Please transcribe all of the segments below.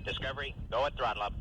Discovery, go at throttle up.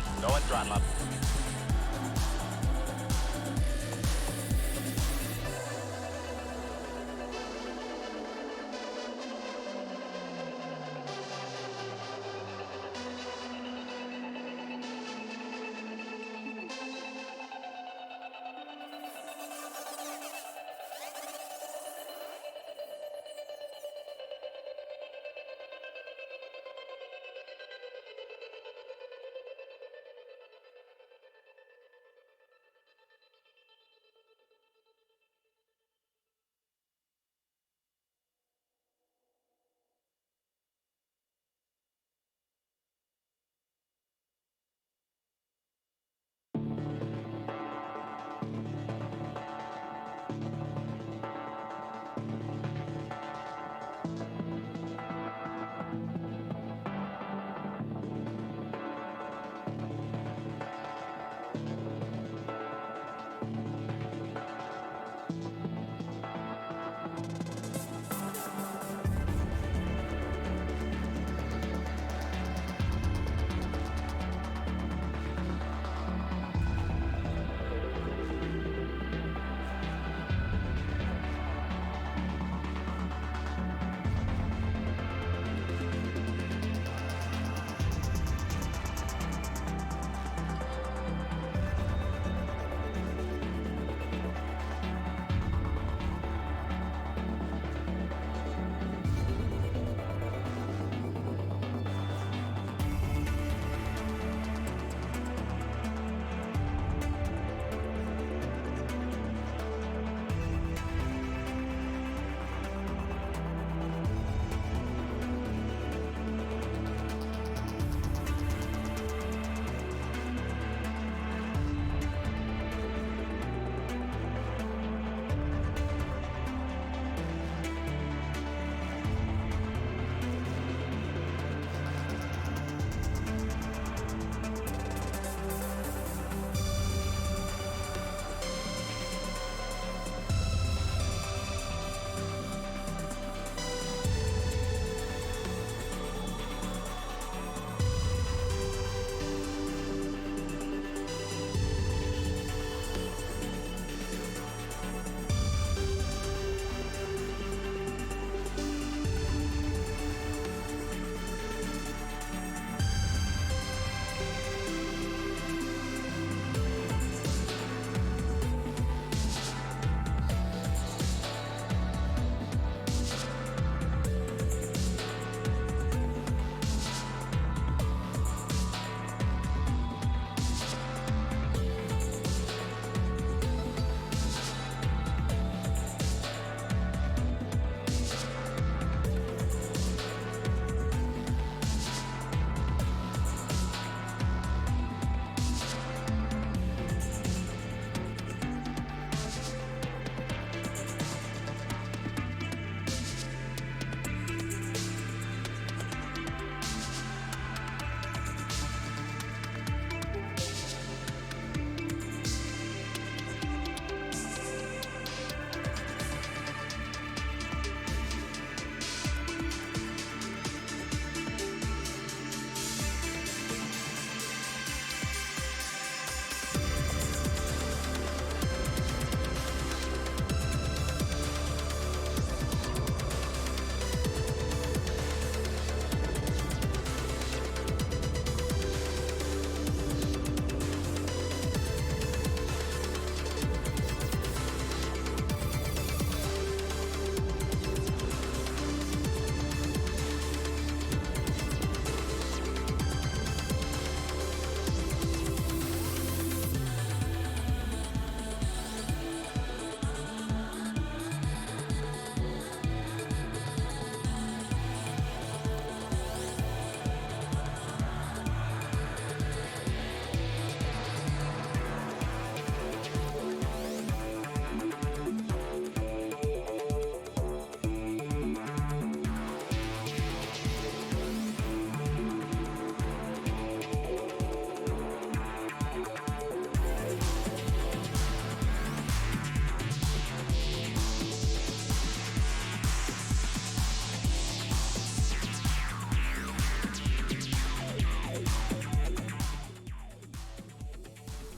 3. Go and throttle up.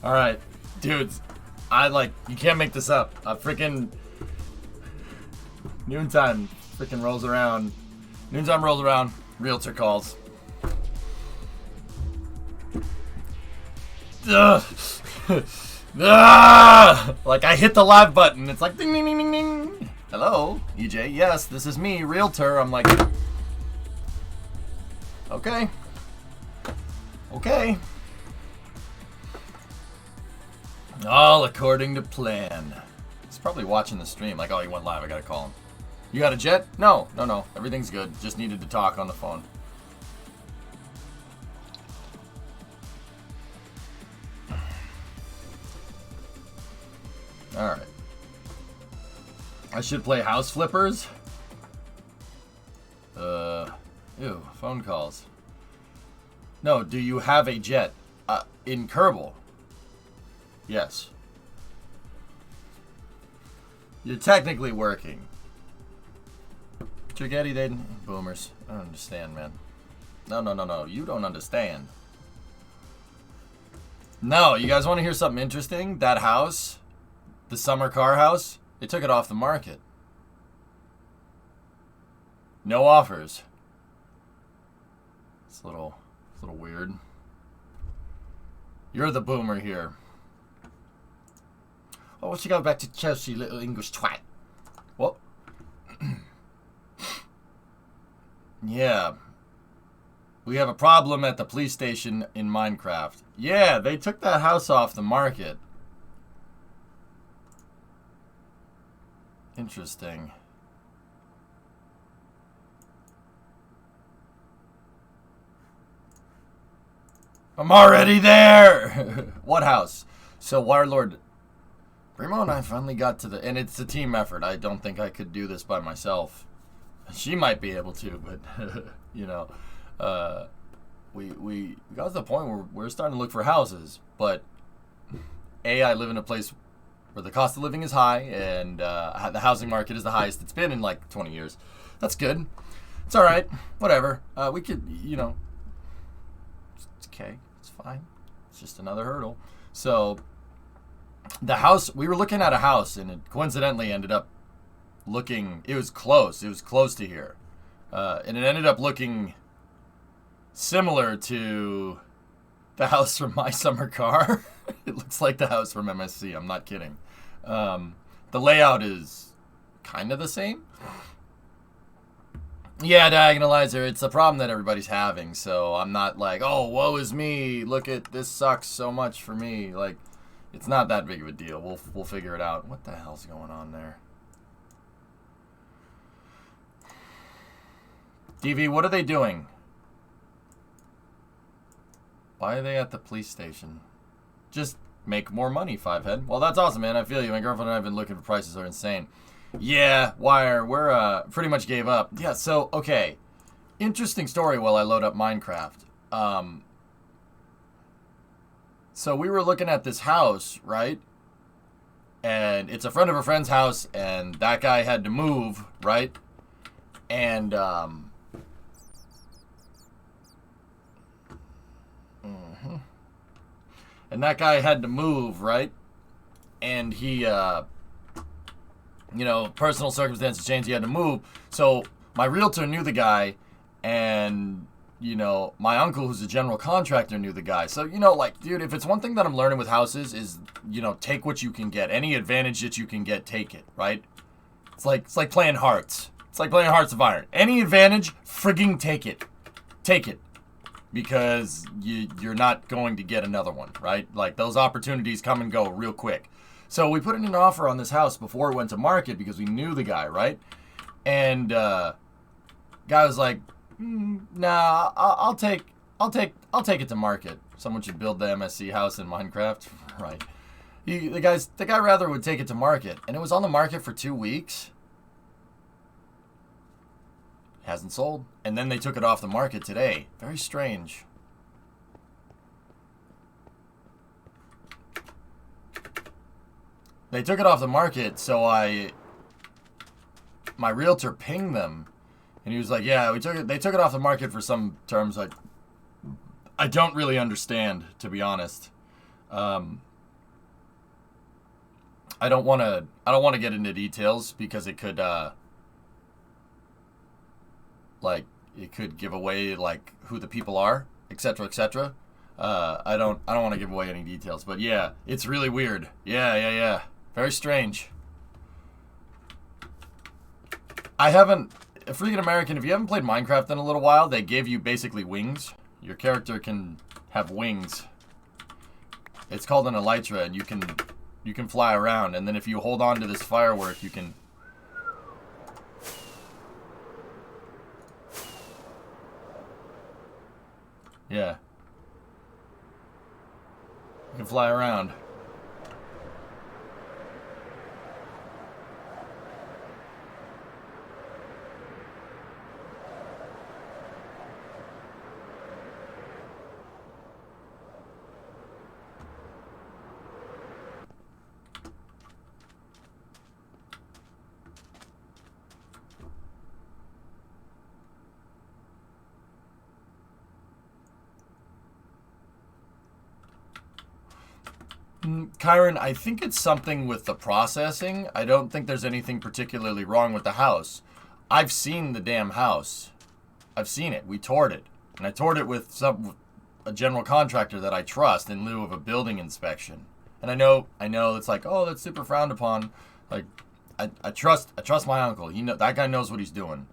All right, dudes. You can't make this up. A freaking noontime freaking rolls around. Noontime rolls around. Realtor calls. Ugh. Like I hit the live button. It's like ding ding ding ding ding. Hello, EJ. Yes, this is me, Realtor. I'm like, okay. Okay. All according to plan. He's probably watching the stream. Like, oh, he went live. I gotta call him. You got a jet? No. Everything's good. Just needed to talk on the phone. Alright. I should play House Flippers. Ew, phone calls. No, do you have a jet? In Kerbal. Yes. You're technically working. Triggetti, they boomers. I don't understand, man. No. You don't understand. No, you guys want to hear something interesting? That house, the summer car house, they took it off the market. No offers. It's a little weird. You're the boomer here. Oh, what you go back to Chelsea, little English twat? What? Yeah. We have a problem at the police station in Minecraft. Yeah, they took that house off the market. Interesting. I'm already there! What house? So, Warlord... Primo and I finally got to the... And it's a team effort. I don't think I could do this by myself. She might be able to, but, you know... we got to the point where we're starting to look for houses. But, I live in a place where the cost of living is high, and the housing market is the highest it's been in, like, 20 years. That's good. It's alright. Whatever. We could, you know... It's okay. It's fine. It's just another hurdle. So... The house, we were looking at a house, and it coincidentally ended up looking, it was close to here. And it ended up looking similar to the house from my summer car. It looks like the house from MSC, I'm not kidding. The layout is kind of the same. Yeah, Diagonalizer, it's a problem that everybody's having, so I'm not like, oh, woe is me, look at, this sucks so much for me, like... It's not that big of a deal. We'll figure it out. What the hell's going on there? DV, what are they doing? Why are they at the police station? Just make more money, Fivehead. Well, that's awesome, man. I feel you. My girlfriend and I have been looking for prices are insane. Yeah, Wire, we're pretty much gave up. Yeah, so, okay. Interesting story while I load up Minecraft. So we were looking at this house, right? And it's a friend of a friend's house, and that guy had to move, right? And, And that guy had to move, right? And he, you know, personal circumstances changed, he had to move. So my realtor knew the guy, and... You know, my uncle, who's a general contractor, knew the guy. So, you know, like, dude, if it's one thing that I'm learning with houses is, you know, take what you can get. Any advantage that you can get, take it, right? It's like playing Hearts. It's like playing Hearts of Iron. Any advantage, frigging take it. Take it. Because you're not going to get another one, right? Like, those opportunities come and go real quick. So we put in an offer on this house before it went to market because we knew the guy, right? And, guy was like... Nah, I'll take it to market. Someone should build the MSC house in Minecraft, right? The guy rather would take it to market, and it was on the market for 2 weeks. Hasn't sold, and then they took it off the market today. Very strange. They took it off the market, so my realtor pinged them. And he was like, yeah, they took it off the market for some terms I don't really understand, to be honest. I don't want to get into details because it could like it could give away like who the people are, etc., etc. I don't want to give away any details, but yeah, it's really weird. Yeah. Very strange. I haven't a freaking American, if you haven't played Minecraft in a little while, they give you basically wings. Your character can have wings. It's called an elytra, and you can fly around, and then if you hold on to this firework, you can yeah. You can fly around. Kyron, I think it's something with the processing. I don't think there's anything particularly wrong with the house. I've seen the damn house. I've seen it. We toured it. And I toured it with a general contractor that I trust in lieu of a building inspection. And I know it's like, oh, that's super frowned upon. Like, I trust my uncle. That guy knows what he's doing.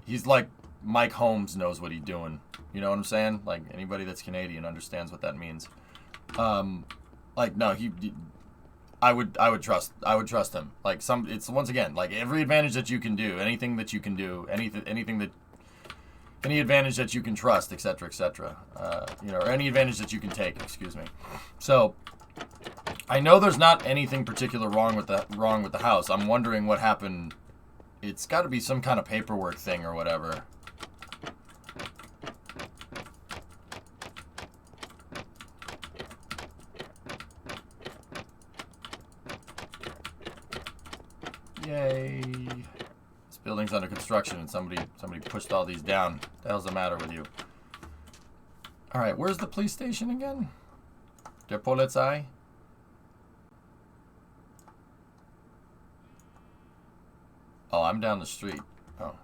He's like Mike Holmes knows what he's doing. You know what I'm saying? Like anybody that's Canadian understands what that means. Like no, I would trust him. Like it's once again like every advantage that you can do, anything that you can do, any advantage that you can trust, etc., etc. Or any advantage that you can take. Excuse me. So I know there's not anything particular wrong with the house. I'm wondering what happened. It's got to be some kind of paperwork thing or whatever. Yay. This building's under construction and somebody pushed all these down. What the hell's the matter with you? Alright, where's the police station again? Der Polizei? Oh, I'm down the street. Oh.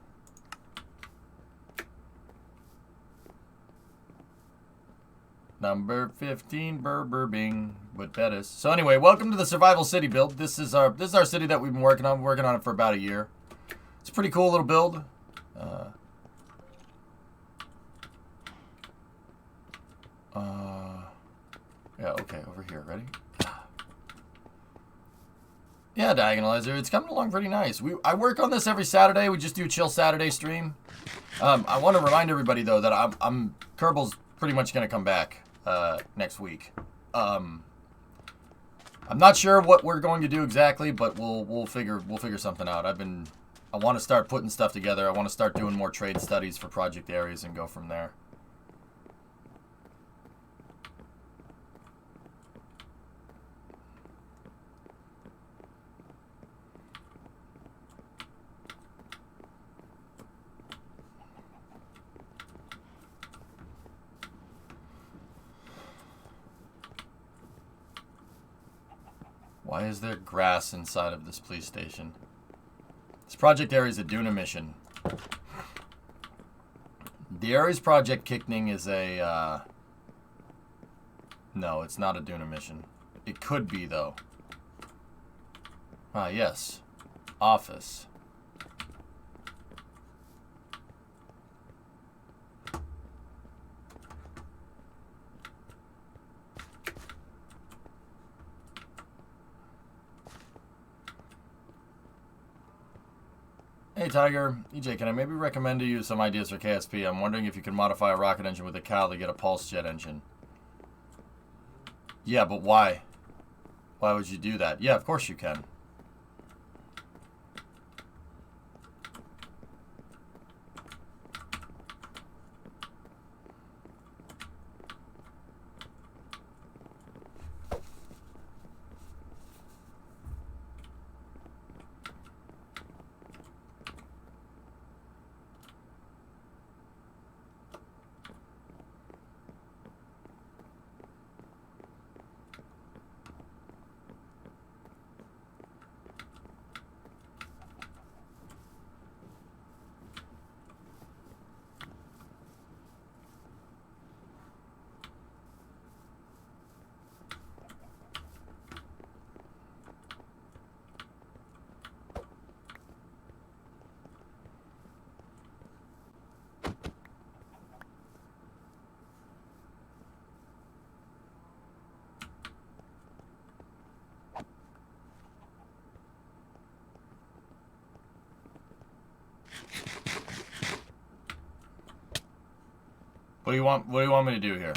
Number 15, Berber Bing with Bettis. So anyway, welcome to the Survival City build. This is our city that we've been working on. We're working on it for about a year. It's a pretty cool little build. Yeah, okay, over here. Ready? Yeah, Diagonalizer. It's coming along pretty nice. I work on this every Saturday. We just do a chill Saturday stream. I want to remind everybody though that Kerbal's pretty much gonna come back next week. I'm not sure what we're going to do exactly, but we'll figure something out. I want to start putting stuff together. I want to start doing more trade studies for project areas and go from there. Why is there grass inside of this police station? This project area is a Duna mission. The Ares Project Kickning is a, no, it's not a Duna mission. It could be, though. Ah, yes. Office. Hey Tiger, EJ, can I maybe recommend to you some ideas for KSP? I'm wondering if you can modify a rocket engine with a cowl to get a pulse jet engine. Yeah, but why? Why would you do that? Yeah, of course you can. do you want? What do you want me to do here?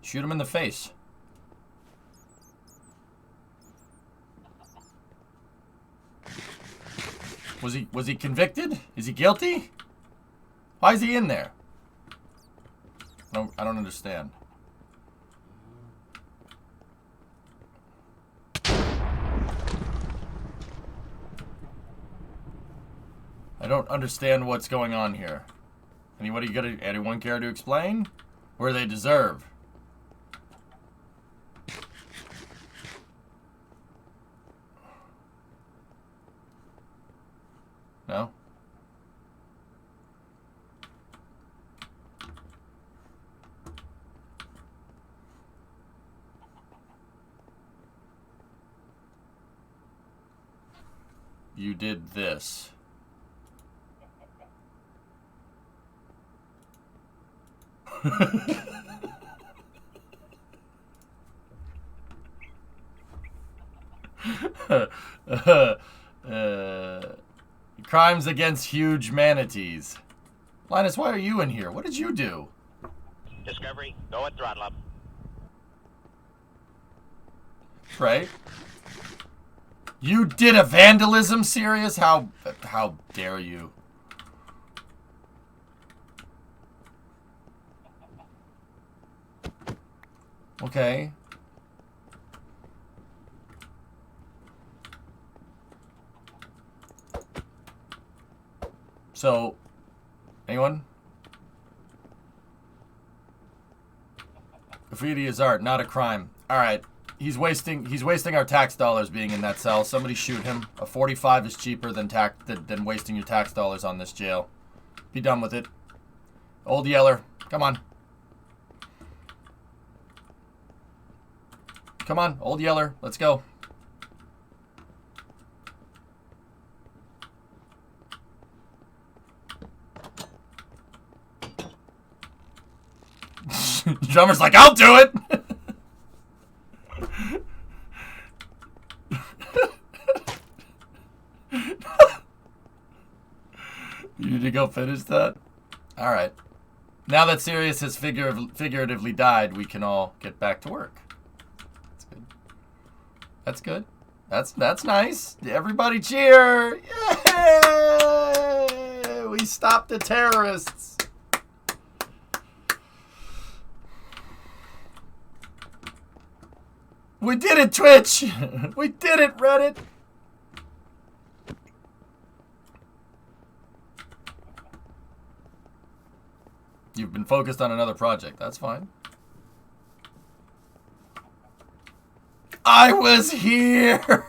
Shoot him in the face. Was he convicted? Is he guilty? Why is he in there? I don't understand. I don't understand what's going on here. Anyone care to explain? Where they deserve? No? You did this. Crimes against huge manatees. Linus, why are you in here? What did you do? Discovery, go at throttle up. Right? You did a vandalism serious? How dare you? Okay. So, anyone? Graffiti is art, not a crime. All right. He's wasting our tax dollars being in that cell. Somebody shoot him. A 45 is cheaper than wasting your tax dollars on this jail. Be done with it. Old Yeller, come on. Come on, Old Yeller, let's go. Drummer's like, I'll do it! You need to go finish that? Alright. Now that Sirius has figuratively died, we can all get back to work. That's good. That's nice. Everybody cheer! Yay! We stopped the terrorists. We did it, Twitch! We did it, Reddit! You've been focused on another project. That's fine. I was here!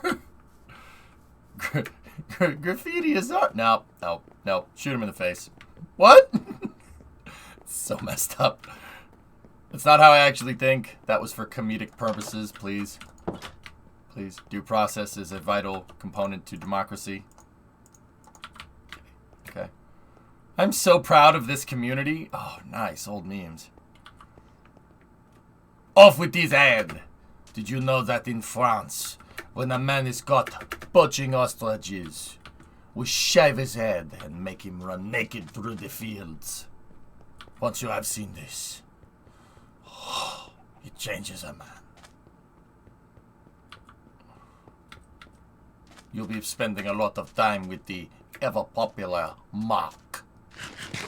Graffiti is art. No. Shoot him in the face. What? It's so messed up. It's not how I actually think. That was for comedic purposes, please. Please. Due process is a vital component to democracy. Okay. I'm so proud of this community. Oh, nice. Old memes. Off with his head! Did you know that in France, when a man is caught poaching ostriches, we shave his head and make him run naked through the fields? Once you have seen this, it changes a man. You'll be spending a lot of time with the ever-popular Mark.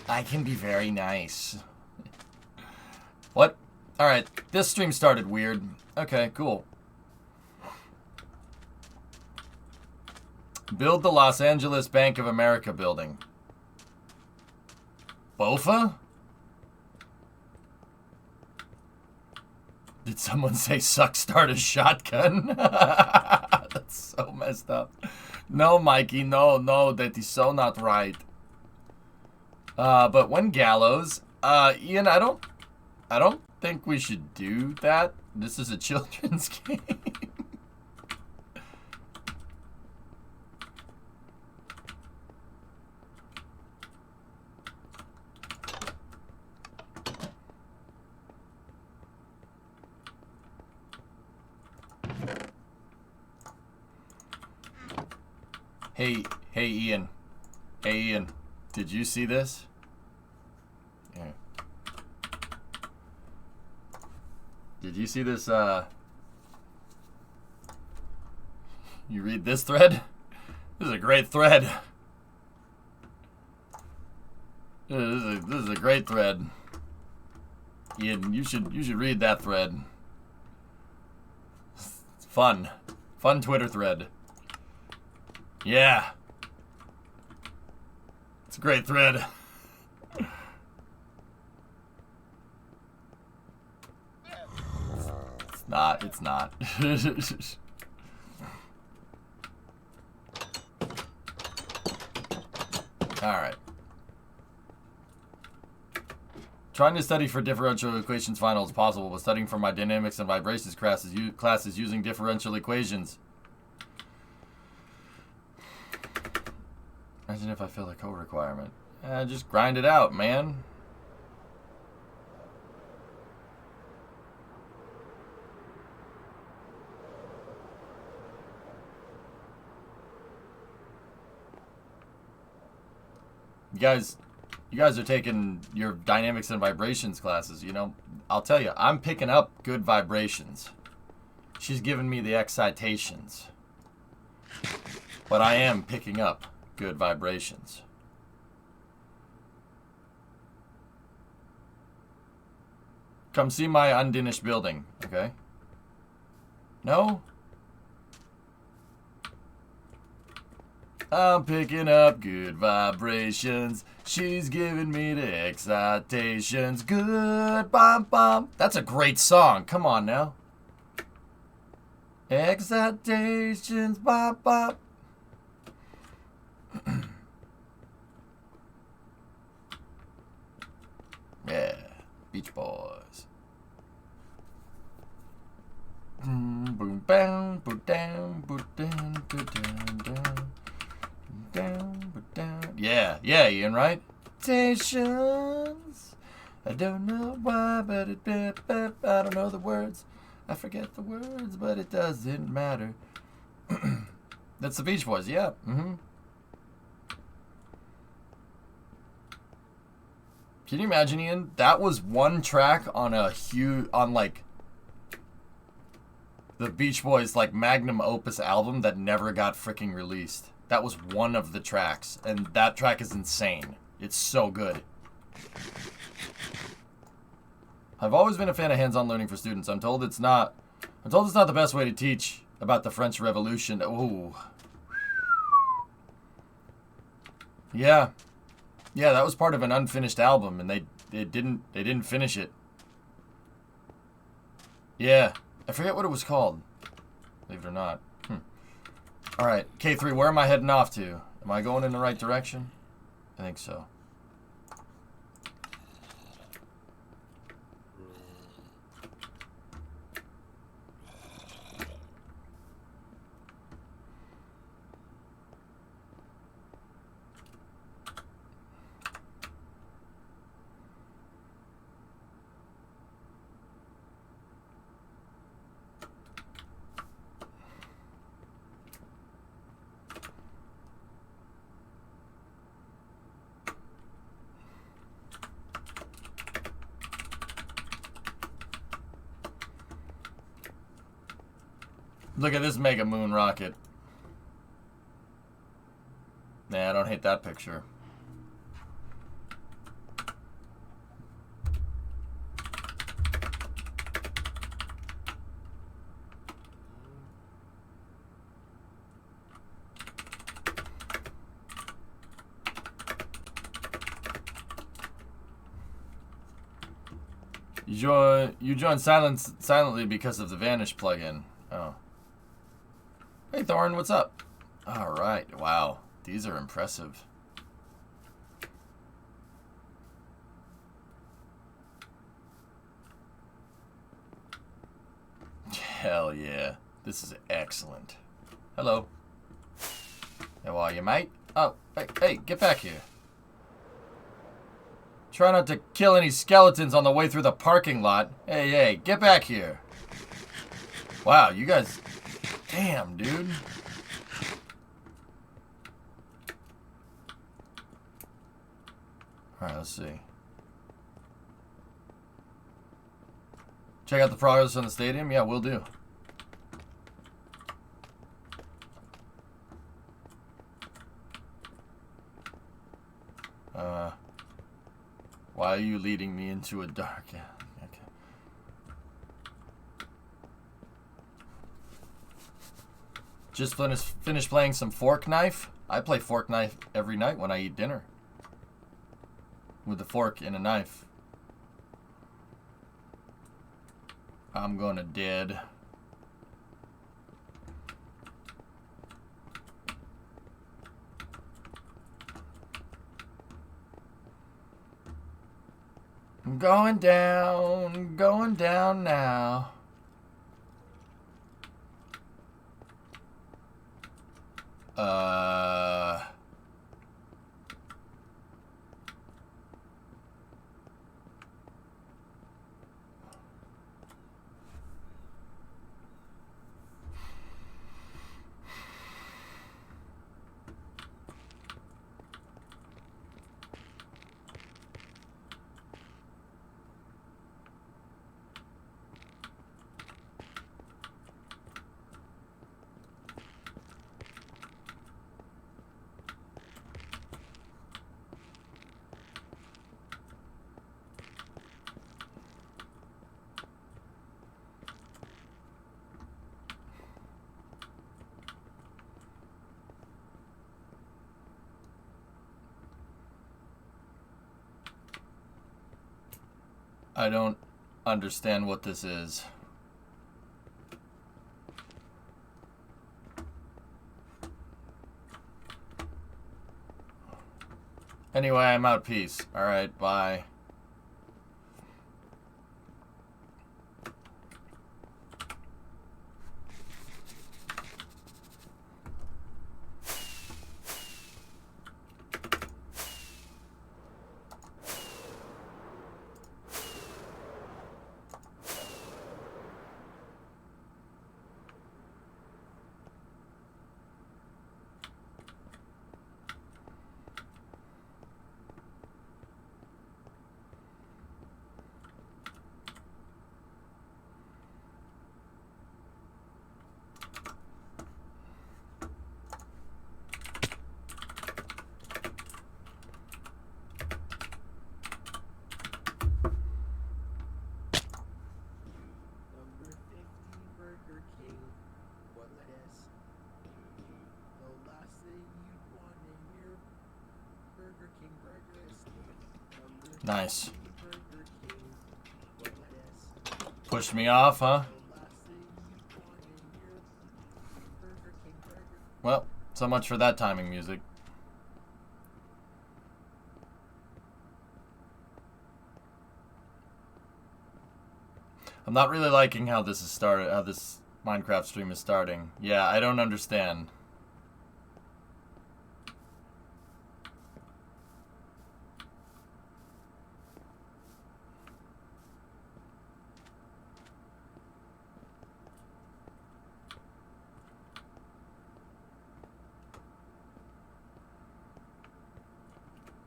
I can be very nice. What? Alright, this stream started weird. Okay, cool. Build the Los Angeles Bank of America building. BOFA? Did someone say suck start a shotgun? That's so messed up. No, Mikey, no, that is so not right. But when Gallows, Ian, I don't think we should do that. This is a children's game. Hey, Ian. Hey, Ian. Did you see this? Did you see this, you read this thread? This is a great thread. This is a great thread. Ian, you should read that thread. It's fun. Fun Twitter thread. Yeah. It's a great thread. It's not. Alright. Trying to study for differential equations final is possible, but studying for my dynamics and vibrations classes using differential equations. Imagine if I fail a code requirement. Just grind it out, man. You guys are taking your dynamics and vibrations classes, you know. I'll tell you, I'm picking up good vibrations. She's giving me the excitations. But I am picking up good vibrations. Come see my undiminished building, okay? No? I'm picking up good vibrations. She's giving me the excitations. Good bum bum. That's a great song. Come on now. Excitations bum bum. Yeah. Beach Boys. Boom bam boom down boom down boom down. Down. Yeah, Ian, right? Stations. I don't know why, but I don't know the words. I forget the words, but it doesn't matter. That's the Beach Boys, yeah. Mm-hmm. Can you imagine, Ian? That was one track on like the Beach Boys like magnum opus album that never got freaking released. That was one of the tracks, and that track is insane. It's so good. I've always been a fan of hands-on learning for students. I'm told it's not the best way to teach about the French Revolution. Ooh. Yeah. Yeah, that was part of an unfinished album, and they didn't finish it. Yeah. I forget what it was called. Believe it or not. Alright, K3, where am I heading off to? Am I going in the right direction? I think so. Look at this mega moon rocket. Nah, I don't hate that picture. You joined silently because of the Vanish plugin. Oh. Hey Thorn, what's up? Alright, wow. These are impressive. Hell yeah. This is excellent. Hello. How are you, mate? Oh, hey, get back here. Try not to kill any skeletons on the way through the parking lot. Hey, get back here. Wow, you guys... Damn, dude. Alright, let's see. Check out the progress on the stadium? Yeah, we'll do. Why are you leading me into a dark... Yeah, okay. Just finished playing some Fork Knife. I play Fork Knife every night when I eat dinner. With a fork and a knife. I'm gonna dead. I'm going down now. I don't understand what this is. Anyway, I'm out. Peace. Alright, bye. Nice. Pushed me off, huh? Well, so much for that timing music. I'm not really liking how this is started, how this Minecraft stream is starting. Yeah, I don't understand.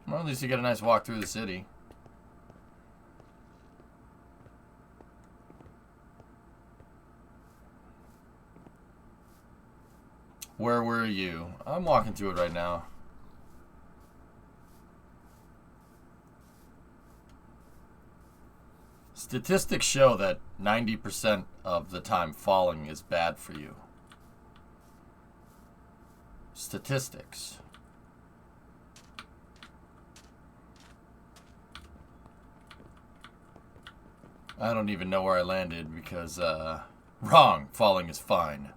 Well, at least you get a nice walk through the city. Where were you? I'm walking through it right now. Statistics show that 90% of the time falling is bad for you. Statistics. I don't even know where I landed because, wrong. Falling is fine.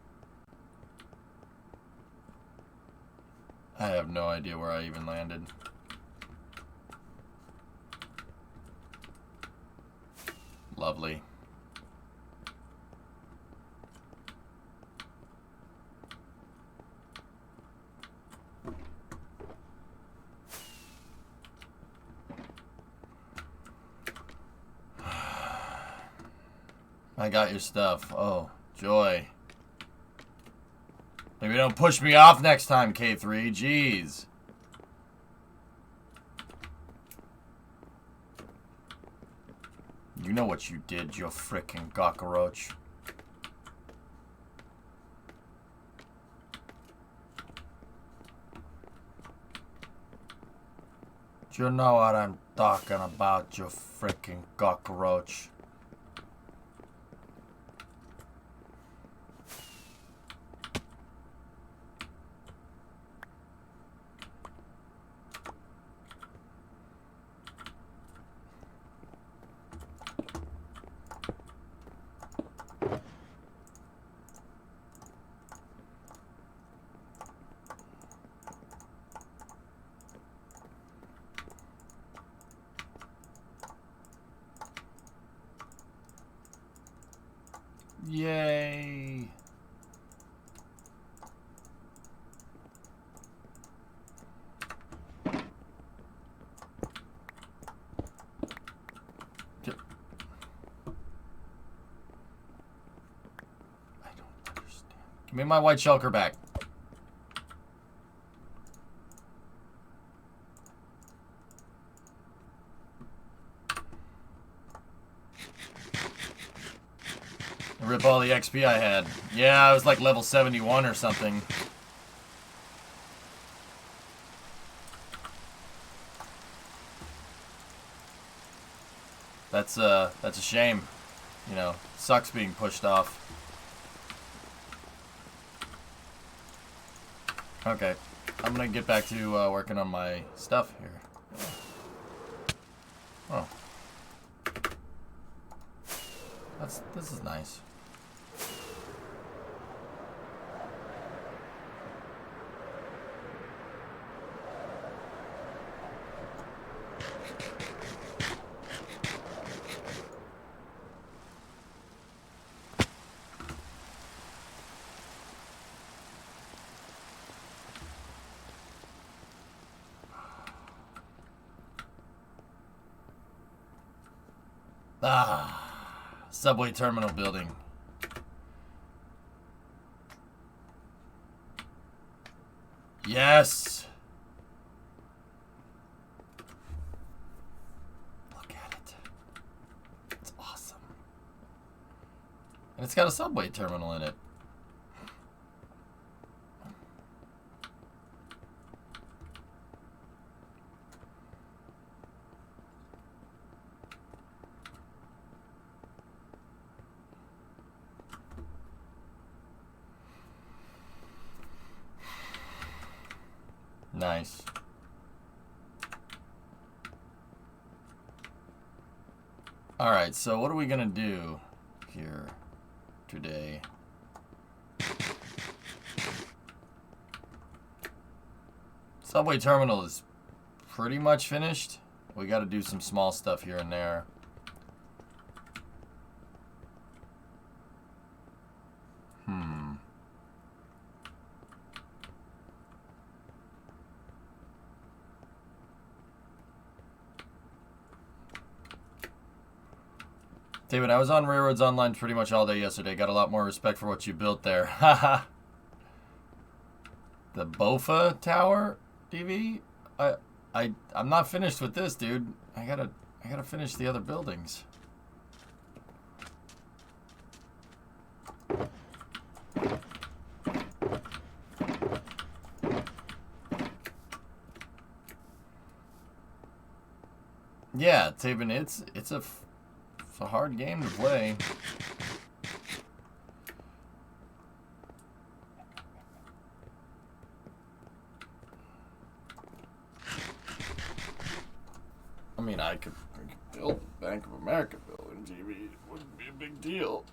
I have no idea where I even landed. Lovely. I got your stuff. Oh, joy. Maybe don't push me off next time, K3. Jeez. You know what you did, you frickin' cockroach. You know what I'm talking about, you frickin' cockroach. Yay. I don't understand. Give me my white shulker back. Rip all the XP I had. Yeah, I was like level 71 or something. That's a shame. You know, sucks being pushed off. Okay, I'm gonna get back to working on my stuff here. Oh. This is nice. Subway terminal building. Yes! Look at it. It's awesome. And it's got a subway terminal in it. Nice. Alright, so what are we gonna do here today? Subway terminal is pretty much finished. We gotta do some small stuff here and there. David, I was on Railroads Online pretty much all day yesterday. Got a lot more respect for what you built there. Haha. The Bofa Tower, DV? I'm not finished with this, dude. I gotta finish the other buildings. Yeah, Taven, it's a hard game to play. I mean, I could build the Bank of America building, GB. It wouldn't be a big deal.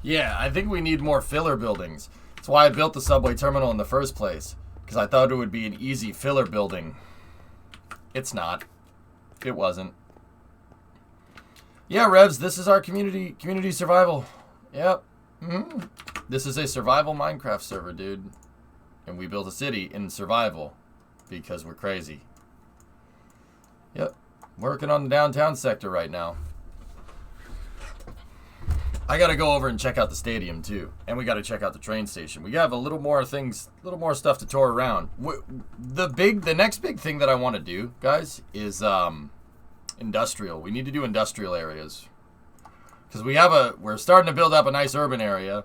Yeah, I think we need more filler buildings. That's why I built the subway terminal in the first place, because I thought it would be an easy filler building. It's not. It wasn't. Yeah, Revs, this is our community survival. Yep. This is a survival Minecraft server, dude. And we built a city in survival because we're crazy. Yep. Working on the downtown sector right now. I gotta go over and check out the stadium too, and we gotta check out the train station. We have a little more stuff to tour around. The next big thing that I want to do, guys, is industrial. We need to do industrial areas. Because we're starting to build up a nice urban area.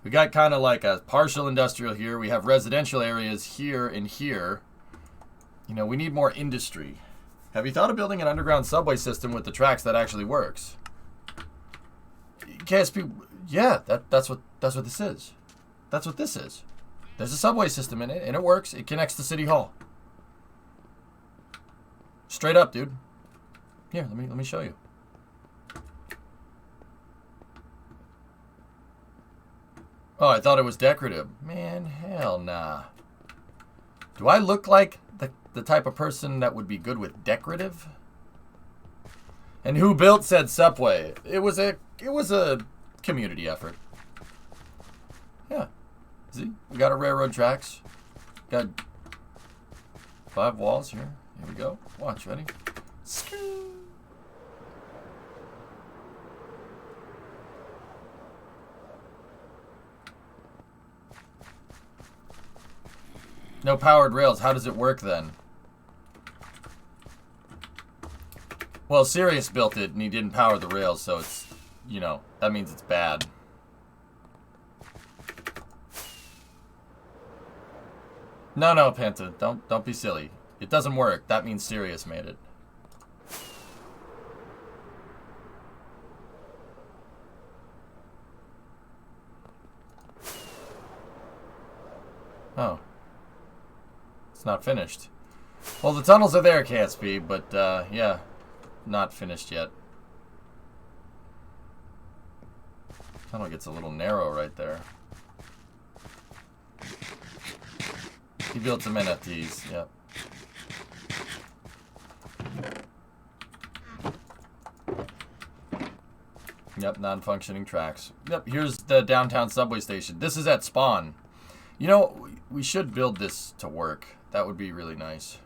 We got kind of like a partial industrial here. We have residential areas here and here. You know, we need more industry. Have you thought of building an underground subway system with the tracks that actually works? KSP, yeah, that's what this is. That's what this is. There's a subway system in it, and it works. It connects to City Hall. Straight up, dude. Here, let me show you. Oh, I thought it was decorative. Man, hell nah. Do I look like the type of person that would be good with decorative? And who built said subway? It was a community effort. Yeah. See? We got our railroad tracks. Got 5 walls here. Here we go. Watch, ready? No powered rails. How does it work then? Well, Sirius built it and he didn't power the rails, so it's, you know, that means it's bad. No, Penta, don't be silly. It doesn't work. That means Sirius made it. Oh. It's not finished. Well, the tunnels are there, KSP, but, yeah. Not finished yet. Tunnel gets a little narrow right there. He built some NFTs, yep. Yep, non-functioning tracks. Yep, here's the downtown subway station. This is at Spawn. You know, we should build this to work. That would be really nice.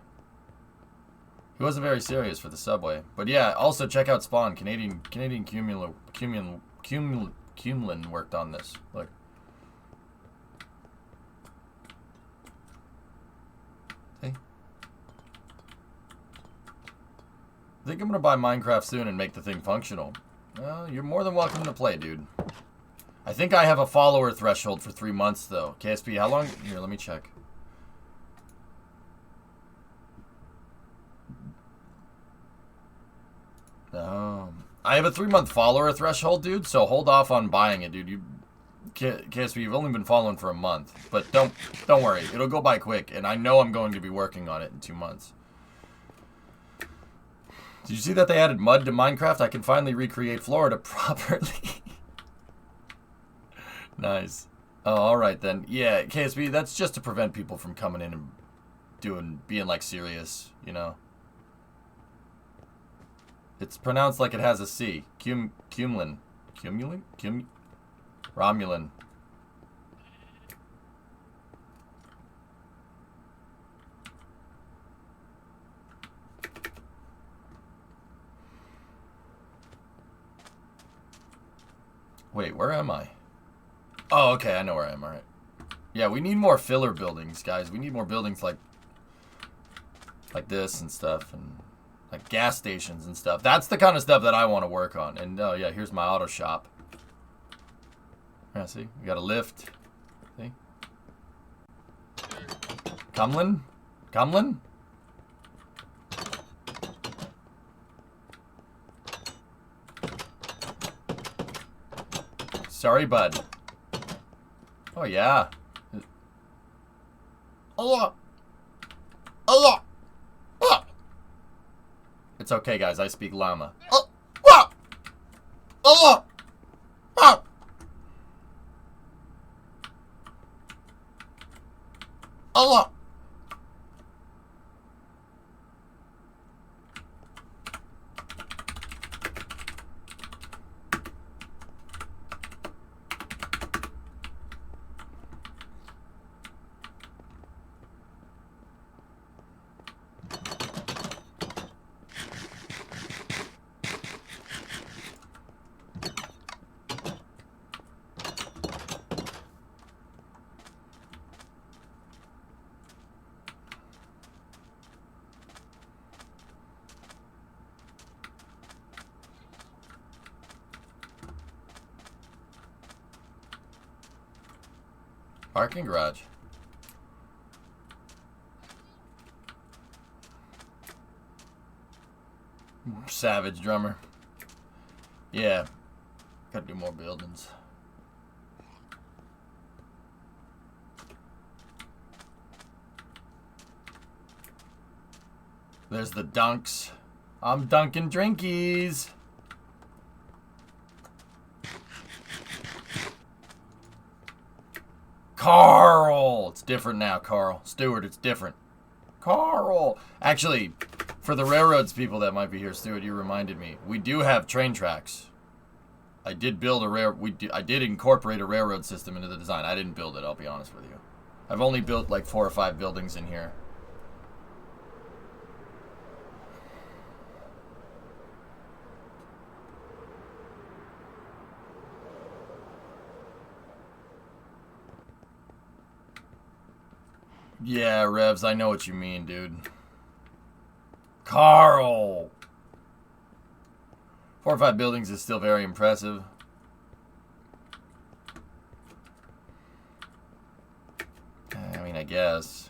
He wasn't very serious for the subway. But yeah, also check out Spawn. Canadian Cumulin worked on this. Look. See? I think I'm gonna buy Minecraft soon and make the thing functional. Well, you're more than welcome to play, dude. I think I have a follower threshold for 3 months, though. KSP, how long? Here, let me check. I have a 3-month follower threshold, dude, so hold off on buying it, dude. KSP, you've only been following for a month. But don't worry. It'll go by quick, and I know I'm going to be working on it in 2 months. Did you see that they added mud to Minecraft? I can finally recreate Florida properly. Nice. Oh, alright then. Yeah, KSP, that's just to prevent people from coming in and being like serious, you know? It's pronounced like it has a C. Cumulin. Romulan. Wait, where am I? Oh, okay, I know where I am, alright. Yeah, we need more filler buildings, guys. We need more buildings like this and stuff, and like gas stations and stuff. That's the kind of stuff that I want to work on. And oh yeah, here's my auto shop. Yeah, see? We got a lift. See? Cumlin? Cumlin? Sorry, bud. Oh, yeah. Allah. Allah. Ah. It's okay, guys. I speak llama. Allah. Ah. Allah. Parking garage. Savage drummer. Yeah. Gotta do more buildings. There's the dunks. I'm dunking drinkies. Carl! It's different now, Carl. Stuart, it's different. Carl! Actually, for the railroads people that might be here, Stuart, you reminded me. We do have train tracks. I did build I did incorporate a railroad system into the design. I didn't build it, I'll be honest with you. I've only built like 4 or 5 buildings in here. Yeah, Revs, I know what you mean, dude. Carl! 4 or 5 buildings is still very impressive. I mean, I guess.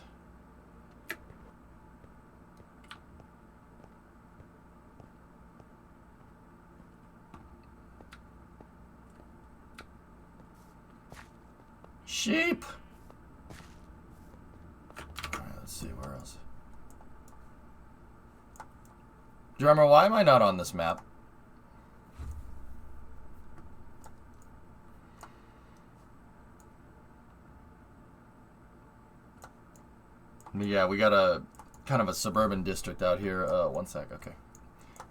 Sheep! Let's see, where else? Drummer, why am I not on this map? Yeah, we got a kind of a suburban district out here. One sec, okay.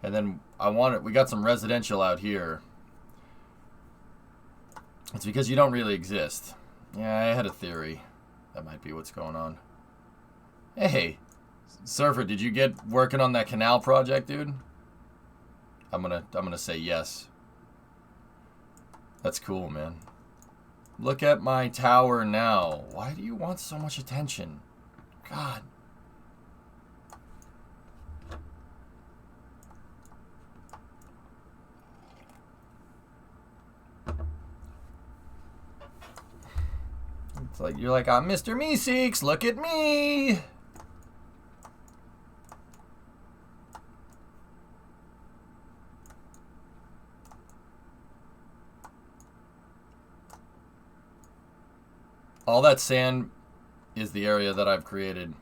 And then we got some residential out here. It's because you don't really exist. Yeah, I had a theory. That might be what's going on. Hey, Surfer, did you get working on that canal project, dude? I'm gonna say yes. That's cool, man. Look at my tower now. Why do you want so much attention? God. It's like you're like, I'm Mr. Meeseeks, look at me. All that sand is the area that I've created.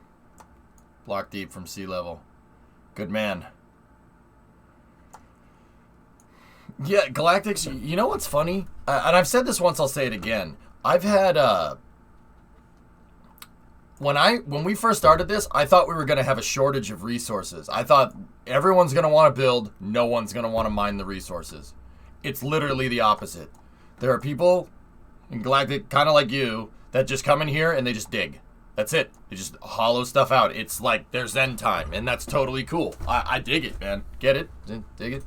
Block deep from sea level. Good man. Yeah, Galactics, you know what's funny? And I've said this once, I'll say it again. I've had, when we first started this, I thought we were going to have a shortage of resources. I thought everyone's going to want to build, no one's going to want to mine the resources. It's literally the opposite. There are people in Galactic, kind of like you, that just come in here and they just dig. That's it. They just hollow stuff out. It's like their Zen time, and that's totally cool. I dig it, man. Get it? Dig it?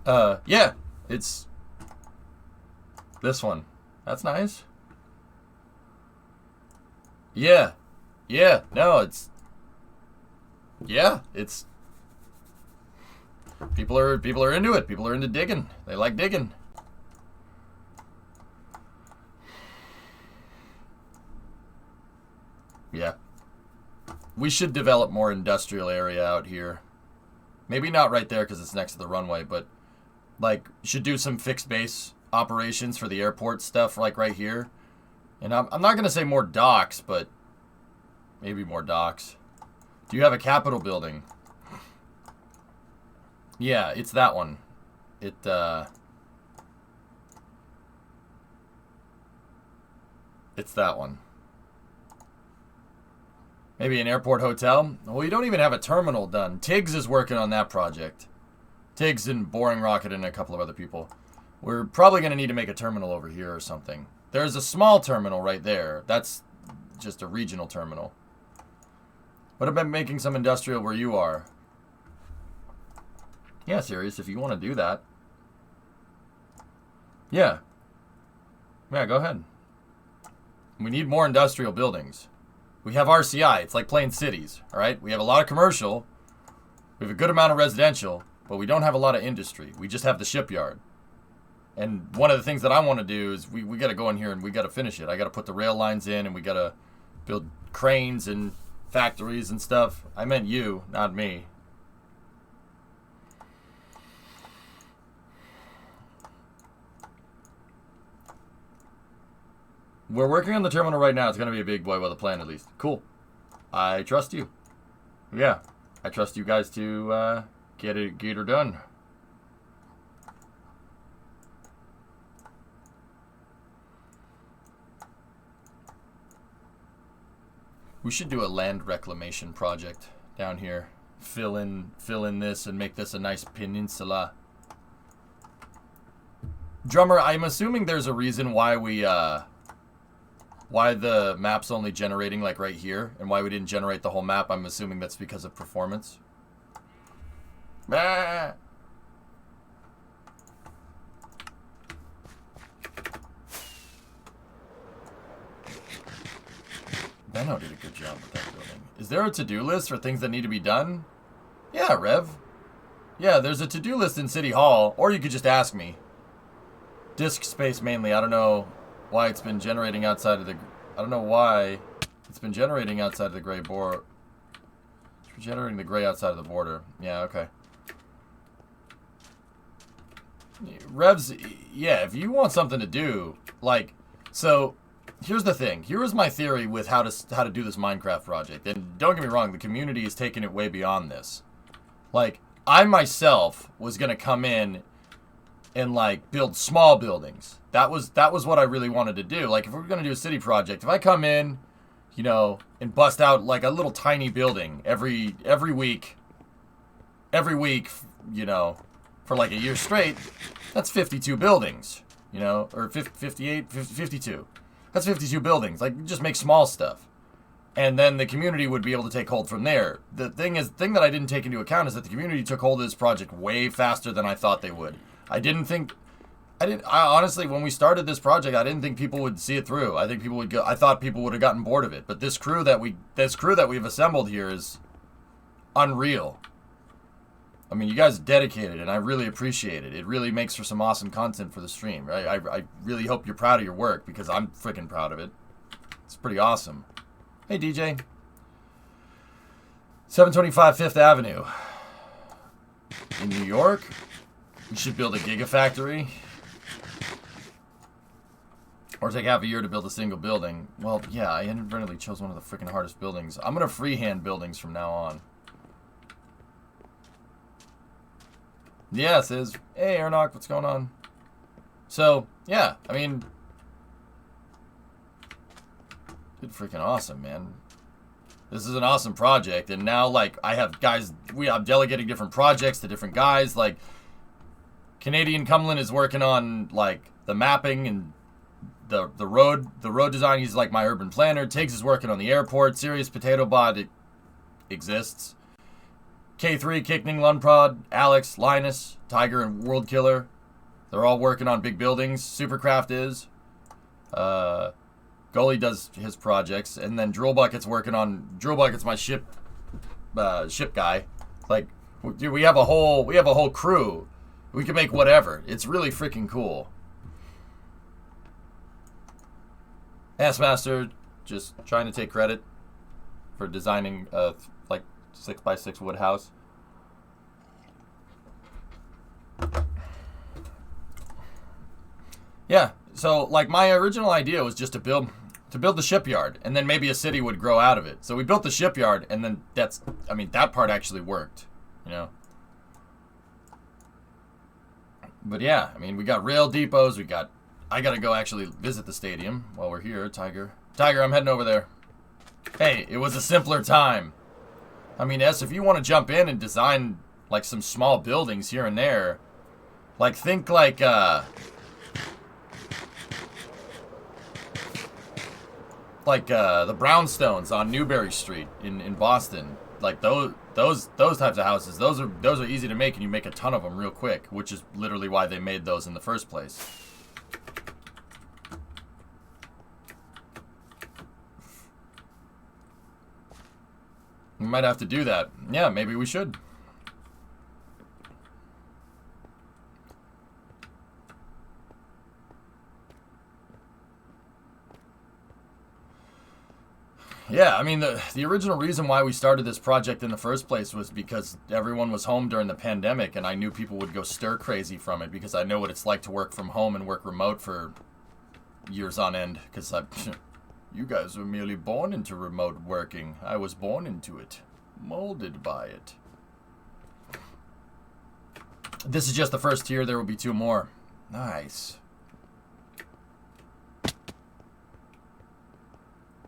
Yeah. It's this one. That's nice. Yeah. Yeah. No, it's... Yeah, it's... People are into it. People are into digging. They like digging. Yeah. We should develop more industrial area out here. Maybe not right there because it's next to the runway, but like should do some fixed base operations for the airport stuff like right here. And I'm not going to say more docks, but maybe more docks. Do you have a Capitol building? Yeah, it's that one. It's that one. Maybe an airport hotel? Well, you don't even have a terminal done. Tiggs is working on that project. Tiggs and Boring Rocket and a couple of other people. We're probably going to need to make a terminal over here or something. There's a small terminal right there. That's just a regional terminal. What about making some industrial where you are? Yeah, Sirius, if you want to do that. Yeah. Yeah, go ahead. We need more industrial buildings. We have RCI. It's like playing cities, all right? We have a lot of commercial. We have a good amount of residential, but we don't have a lot of industry. We just have the shipyard. And one of the things that I want to do is we got to go in here and we got to finish it. I got to put the rail lines in and we got to build cranes and factories and stuff. I meant you, not me. We're working on the terminal right now. It's going to be a big boy with a plan, at least. Cool. I trust you. Yeah. I trust you guys to get her done. We should do a land reclamation project down here. Fill in this and make this a nice peninsula. Drummer, I'm assuming there's a reason why we why the map's only generating like right here and why we didn't generate the whole map. I'm assuming that's because of performance. Ah. Benno did a good job with that building. Is there a to-do list for things that need to be done? Yeah, Rev. Yeah, there's a to-do list in City Hall, or you could just ask me. Disk space mainly. I don't know why it's been generating outside of the... I don't know why it's been generating outside of the gray border. It's generating the gray outside of the border. Yeah, okay. Revs, yeah, if you want something to do, like, so... Here's the thing. Here is my theory with how to do this Minecraft project. And don't get me wrong, the community is taking it way beyond this. Like, I myself was gonna come in and like build small buildings. That was what I really wanted to do. Like, if we're gonna do a city project, if I come in, you know, and bust out like a little tiny building every week, you know, for like a year straight, that's 52 buildings, you know, or 58, 52. That's 52 buildings. Like, just make small stuff. And then the community would be able to take hold from there. The thing that I didn't take into account is that the community took hold of this project way faster than I thought they would. I honestly, when we started this project, I didn't think people would see it through. I thought people would have gotten bored of it. But this crew that we've assembled here is unreal. I mean, you guys are dedicated, and I really appreciate it. It really makes for some awesome content for the stream, right? I really hope you're proud of your work, because I'm freaking proud of it. It's pretty awesome. Hey, DJ. 725 Fifth Avenue. In New York? We should build a gigafactory. Or take half a year to build a single building. Well, yeah, I inadvertently chose one of the freaking hardest buildings. I'm going to freehand buildings from now on. Yeah, Sis. Hey, Ernok, what's going on? So, yeah, I mean... It's freaking awesome, man. This is an awesome project, and now, like, I have guys... I'm delegating different projects to different guys, like... Canadian Cumlin is working on, like, the mapping and the road design. He's, like, my urban planner. Tiggs is working on the airport. Serious Potato Bot exists. K3, Kickning, Lunprod, Alex, Linus, Tiger, and World Killer. They're all working on big buildings. Supercraft is. Goalie does his projects. And then Drill Bucket's working on... Drill Bucket's my ship guy. Like, dude, we have a whole crew. We can make whatever. It's really freaking cool. Assmaster, just trying to take credit for designing like 6x6 wood house. Yeah, so like my original idea was just to build the shipyard, and then maybe a city would grow out of it. So we built the shipyard, and then that part actually worked, you know. But yeah, I mean, we got rail depots. I gotta go actually visit the stadium while we're here. Tiger, I'm heading over there. Hey, it was a simpler time. I mean, if you want to jump in and design, like, some small buildings here and there, like, think, like, the brownstones on Newbury Street in Boston. Like, those types of houses, those are easy to make, and you make a ton of them real quick, which is literally why they made those in the first place. We might have to do that. Yeah, maybe we should. Yeah, I mean, the original reason why we started this project in the first place was because everyone was home during the pandemic, and I knew people would go stir crazy from it because I know what it's like to work from home and work remote for years on end. Because you guys were merely born into remote working. I was born into it, molded by it. This is just the first tier. There will be 2 more. Nice.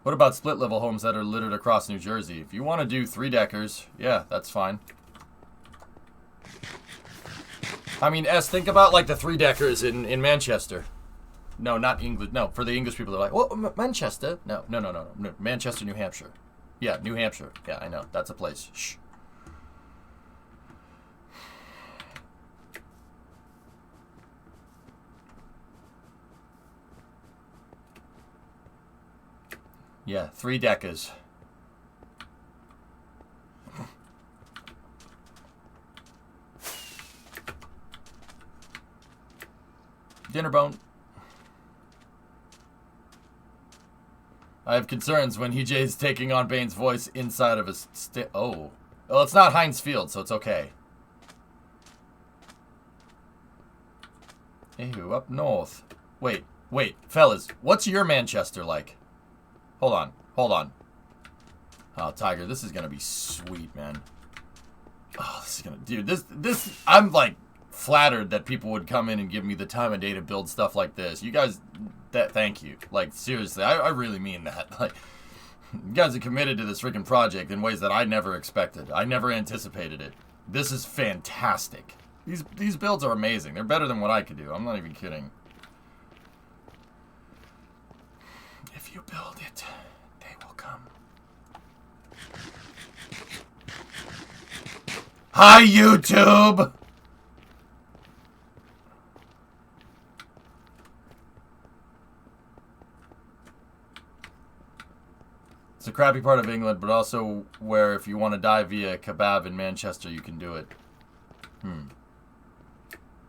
What about split-level homes that are littered across New Jersey? If you want to do 3-deckers, yeah, that's fine. I mean, think about like the 3-deckers in Manchester. No, not England. No, for the English people, they're like, well, Manchester? No, Manchester, New Hampshire. Yeah, New Hampshire. Yeah, I know. That's a place. Shh. Yeah, 3-deckers. Dinner bone. I have concerns when EJ's taking on Bane's voice inside of his oh. Well, it's not Heinz Field, so it's okay. Ew, up north. Wait, fellas, what's your Manchester like? Hold on. Oh, Tiger, this is gonna be sweet, man. Oh, this is gonna, dude, this, I'm like flattered that people would come in and give me the time of day to build stuff like this. You guys, thank you. Like, seriously, I really mean that. Like, you guys are committed to this freaking project in ways that I never expected. I never anticipated it. This is fantastic. These builds are amazing. They're better than what I could do. I'm not even kidding. If you build it, they will come. Hi, YouTube! It's a crappy part of England, but also where if you want to die via kebab in Manchester, you can do it.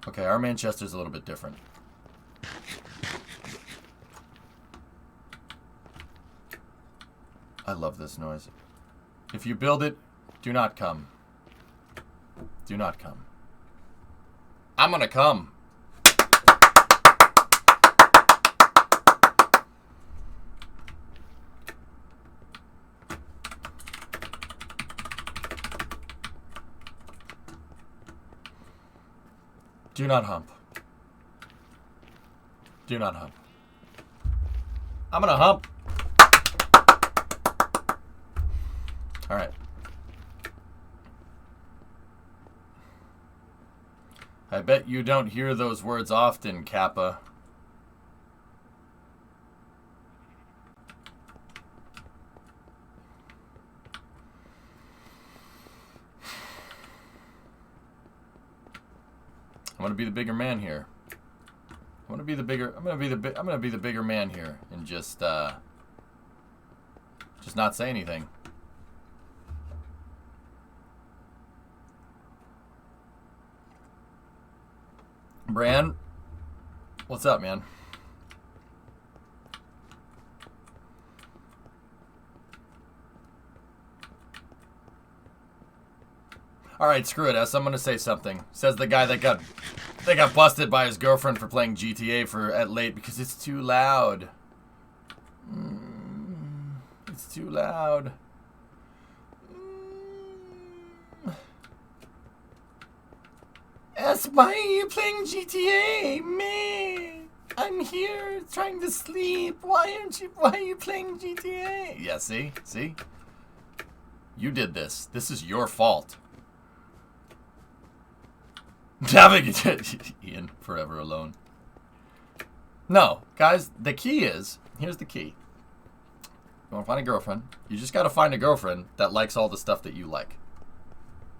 Okay, our Manchester's a little bit different. I love this noise. If you build it, do not come. Do not come. I'm gonna come. Do not hump. Do not hump. I'm gonna hump. All right. I bet you don't hear those words often, Kappa. I'm gonna be the bigger man here. I'm gonna be the bigger man here and just not say anything. Bran, what's up, man? All right, screw it, S. I'm gonna say something. Says the guy that got busted by his girlfriend for playing GTA at late because it's too loud. It's too loud. S, why are you playing GTA? Me, I'm here trying to sleep. Why are you playing GTA? Yeah, see? You did this. This is your fault. Ian, forever alone. No, guys, the key is, here's the key. You want to find a girlfriend, you just got to find a girlfriend that likes all the stuff that you like.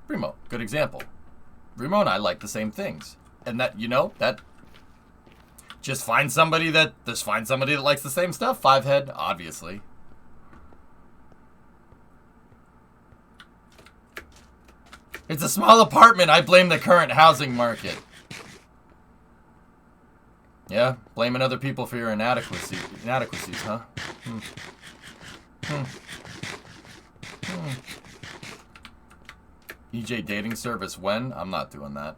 Primo, good example. Primo and I like the same things. And that, just find somebody that likes the same stuff. 5-head, obviously. It's a small apartment. I blame the current housing market. Yeah, blaming other people for your inadequacies, huh? EJ dating service when? I'm not doing that.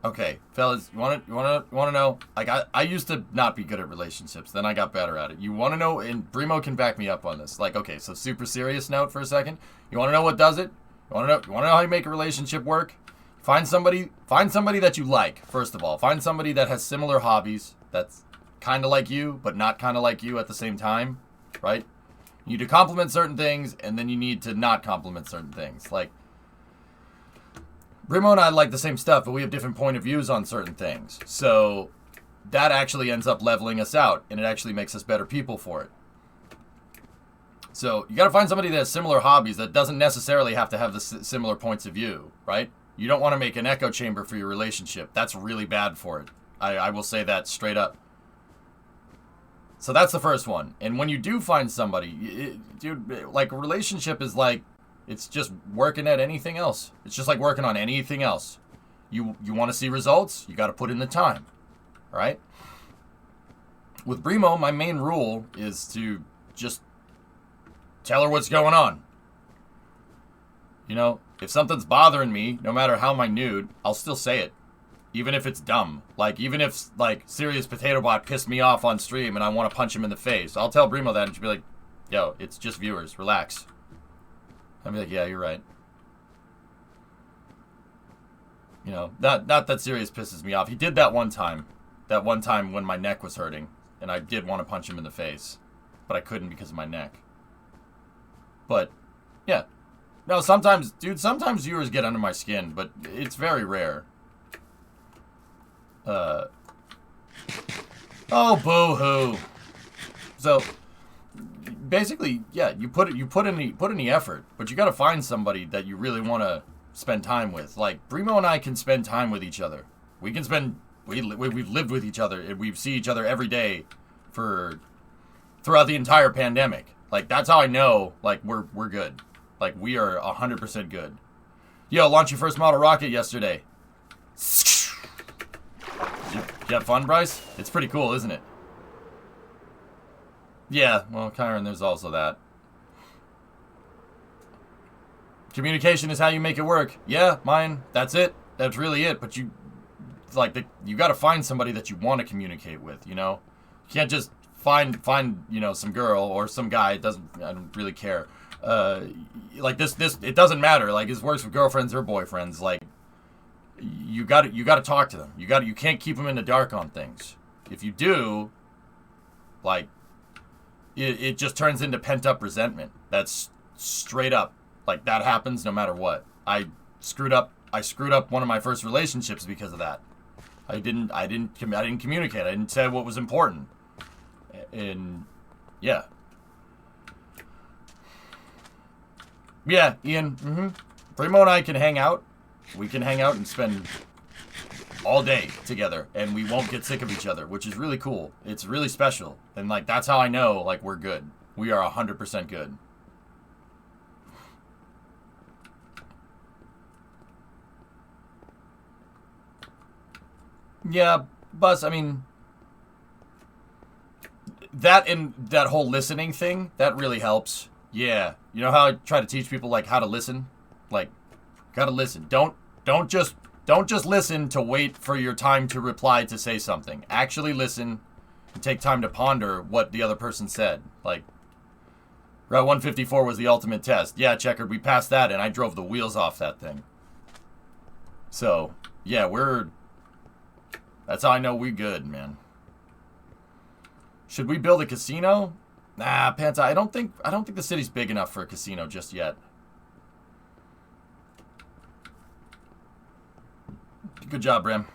Okay, fellas, you wanna know? Like I used to not be good at relationships, then I got better at it. You wanna know? And Brimo can back me up on this. Like, okay, so super serious note for a second. You wanna know what does it? You wanna know how you make a relationship work? Find somebody that you like. First of all, find somebody that has similar hobbies. That's kind of like you, but not kind of like you at the same time, right? You need to compliment certain things, and then you need to not compliment certain things. Like, Brimo and I like the same stuff, but we have different point of views on certain things. So that actually ends up leveling us out, and it actually makes us better people for it. So you got to find somebody that has similar hobbies that doesn't necessarily have to have the similar points of view, right? You don't want to make an echo chamber for your relationship. That's really bad for it. I will say that straight up. So that's the first one. And when you do find somebody, dude, like a relationship is like, it's just working at anything else. It's just like working on anything else. You want to see results? You got to put in the time, right? With Brimo, my main rule is to just tell her what's going on. You know, if something's bothering me, no matter how minute, I'll still say it. Even if it's dumb. Like, even if, like, Serious Potato Bot pissed me off on stream and I want to punch him in the face. I'll tell Brimo that and she'll be like, yo, it's just viewers. Relax. I'll be like, yeah, you're right. You know, not that Serious pisses me off. He did that one time. That one time when my neck was hurting. And I did want to punch him in the face. But I couldn't because of my neck. But, yeah. No, sometimes viewers get under my skin, but it's very rare. Oh, boo-hoo. So, basically, yeah, you put in the effort, but you got to find somebody that you really want to spend time with. Like Brimo and I can spend time with each other. We've lived with each other, and we see each other every day throughout the entire pandemic. Like that's how I know like we're good. Like we are 100% good. Yo, launched your first model rocket yesterday. Did you have fun, Bryce? It's pretty cool, isn't it? Yeah, well, Kyron, there's also that. Communication is how you make it work. Yeah, mine. That's it. That's really it. But you got to find somebody that you want to communicate with. You know, you can't just find some girl or some guy. I don't really care. Like this it doesn't matter. Like this works for girlfriends or boyfriends. Like you got to talk to them. You can't keep them in the dark on things. If you do, like it just turns into pent up resentment. That's straight up. Like that happens no matter what. I screwed up one of my first relationships because of that. I didn't communicate. I didn't say what was important. And yeah. Yeah, Ian. Brimo and I can hang out. We can hang out and spend all day together, and we won't get sick of each other, which is really cool. It's really special, and like that's how I know like we're good. We are 100% good. Yeah, Buzz. I mean, that whole listening thing that really helps. Yeah, you know how I try to teach people like how to listen, like gotta listen. Don't just listen to wait for your time to reply to say something. Actually listen and take time to ponder what the other person said. Like Route 154 was the ultimate test. Yeah, Checkered, we passed that and I drove the wheels off that thing. So yeah, that's how I know we good, man. Should we build a casino? Nah, Panta, I don't think the city's big enough for a casino just yet. Good job, Bram.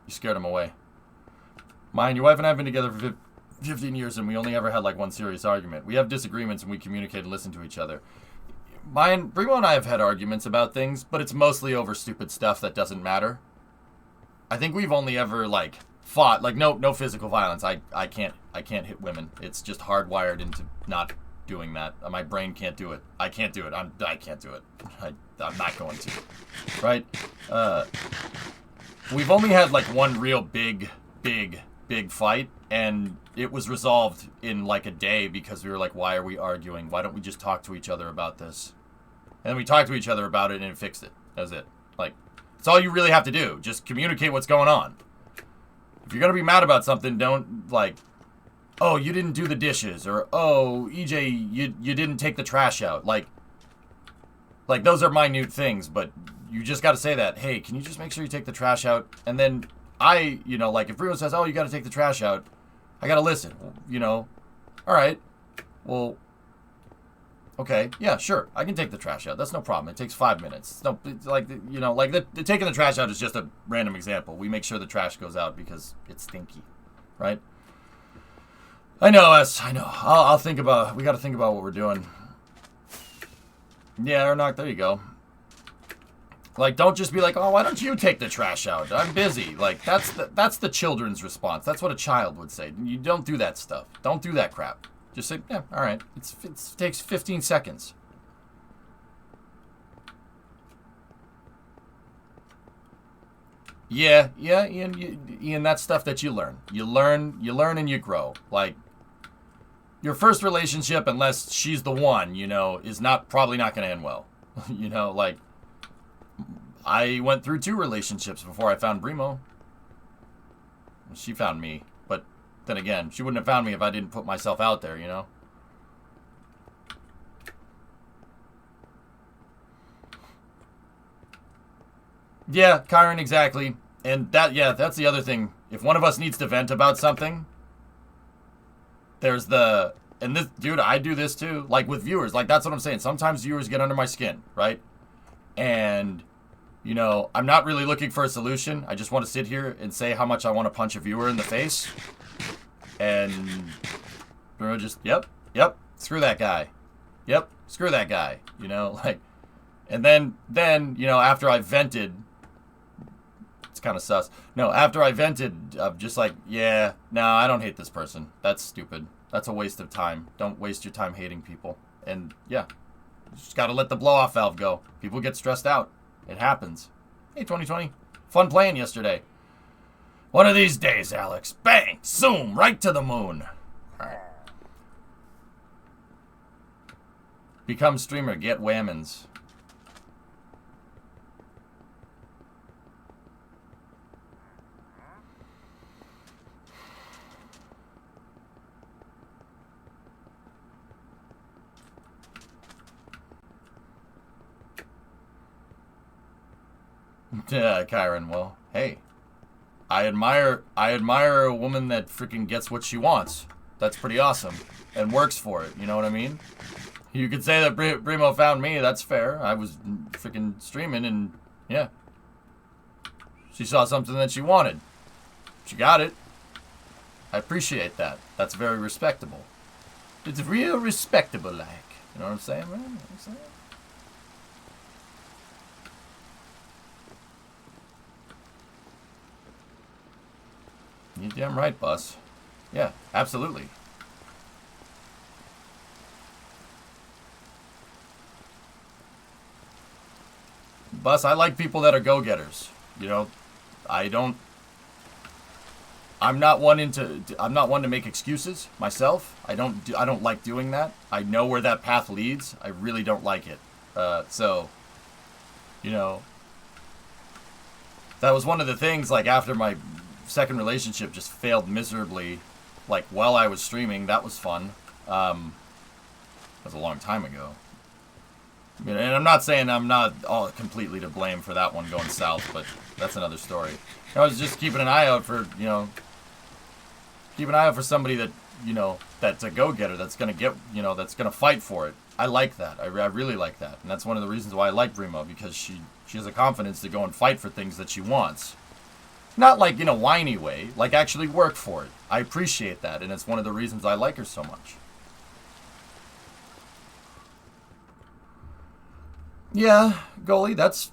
You scared him away. Mine, your wife and I have been together for 15 years and we only ever had like one serious argument. We have disagreements and we communicate and listen to each other. Mine, Brimo and I have had arguments about things, but it's mostly over stupid stuff that doesn't matter. I think we've only ever like fought, like no physical violence. I can't hit women. It's just hardwired into not doing that. My brain can't do it. I can't do it. I can't do it. I'm not going to. Right? We've only had like one real big big fight, and it was resolved in like a day because we were like, why are we arguing? Why don't we just talk to each other about this? And then we talked to each other about it, and it fixed it. That was it. Like, it's all you really have to do. Just communicate what's going on. If you're gonna be mad about something, don't, like, oh, you didn't do the dishes, or, oh, EJ, you didn't take the trash out. Like, those are minute things, but you just gotta say that. Hey, can you just make sure you take the trash out? And then you know, like, if Bruno says, oh, you gotta take the trash out, I gotta listen, you know. Alright, well, okay, yeah, sure, I can take the trash out. That's no problem. It takes 5 minutes. No, like, you know, like, the taking the trash out is just a random example. We make sure the trash goes out because it's stinky, right? I know, I know. I'll think about, we gotta think about what we're doing. Yeah, Ernock, there you go. Like, don't just be like, oh, why don't you take the trash out? I'm busy. Like, that's the children's response. That's what a child would say. You don't do that stuff. Don't do that crap. Just say, yeah, all right. It takes 15 seconds. Yeah, Ian, that's stuff that you learn. You learn and you grow. Like, your first relationship, unless she's the one, you know, is probably not going to end well. You know, like, I went through 2 relationships before I found Brimo. She found me, but then again, she wouldn't have found me if I didn't put myself out there, you know? Yeah, Kyron, exactly. And that's the other thing. If one of us needs to vent about something, there's and this, dude, I do this too, like with viewers, like that's what I'm saying. Sometimes viewers get under my skin, right? And, you know, I'm not really looking for a solution. I just want to sit here and say how much I want to punch a viewer in the face. And, you know, just, yep, screw that guy. Yep, screw that guy, you know, like, and then, you know, after I vented, it's kind of sus. No, after I vented, I'm just like, yeah, no, I don't hate this person. That's stupid. That's a waste of time. Don't waste your time hating people. And, yeah, just got to let the blow-off valve go. People get stressed out. It happens. Hey, 2020. Fun playing yesterday. One of these days, Alex. Bang! Zoom! Right to the moon. Become streamer. Get whammons. Yeah, Kyron, well, hey. I admire a woman that freaking gets what she wants. That's pretty awesome. And works for it, you know what I mean? You could say that Brimo found me, that's fair. I was freaking streaming and, yeah. She saw something that she wanted. She got it. I appreciate that. That's very respectable. It's real respectable, like. You know what I'm saying, man? You know what I'm saying? You're damn right, Bus. Yeah, absolutely. Bus, I like people that are go-getters. You know, I'm not one to make excuses myself. I don't like doing that. I know where that path leads. I really don't like it. So, you know, that was one of the things, like, after my second relationship just failed miserably, like, while I was streaming. That was fun. That was a long time ago. And I'm not saying I'm not all completely to blame for that one going south, but that's another story. I was just keeping an eye out for, you know, somebody that, you know, that's a go-getter, that's going to get, you know, that's going to fight for it. I like that. I really like that. And that's one of the reasons why I like Brimo, because she has a confidence to go and fight for things that she wants. Not like in a whiny way, like actually work for it. I appreciate that, and it's one of the reasons I like her so much. Yeah, goalie, that's...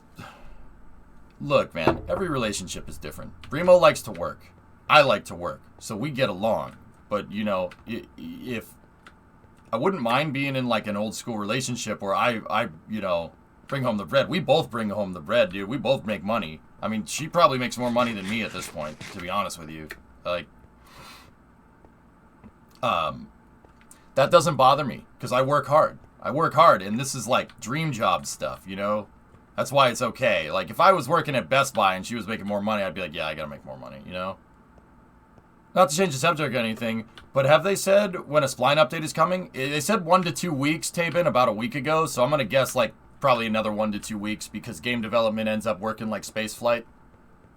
Look, man, every relationship is different. Brimo likes to work. I like to work, so we get along. But, you know, if... I wouldn't mind being in, like, an old school relationship where I you know, bring home the bread. We both bring home the bread, dude. We both make money. I mean, she probably makes more money than me at this point, to be honest with you. Like, That doesn't bother me because I work hard. I work hard, and this is like dream job stuff, you know? That's why it's okay. Like, if I was working at Best Buy and she was making more money, I'd be like, yeah, I gotta make more money, you know? Not to change the subject or anything, but have they said when a spline update is coming? They said 1 to 2 weeks, Tabin, about a week ago, so I'm gonna guess, like, probably another 1 to 2 weeks because game development ends up working like spaceflight,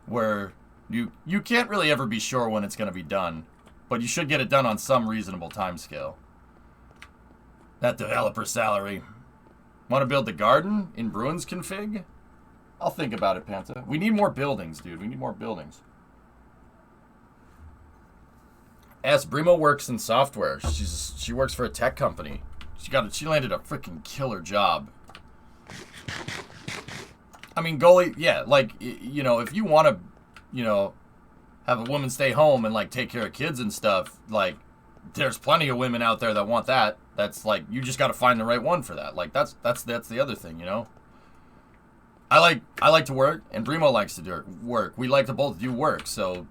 where you can't really ever be sure when it's gonna be done, but you should get it done on some reasonable time scale. That developer salary. Want to build the garden in Bruins config? I'll think about it, Panta. We need more buildings, dude. We need more buildings. Brimo works in software. She works for a tech company. She landed a freaking killer job. I mean, goalie, yeah, like, you know, if you want to, you know, have a woman stay home and like take care of kids and stuff, like, there's plenty of women out there that want that. That's like, you just got to find the right one for that. Like, that's the other thing, you know. I like to work, and Brimo likes to do work. We like to both do work, so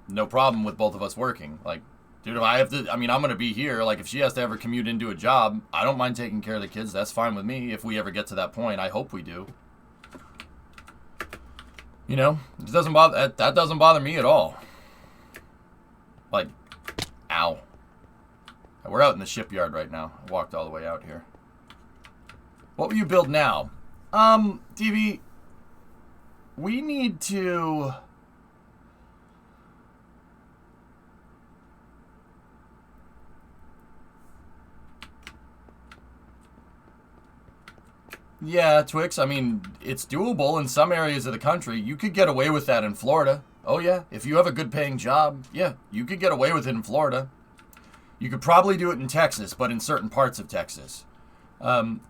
no problem with both of us working. Like, dude, if I have to, I mean, I'm gonna be here. Like, if she has to ever commute into a job, I don't mind taking care of the kids. That's fine with me. If we ever get to that point, I hope we do. You know, it doesn't bother. That doesn't bother me at all. Like, ow. We're out in the shipyard right now. I walked all the way out here. What will you build now? DV, we need to... Yeah, Twix, I mean, it's doable in some areas of the country. You could get away with that in Florida. Oh, yeah. If you have a good paying job, yeah, you could get away with it in Florida. You could probably do it in Texas, but in certain parts of Texas. Unless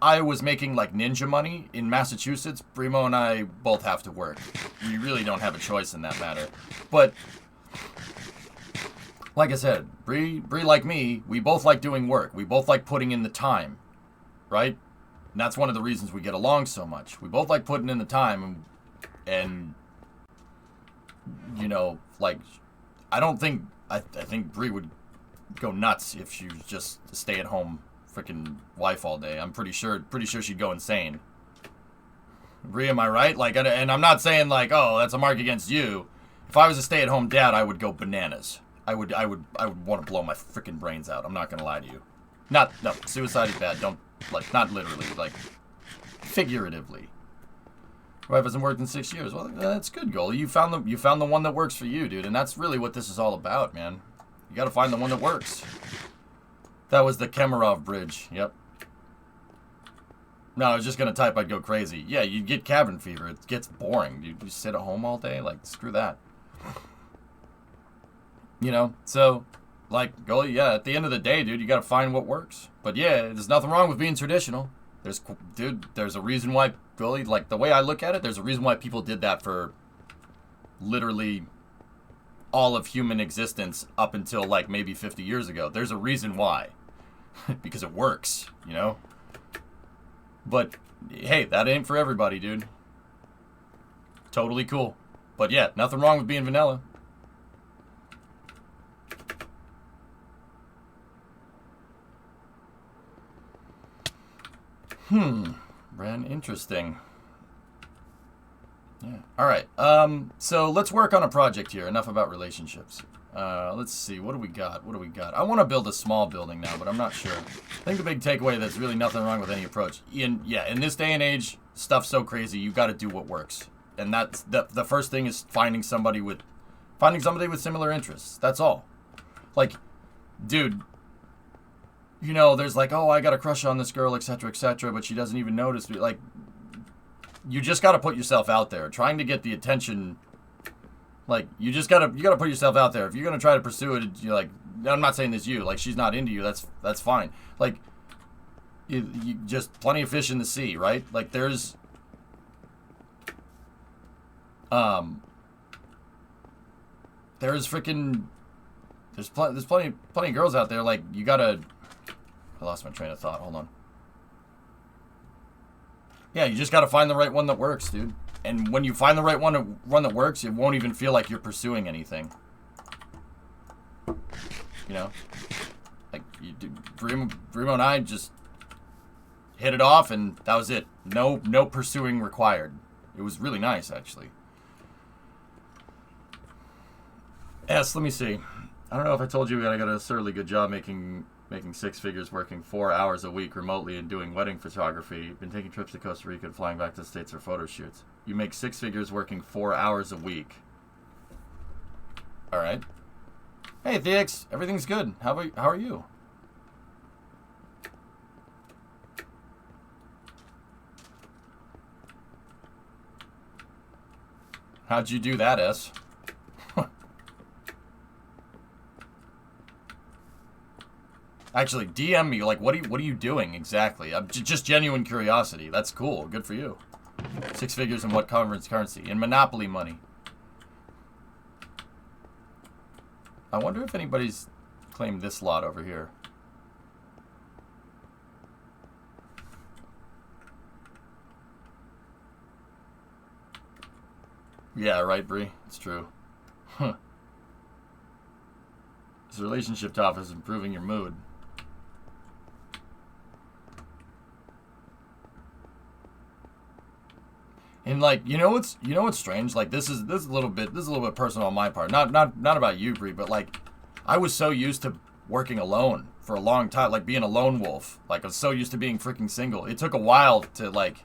I was making like ninja money in Massachusetts, Brimo and I both have to work. We really don't have a choice in that matter. But like I said, Bree like me, we both like doing work. We both like putting in the time, right? And that's one of the reasons we get along so much. We both like putting in the time, and you know, like, I think Bree would go nuts if she was just a stay-at-home freaking wife all day. I'm pretty sure she'd go insane. Bree, am I right? Like, and I'm not saying like, oh, that's a mark against you. If I was a stay-at-home dad, I would go bananas. I would want to blow my freaking brains out. I'm not gonna lie to you. No, suicide is bad. Don't, like, not literally, like, figuratively. Wife hasn't worked in 6 years. Well, that's good, goalie. You found the one that works for you, dude, and that's really what this is all about, man. You got to find the one that works. That was the Kemerov bridge. Yep. No, I was just gonna type. I'd go crazy. Yeah, you'd get cabin fever. It gets boring. You just sit at home all day. Like, screw that. You know. So, like, goalie. Yeah. At the end of the day, dude, you got to find what works. But yeah, there's nothing wrong with being traditional. There's a reason why, goalie, like, the way I look at it, there's a reason why people did that for literally all of human existence up until, like, maybe 50 years ago. There's a reason why. Because it works, you know? But, hey, that ain't for everybody, dude. Totally cool. But, yeah, nothing wrong with being vanilla. Ren, interesting. Yeah. All right. So let's work on a project here. Enough about relationships. Let's see. What do we got? I want to build a small building now, but I'm not sure. I think the big takeaway, there's really nothing wrong with any approach. In this day and age, stuff's so crazy. You got to do what works, and that's the first thing is finding somebody with similar interests. That's all. Like, dude. You know, there's like, oh, I got a crush on this girl, etc., but she doesn't even notice me. Like, you just got to put yourself out there. Trying to get the attention, like, you got to put yourself out there. If you're going to try to pursue it, you're like, I'm not saying this you, like, she's not into you, that's fine. Like, you just plenty of fish in the sea, right? Like, there's plenty of girls out there. Like, you got to, I lost my train of thought. Hold on. Yeah, you just got to find the right one that works, dude. And when you find the right one that works, it won't even feel like you're pursuing anything. You know? Like, Brimo and I just hit it off, and that was it. No pursuing required. It was really nice, actually. Yes, let me see. I don't know if I told you I got a surly good job making 6 figures working 4 hours a week remotely and doing wedding photography. Been taking trips to Costa Rica and flying back to the States for photo shoots. You make 6 figures working 4 hours a week. All right. Hey, Thex. Everything's good. How are you? How'd you do that, S? Actually, DM me, like, what are you doing exactly? Just genuine curiosity. That's cool. Good for you. 6 figures in what currency? In Monopoly money. I wonder if anybody's claimed this lot over here. Yeah, right, Bree. It's true. Huh. This relationship top is improving your mood. And like, you know what's strange? Like this is a little bit personal on my part. Not about you, Bree, but like I was so used to working alone for a long time, like being a lone wolf. Like I was so used to being freaking single. It took a while to like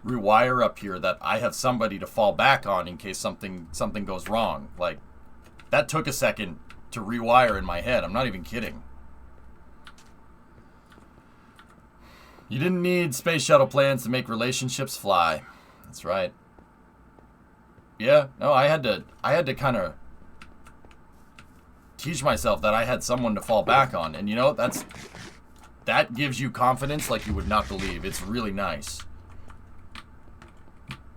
rewire up here that I have somebody to fall back on in case something goes wrong. Like that took a second to rewire in my head. I'm not even kidding. You didn't need space shuttle plans to make relationships fly. That's right. Yeah, no, I had to kind of teach myself that I had someone to fall back on. And you know, that gives you confidence like you would not believe. It's really nice.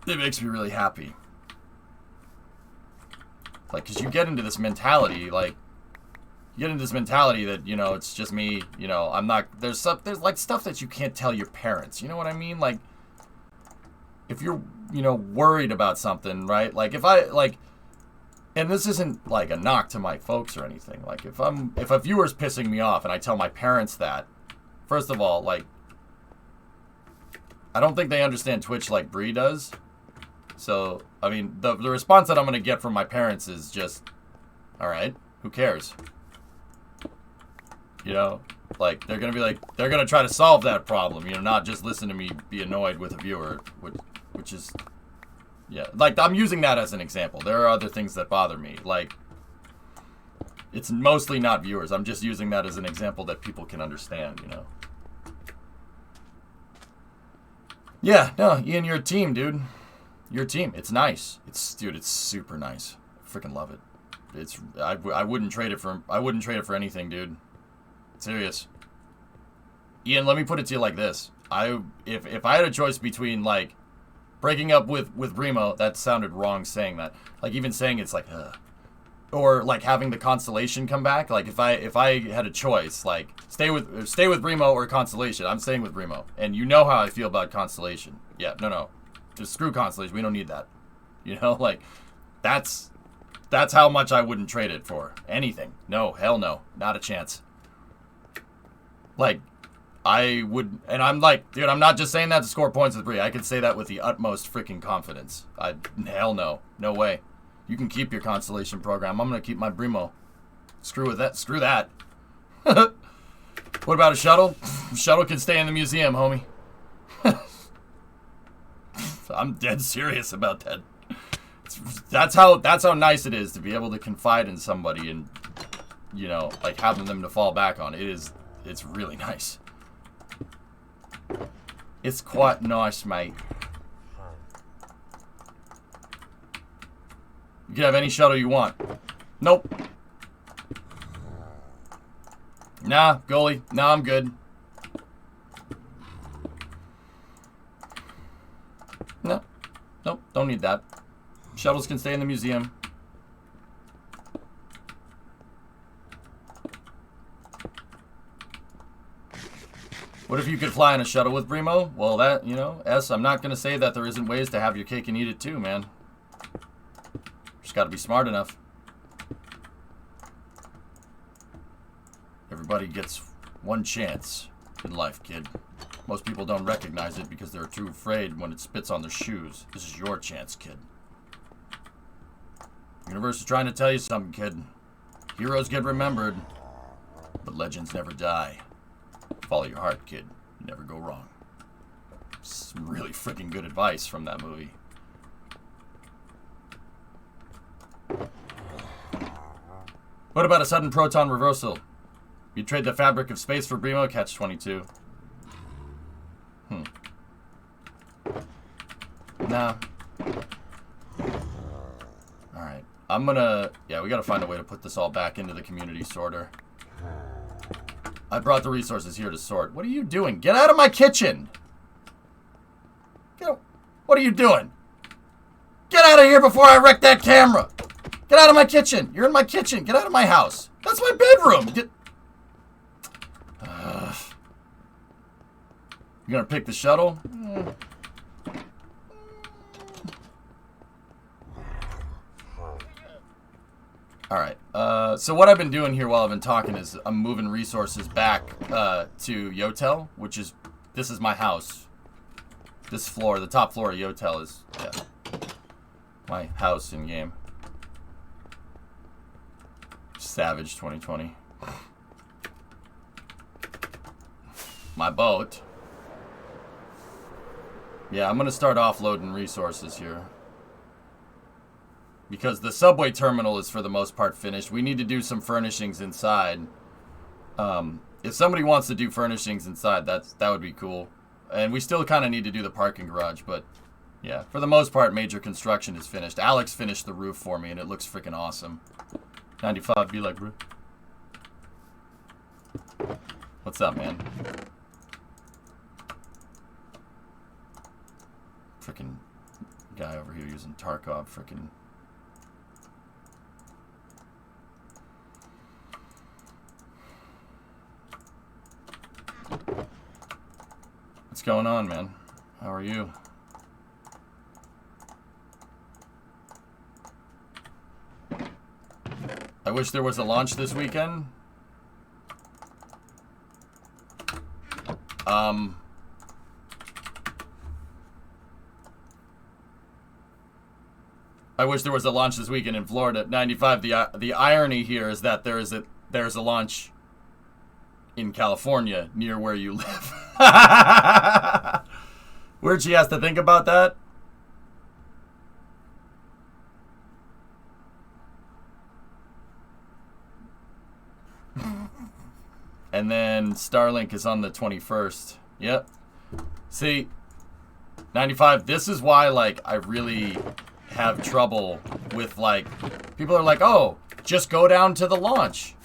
It makes me really happy. Like, cause you get into this mentality, like, that, you know, it's just me, you know, I'm not, there's like stuff that you can't tell your parents, you know what I mean? Like, if you're, you know, worried about something, right? Like, if I, like, and this isn't, like, a knock to my folks or anything. Like, if a viewer's pissing me off and I tell my parents that, first of all, like, I don't think they understand Twitch like Bree does. So, I mean, the response that I'm going to get from my parents is just, all right, who cares? You know, like, they're going to be like, they're going to try to solve that problem, you know, not just listen to me be annoyed with a viewer, which is, yeah, like, I'm using that as an example. There are other things that bother me. Like, it's mostly not viewers. I'm just using that as an example that people can understand, you know. Yeah, no, Ian, you're a team, dude. You're a team. It's nice. Dude, it's super nice. I freaking love it. I wouldn't trade it for anything, dude. Serious. Ian, let me put it to you like this. If I had a choice between like breaking up with Remo, that sounded wrong saying that. Like even saying it's like or like having the Constellation come back, like if I had a choice, like stay with Remo or Constellation, I'm staying with Remo. And you know how I feel about Constellation. Yeah, no. Just screw Constellation. We don't need that. You know, like that's how much I wouldn't trade it for anything. No, hell no, not a chance. Like, I would, and I'm like, dude, I'm not just saying that to score points with Bree. I could say that with the utmost freaking confidence. Hell no, no way. You can keep your Constellation program. I'm gonna keep my Bremo. Screw that. Screw that. What about a shuttle? Shuttle can stay in the museum, homie. I'm dead serious about that. That's how nice it is to be able to confide in somebody and, you know, like having them to fall back on. It's really nice. It's quite nice, mate. You can have any shuttle you want. Nope. Nah, goalie. Nah, I'm good. No. Nope, don't need that. Shuttles can stay in the museum. What if you could fly in a shuttle with Bremo? Well, that, you know, I'm not going to say that there isn't ways to have your cake and eat it too, man. Just got to be smart enough. Everybody gets one chance in life, kid. Most people don't recognize it because they're too afraid when it spits on their shoes. This is your chance, kid. The universe is trying to tell you something, kid. Heroes get remembered, but legends never die. Follow your heart, kid. You never go wrong. Some really freaking good advice from that movie. What about a sudden proton reversal? You trade the fabric of space for Bremo? Catch-22. Nah. Alright. I'm gonna... Yeah, we gotta find a way to put this all back into the community sorter. I brought the resources here to sort. What are you doing? Get out of my kitchen! What are you doing? Get out of here before I wreck that camera! Get out of my kitchen! You're in my kitchen! Get out of my house! That's my bedroom! You gonna pick the shuttle? Alright, so what I've been doing here while I've been talking is I'm moving resources back to Yotel, which is, this is my house. This floor, the top floor of Yotel is, yeah, my house in game. Savage 2020. My boat. Yeah, I'm gonna start offloading resources here. Because the subway terminal is for the most part finished. We need to do some furnishings inside. If somebody wants to do furnishings inside, that would be cool. And we still kind of need to do the parking garage, but yeah, for the most part, major construction is finished. Alex finished the roof for me, and it looks freaking awesome. 95, be like, bro. What's up, man? Freaking guy over here using Tarkov, freaking. What's going on, man? How are you? I wish there was a launch this weekend. I wish there was a launch this weekend in Florida. 95. The irony here is that there's a launch in California near where you live. Where'd she has to think about that? And then Starlink is on the 21st. Yep. See, 95, this is why, like, I really have trouble with, like, people are like, oh, just go down to the launch.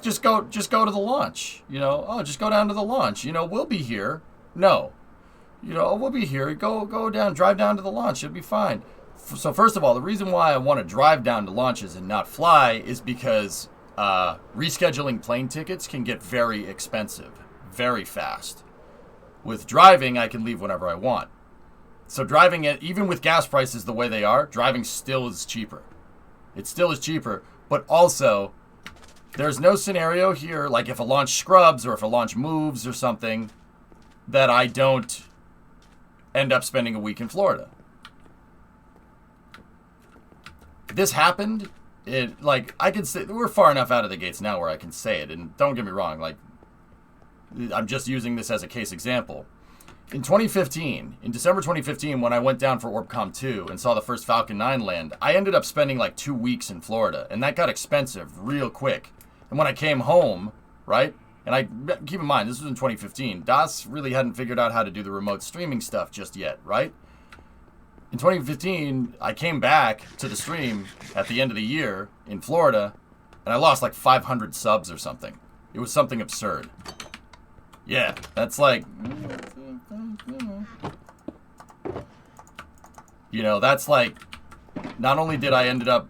Just go to the launch. You know, oh, just go down to the launch. You know, we'll be here. No. You know, oh, we'll be here. Go down, drive down to the launch. It'll be fine. So first of all, the reason why I want to drive down to launches and not fly is because rescheduling plane tickets can get very expensive, very fast. With driving, I can leave whenever I want. So driving, even with gas prices the way they are, driving still is cheaper. It still is cheaper, but also, there's no scenario here, like if a launch scrubs or if a launch moves or something, that I don't end up spending a week in Florida. This happened. I can say, we're far enough out of the gates now where I can say it, and don't get me wrong, like, I'm just using this as a case example. In 2015, in December 2015, when I went down for Orbcom 2 and saw the first Falcon 9 land, I ended up spending like 2 weeks in Florida, and that got expensive real quick. And when I came home, right, and I, keep in mind, this was in 2015, DOS really hadn't figured out how to do the remote streaming stuff just yet, right? In 2015, I came back to the stream at the end of the year in Florida, and I lost like 500 subs or something. It was something absurd. Yeah, that's like, you know, that's like, not only did I end up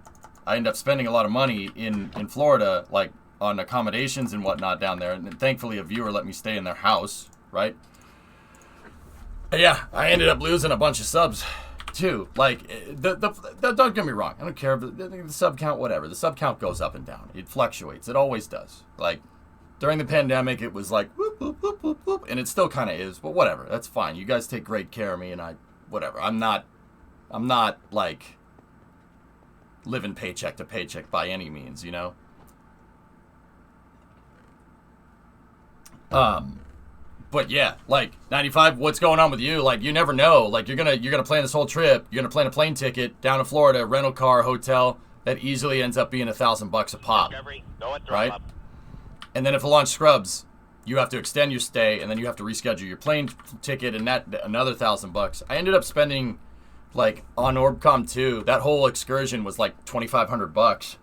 spending a lot of money in Florida, like on accommodations and whatnot down there, and thankfully a viewer let me stay in their house, right? But yeah, I ended up losing a bunch of subs. too. Like, don't get me wrong. I don't care if the sub count, whatever. The sub count goes up and down. It fluctuates. It always does. Like, during the pandemic, it was like, whoop, whoop, whoop, whoop, whoop. And it still kind of is. But whatever. That's fine. You guys take great care of me, and whatever. I'm not, like, living paycheck to paycheck by any means, you know? But yeah, like 95, what's going on with you? Like, you never know. Like, you're gonna plan this whole trip. You're gonna plan a plane ticket down to Florida, rental car, hotel. That easily ends up being $1,000 a pop, right? And then if the launch scrubs, you have to extend your stay, and then you have to reschedule your plane ticket, and that another $1,000. I ended up spending, like, on Orbcom 2, that whole excursion was like $2,500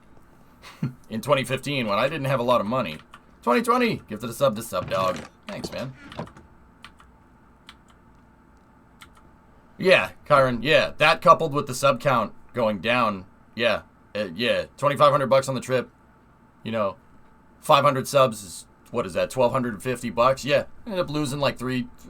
in 2015 when I didn't have a lot of money. 2020, gifted a sub to Sub Dog. Thanks, man. Yeah, Kyron, yeah. That coupled with the sub count going down, yeah. Yeah, $2,500 on the trip. You know, 500 subs is, what is that, $1,250? Yeah, ended up losing like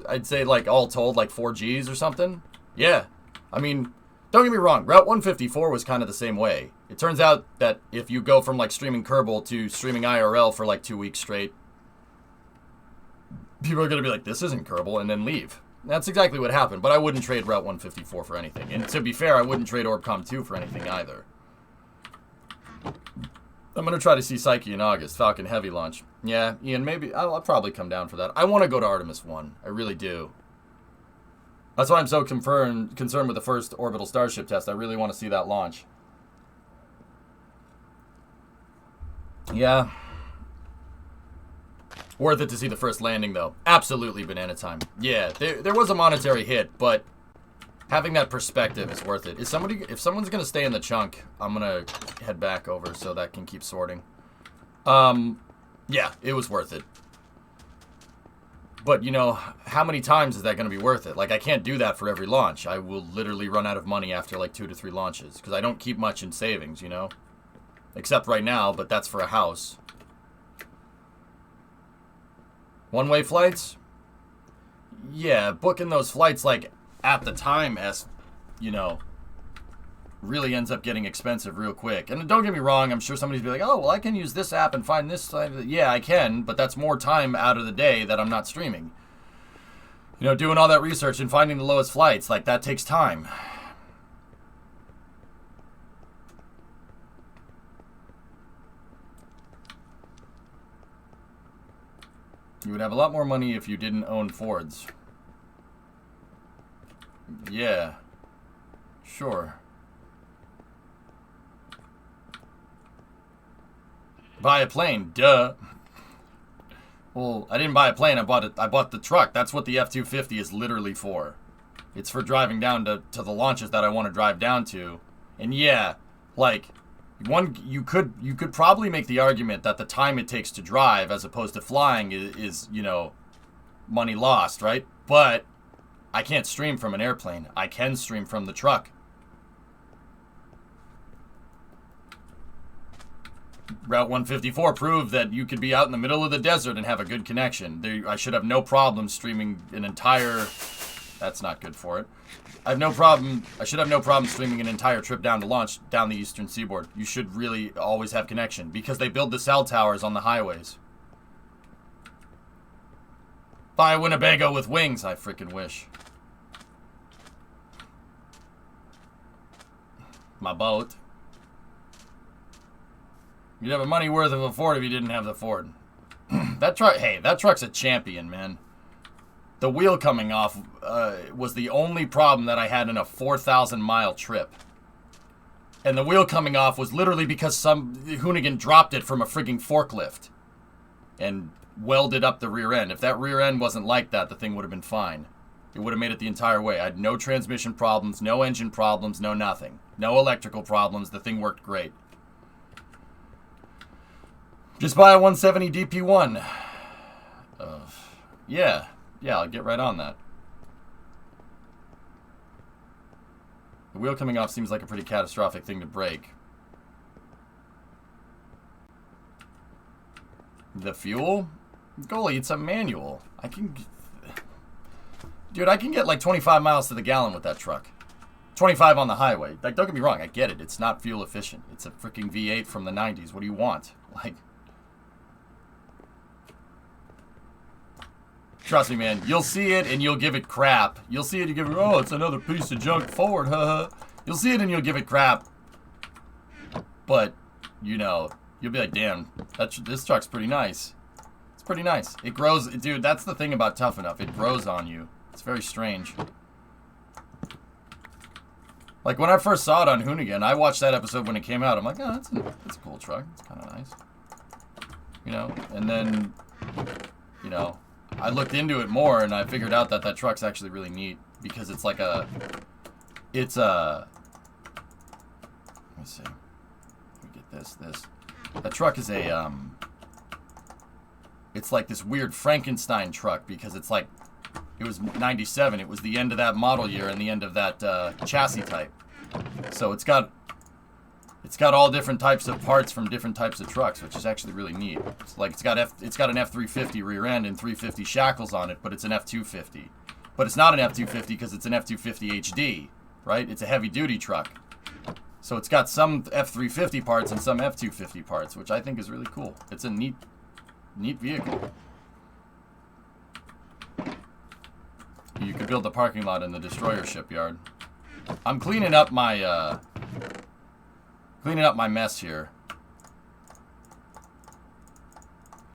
I'd say like all told, like 4 Gs or something. Yeah, I mean, don't get me wrong, Route 154 was kind of the same way. It turns out that if you go from like streaming Kerbal to streaming IRL for like 2 weeks straight, people are going to be like, this isn't Kerbal, and then leave. That's exactly what happened, but I wouldn't trade Route 154 for anything. And to be fair, I wouldn't trade Orbcom 2 for anything either. I'm going to try to see Psyche in August, Falcon Heavy launch. Yeah, Ian, maybe, I'll probably come down for that. I want to go to Artemis 1. I really do. That's why I'm so concerned with the first orbital Starship test. I really want to see that launch. Yeah. Worth it to see the first landing, though. Absolutely banana time. Yeah, there was a monetary hit, but having that perspective is worth it. If someone's going to stay in the chunk, I'm going to head back over so that can keep sorting. Yeah, it was worth it. But, you know, how many times is that going to be worth it? Like, I can't do that for every launch. I will literally run out of money after, like, 2 to 3 launches. Because I don't keep much in savings, you know? Except right now, but that's for a house. One-way flights? Yeah, booking those flights, like, at the time, you know, really ends up getting expensive real quick. And don't get me wrong, I'm sure somebody's be like, oh, well, I can use this app and find this. Yeah, I can, but that's more time out of the day that I'm not streaming. You know, doing all that research and finding the lowest flights, like, that takes time. You would have a lot more money if you didn't own Fords. Yeah. Sure. Buy a plane, duh. Well, I didn't buy a plane, I bought the truck. That's what the F-250 is literally for. It's for driving down to the launches that I want to drive down to. And yeah, like, you could probably make the argument that the time it takes to drive as opposed to flying is, you know, money lost, right? But I can't stream from an airplane. I can stream from the truck. Route 154 proved that you could be out in the middle of the desert and have a good connection. I should have no problem streaming an entire... That's not good for it. I should have no problem streaming an entire trip down to launch down the eastern seaboard. You should really always have connection because they build the cell towers on the highways. Buy a Winnebago with wings, I freaking wish. My boat. You'd have a money worth of a Ford if you didn't have the Ford. That truck's a champion, man. The wheel coming off was the only problem that I had in a 4,000-mile trip. And the wheel coming off was literally because some hoonigan dropped it from a frigging forklift and welded up the rear end. If that rear end wasn't like that, the thing would have been fine. It would have made it the entire way. I had no transmission problems, no engine problems, no nothing. No electrical problems. The thing worked great. Just buy a 170 DP1. Yeah, I'll get right on that. The wheel coming off seems like a pretty catastrophic thing to break. The fuel? Goalie, it's a manual. Dude, I can get like 25 miles to the gallon with that truck. 25 on the highway. Like, don't get me wrong, I get it. It's not fuel efficient. It's a freaking V8 from the 90s. What do you want? Like, trust me, man. You'll see it and you'll give it crap. You'll see it and give it, oh, it's another piece of junk Ford, haha. You'll see it and you'll give it crap. But, you know, you'll be like, damn, this truck's pretty nice. It's pretty nice. It grows, dude, that's the thing about Tough Enough. It grows on you. It's very strange. Like, when I first saw it on Hoonigan, I watched that episode when it came out. I'm like, oh, that's a cool truck. It's kind of nice. You know, and then, you know, I looked into it more and I figured out that that truck's actually really neat because it's like a, let me see. Let me get this. That truck is a, it's like this weird Frankenstein truck because it's like, it was 97. It was the end of that model year and the end of that chassis type. So it's got all different types of parts from different types of trucks, which is actually really neat. It's like it's got an F350 rear end and 350 shackles on it, but it's an F250. But it's not an F250 because it's an F250 HD, right? It's a heavy duty truck. So it's got some F350 parts and some F250 parts, which I think is really cool. It's a neat vehicle. You could build a parking lot in the Destroyer shipyard. I'm cleaning up my mess here.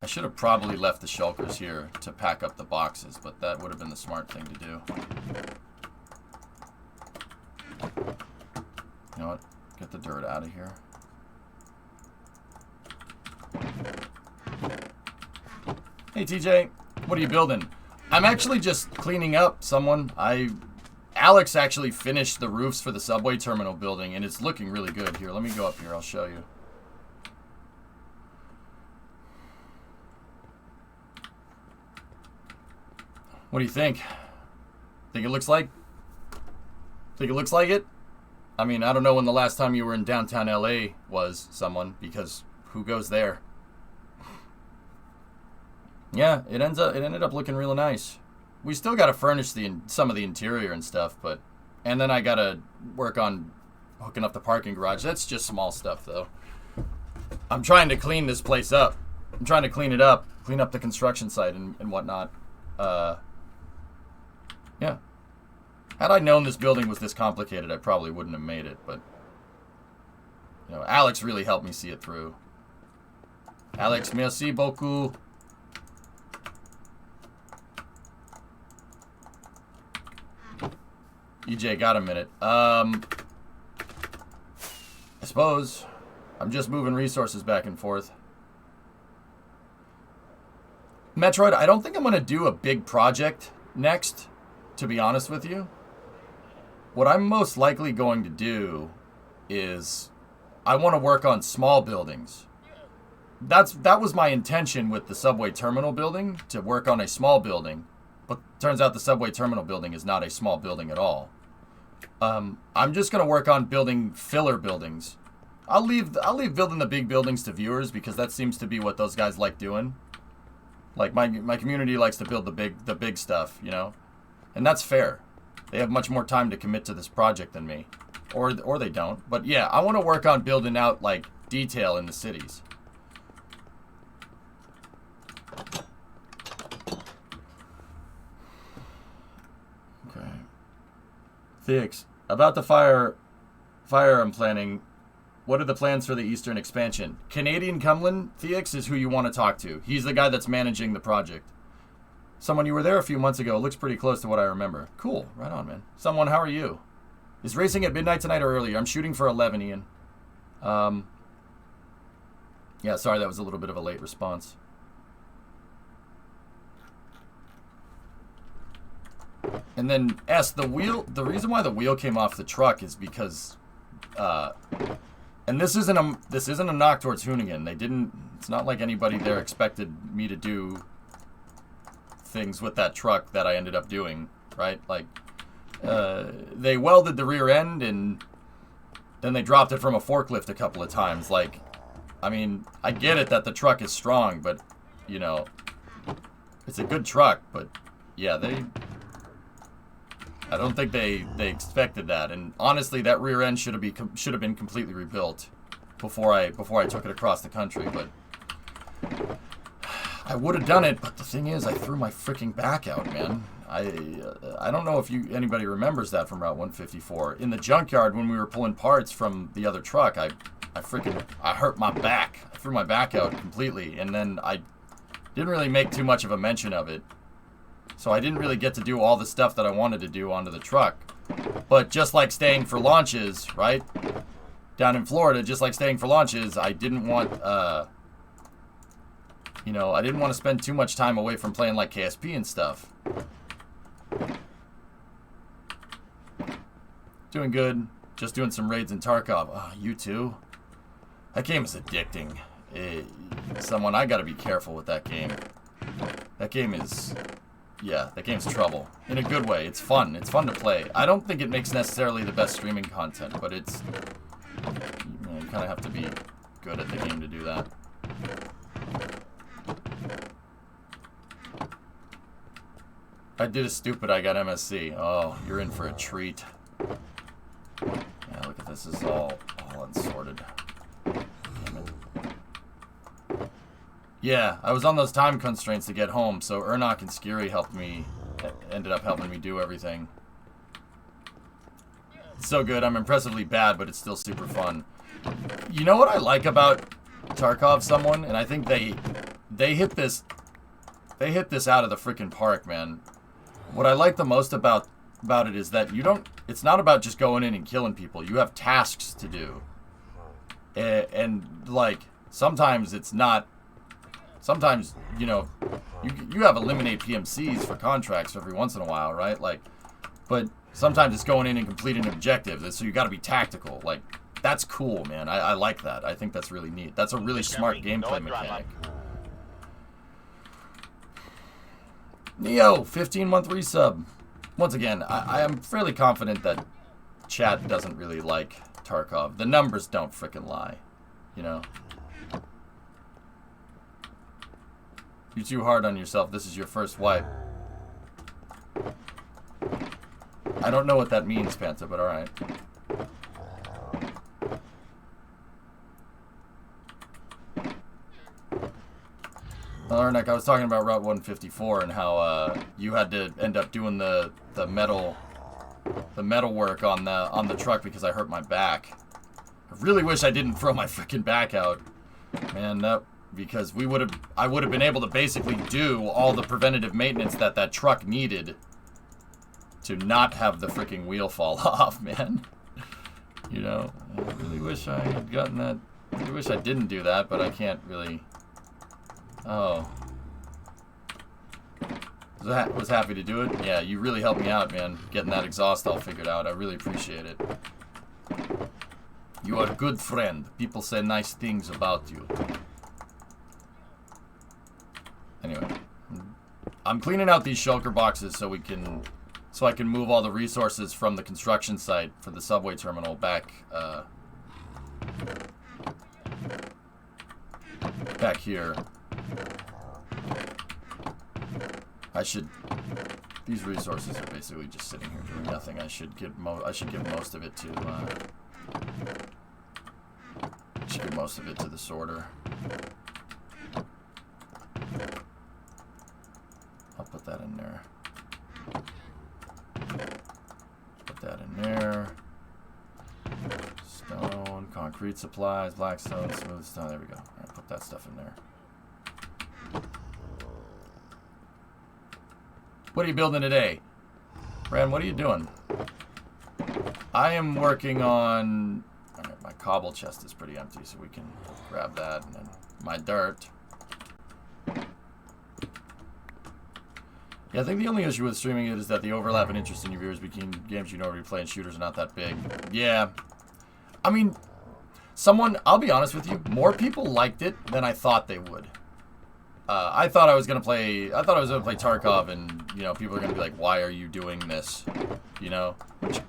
I should have probably left the shulkers here to pack up the boxes, but that would have been the smart thing to do. You know what? Get the dirt out of here. Hey TJ, what are you building? I'm actually just cleaning up someone. Alex actually finished the roofs for the subway terminal building, and it's looking really good. Here, let me go up here. I'll show you. What do you think? Think it looks like? Think it looks like it? I mean, I don't know when the last time you were in downtown LA was, someone, because who goes there? Yeah, it ended up looking real nice. We still got to furnish some of the interior and stuff, and then I got to work on hooking up the parking garage. That's just small stuff, though. I'm trying to clean this place up. I'm trying to clean it up, clean up the construction site and whatnot. Yeah. Had I known this building was this complicated, I probably wouldn't have made it, but, you know, Alex really helped me see it through. Alex, merci beaucoup. EJ, got a minute. I suppose I'm just moving resources back and forth. Metroid, I don't think I'm going to do a big project next, to be honest with you. What I'm most likely going to do is I want to work on small buildings. That was my intention with the subway terminal building, to work on a small building. But turns out the subway terminal building is not a small building at all. I'm just going to work on building filler buildings. I'll leave building the big buildings to viewers because that seems to be what those guys like doing. Like my community likes to build the big stuff, you know? And that's fair. They have much more time to commit to this project than me. Or they don't. But yeah, I want to work on building out like detail in the cities. Theix, about the fire I'm planning, what are the plans for the Eastern expansion? Canadian Cumlin, Theix, is who you want to talk to. He's the guy that's managing the project. Someone, you were there a few months ago. It looks pretty close to what I remember. Cool. Right on, man. Someone, how are you? Is racing at midnight tonight or earlier? I'm shooting for 11, Ian. Yeah, sorry, that was a little bit of a late response. And then the reason why the wheel came off the truck is because, and this isn't a knock towards Hoonigan. It's not like anybody there expected me to do things with that truck that I ended up doing, right? Like, they welded the rear end and then they dropped it from a forklift a couple of times. Like, I mean, I get it that the truck is strong, but, you know, it's a good truck, but yeah, I don't think they expected that. And honestly, that rear end should have been completely rebuilt before I took it across the country. But I would have done it. But the thing is, I threw my freaking back out, man. I don't know if anybody remembers that from Route 154. In the junkyard when we were pulling parts from the other truck, I hurt my back. I threw my back out completely, and then I didn't really make too much of a mention of it. So I didn't really get to do all the stuff that I wanted to do onto the truck. But just like staying for launches, right? Down in Florida, just like staying for launches, I didn't want, you know, I didn't want to spend too much time away from playing like KSP and stuff. Doing good. Just doing some raids in Tarkov. Oh, you too? That game is addicting. I gotta be careful with that game. That game is... Yeah, that game's trouble. In a good way. It's fun. It's fun to play. I don't think it makes necessarily the best streaming content, but it's... You kind of have to be good at the game to do that. I did a stupid, I got MSC. Oh, you're in for a treat. Yeah, look at this. This is all unsorted. Damn it. Yeah, I was on those time constraints to get home, so Ernok and Skiri ended up helping me do everything. It's so good. I'm impressively bad, but it's still super fun. You know what I like about Tarkov, someone? And I think they hit this out of the freaking park, man. What I like the most about it is that it's not about just going in and killing people. You have tasks to do. And like, sometimes it's not... Sometimes, you know, you have eliminate PMCs for contracts every once in a while, right? Like, but sometimes it's going in and completing an objective, so you got to be tactical. Like, that's cool, man. I like that. I think that's really neat. That's a really smart gameplay mechanic. Neo, 15-month resub. Once again, I am fairly confident that chat doesn't really like Tarkov. The numbers don't frickin' lie, you know? You're too hard on yourself. This is your first wipe. I don't know what that means, Panta, but alright. Arnak, I was talking about Route 154 and how you had to end up doing the metal work on the truck because I hurt my back. I really wish I didn't throw my freaking back out. Man, because I would have been able to basically do all the preventative maintenance that truck needed to not have the freaking wheel fall off, man. You know, I really wish I had gotten that. I really wish I didn't do that, but I can't really. Oh. Was happy to do it. Yeah, you really helped me out, man. Getting that exhaust all figured out. I really appreciate it. You are a good friend. People say nice things about you. Anyway, I'm cleaning out these shulker boxes so I can move all the resources from the construction site for the subway terminal back here. These resources are basically just sitting here doing nothing. I should give most of it to the sorter. I'll put that in there. Put that in there. Stone, concrete supplies, black stone, smooth stone. There we go. All right, put that stuff in there. What are you building today? Brand, what are you doing? I am working on... Alright, my cobble chest is pretty empty, so we can grab that. And then my dirt. Yeah, I think the only issue with streaming it is that the overlap in interest in your viewers between games you know already play and shooters are not that big. Yeah. I mean, I'll be honest with you, more people liked it than I thought they would. I thought I was gonna play Tarkov, and you know, people are gonna be like, "Why are you doing this?" You know, which,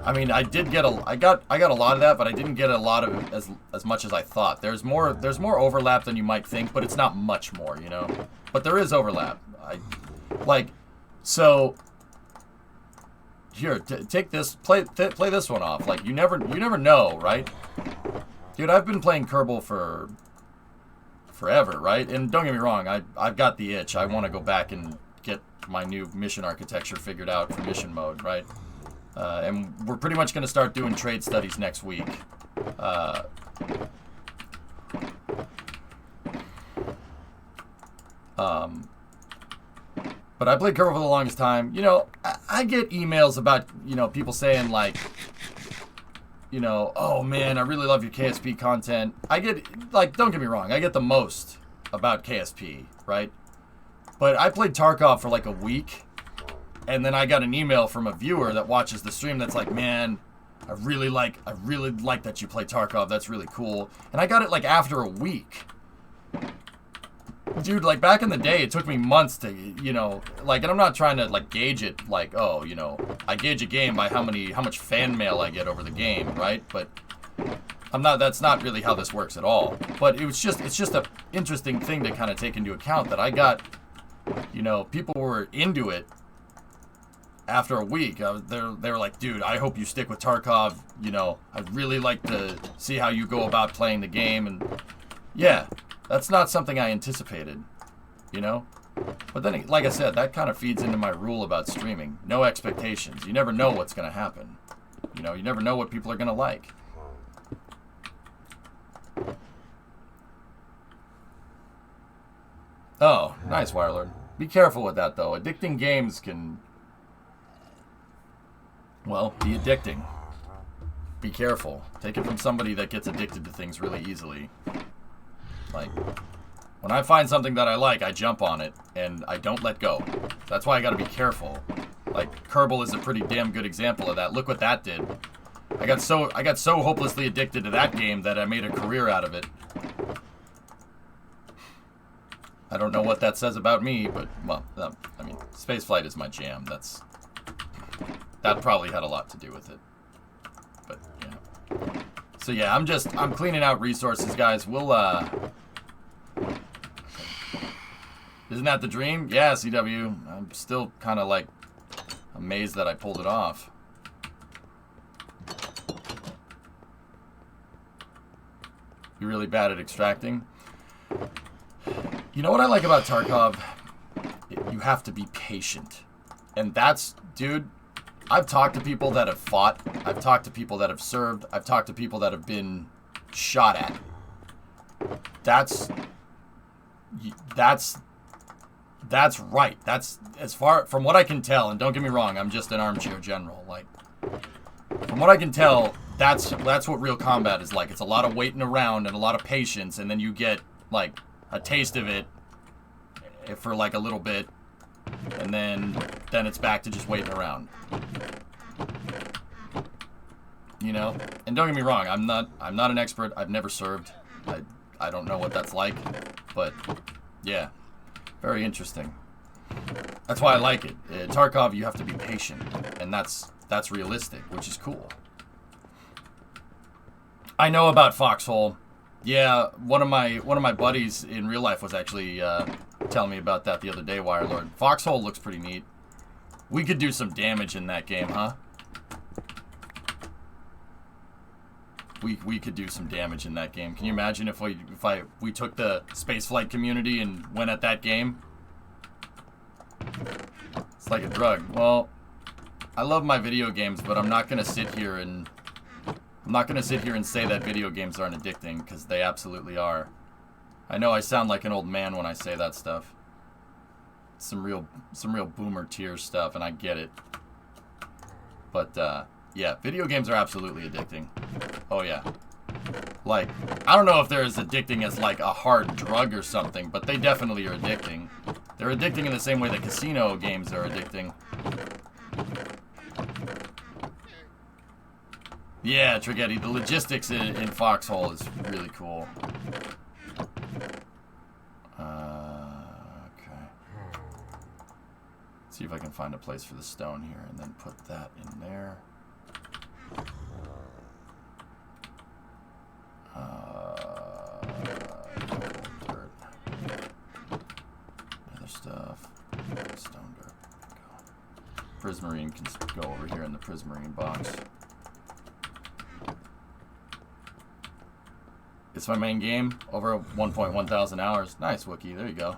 I mean, I got a lot of that, but I didn't get a lot of it as much as I thought. There's more overlap than you might think, but it's not much more, you know. But there is overlap. So here, take this, play this one off. Like, you never know, right? Dude, I've been playing Kerbal for forever, right? And don't get me wrong, I've got the itch. I want to go back and get my new mission architecture figured out for mission mode, right? And we're pretty much going to start doing trade studies next week. But I played Kerbal for the longest time. You know, I get emails about, you know, people saying like, you know, oh man, I really love your KSP content. I get, like, don't get me wrong, I get the most about KSP, right? But I played Tarkov for like a week, and then I got an email from a viewer that watches the stream that's like, man, I really like that you play Tarkov. That's really cool. And I got it like after a week. Dude, like back in the day, it took me months to, you know, like, and I'm not trying to like gauge it like, oh, you know, I gauge a game by how much fan mail I get over the game, right? But that's not really how this works at all. But it's just a interesting thing to kind of take into account that I got, you know, people were into it after a week. They were like, dude, I hope you stick with Tarkov. You know, I'd really like to see how you go about playing the game. And yeah, that's not something I anticipated, you know? But then, like I said, that kind of feeds into my rule about streaming. No expectations. You never know what's going to happen. You know, you never know what people are going to like. Oh, nice, Wirelord. Be careful with that, though. Addicting games can, well, be addicting. Be careful. Take it from somebody that gets addicted to things really easily. Like, when I find something that I like, I jump on it, and I don't let go. That's why I gotta be careful. Like, Kerbal is a pretty damn good example of that. Look what that did. I got so hopelessly addicted to that game that I made a career out of it. I don't know what that says about me, but, well, I mean, spaceflight is my jam. That probably had a lot to do with it. But, yeah. So, yeah, I'm cleaning out resources, guys. We'll, Isn't that the dream? Yeah, CW. I'm still kind of, like, amazed that I pulled it off. You're really bad at extracting. You know what I like about Tarkov? You have to be patient. And that's, dude, I've talked to people that have fought. I've talked to people that have served. I've talked to people that have been shot at. That's right. That's, as far from what I can tell, and don't get me wrong, I'm just an armchair general. Like, from what I can tell, that's what real combat is like. It's a lot of waiting around and a lot of patience, and then you get like a taste of it for like a little bit, and then it's back to just waiting around. You know? And don't get me wrong, I'm not an expert. I've never served. I don't know what that's like, but yeah, very interesting. That's why I like it. Tarkov, you have to be patient, and that's realistic, which is cool. I know about Foxhole. Yeah, one of my buddies in real life was actually telling me about that the other day, Wirelord. Foxhole looks pretty neat. We could do some damage in that game, huh? We could do some damage in that game. Can you imagine if we took the spaceflight community and went at that game? It's like a drug. Well, I love my video games, but I'm not gonna sit here and say that video games aren't addicting, because they absolutely are. I know I sound like an old man when I say that stuff. Some real boomer tier stuff, and I get it. But yeah, video games are absolutely addicting. Oh yeah. Like, I don't know if they're as addicting as like a hard drug or something, but they definitely are addicting. They're addicting in the same way that casino games are addicting. Yeah, Triggetti, the logistics in Foxhole is really cool. Okay. See if I can find a place for the stone here, and then put that in there. Dirt. Other stuff. Stone dirt. Go. Prismarine can go over here in the Prismarine box. It's my main game. Over 1.1 thousand hours. Nice, Wookie. There you go.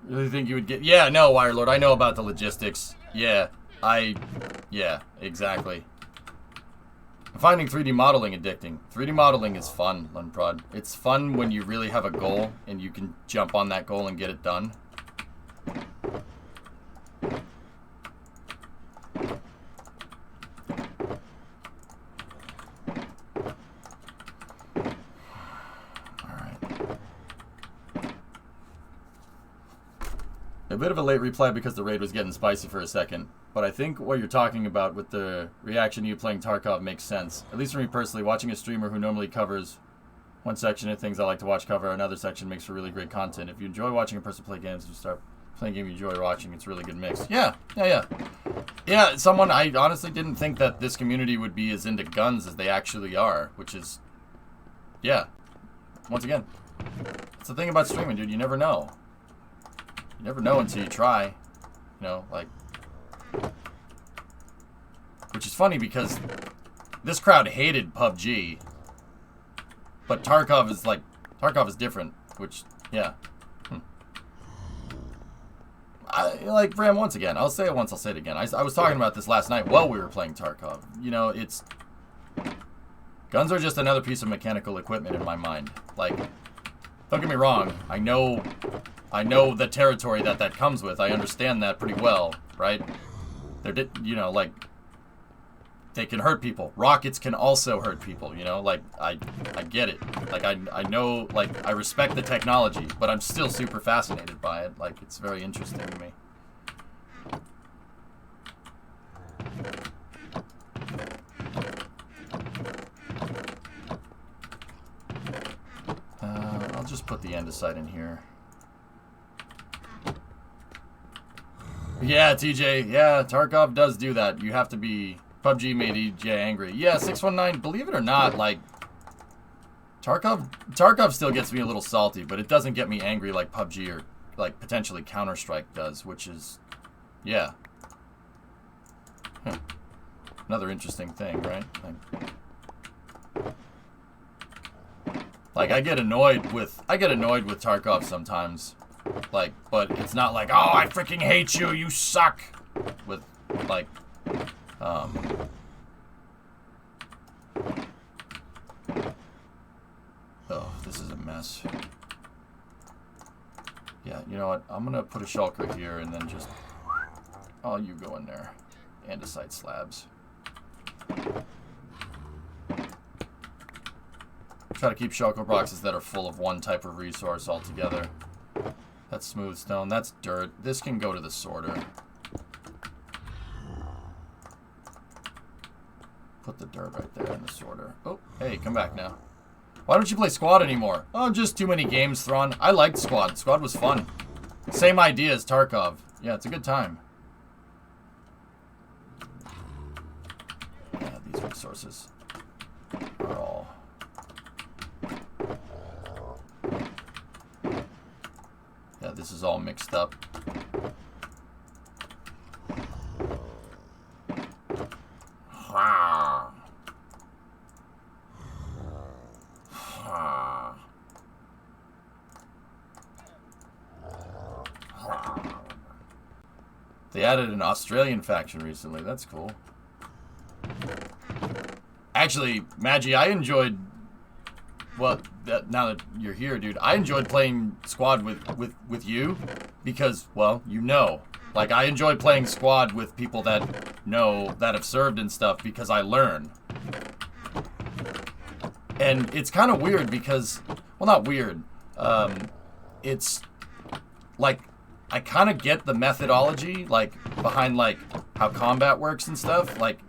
Really think you would get... Yeah, no, Wirelord. I know about the logistics. Yeah. Yeah, exactly. I'm finding 3D modeling addicting. 3D modeling is fun, Lunprod. It's fun when you really have a goal and you can jump on that goal and get it done. A bit of a late reply because the raid was getting spicy for a second, but I think what you're talking about with the reaction to you playing Tarkov makes sense. At least for me personally, watching a streamer who normally covers one section of things I like to watch cover another section makes for really great content. If you enjoy watching a person play games, you start playing a game you enjoy watching, it's a really good mix. Yeah, I honestly didn't think that this community would be as into guns as they actually are, which is, yeah, once again, it's the thing about streaming, dude, you never know. You never know until you try, you know, like, which is funny because this crowd hated PUBG, but Tarkov is different, which, yeah. Like, Bram, once again, I'll say it once, I'll say it again. I was talking about this last night while we were playing Tarkov. You know, guns are just another piece of mechanical equipment in my mind. Like, don't get me wrong, I know the territory that comes with. I understand that pretty well, right? You know, like, they can hurt people. Rockets can also hurt people, you know? Like, I get it. Like, I know, like, I respect the technology, but I'm still super fascinated by it. Like, it's very interesting to me. I'll just put the andesite in here. Yeah, TJ. Yeah, Tarkov does do that. You have to be... PUBG made EJ angry. Yeah, 619, believe it or not, like... Tarkov still gets me a little salty, but it doesn't get me angry like PUBG or, like, potentially Counter-Strike does, which is... Yeah. Another interesting thing, right? Like, I get annoyed with Tarkov sometimes. Like, but it's not like, oh, I freaking hate you, you suck. With, like, oh, this is a mess. Yeah, you know what? I'm gonna put a shulker here and then just, oh, you go in there. Andesite slabs. Try to keep shulker boxes that are full of one type of resource altogether. That's smooth stone. That's dirt. This can go to the sorter. Put the dirt right there in the sorter. Oh, hey, come back now. Why don't you play Squad anymore? Oh, just too many games, Thrawn. I liked Squad. Squad was fun. Same idea as Tarkov. Yeah, it's a good time. Yeah, these resources are all... Yeah, this is all mixed up. They added an Australian faction recently. That's cool. Actually, Maggie, I enjoyed... Well, now that you're here, dude, I enjoyed playing Squad with you because, well, you know. Like, I enjoy playing Squad with people that know, that have served and stuff because I learn. And it's kind of weird because, well, not weird. It's, like, I kind of get the methodology, like, behind, like, how combat works and stuff. Like,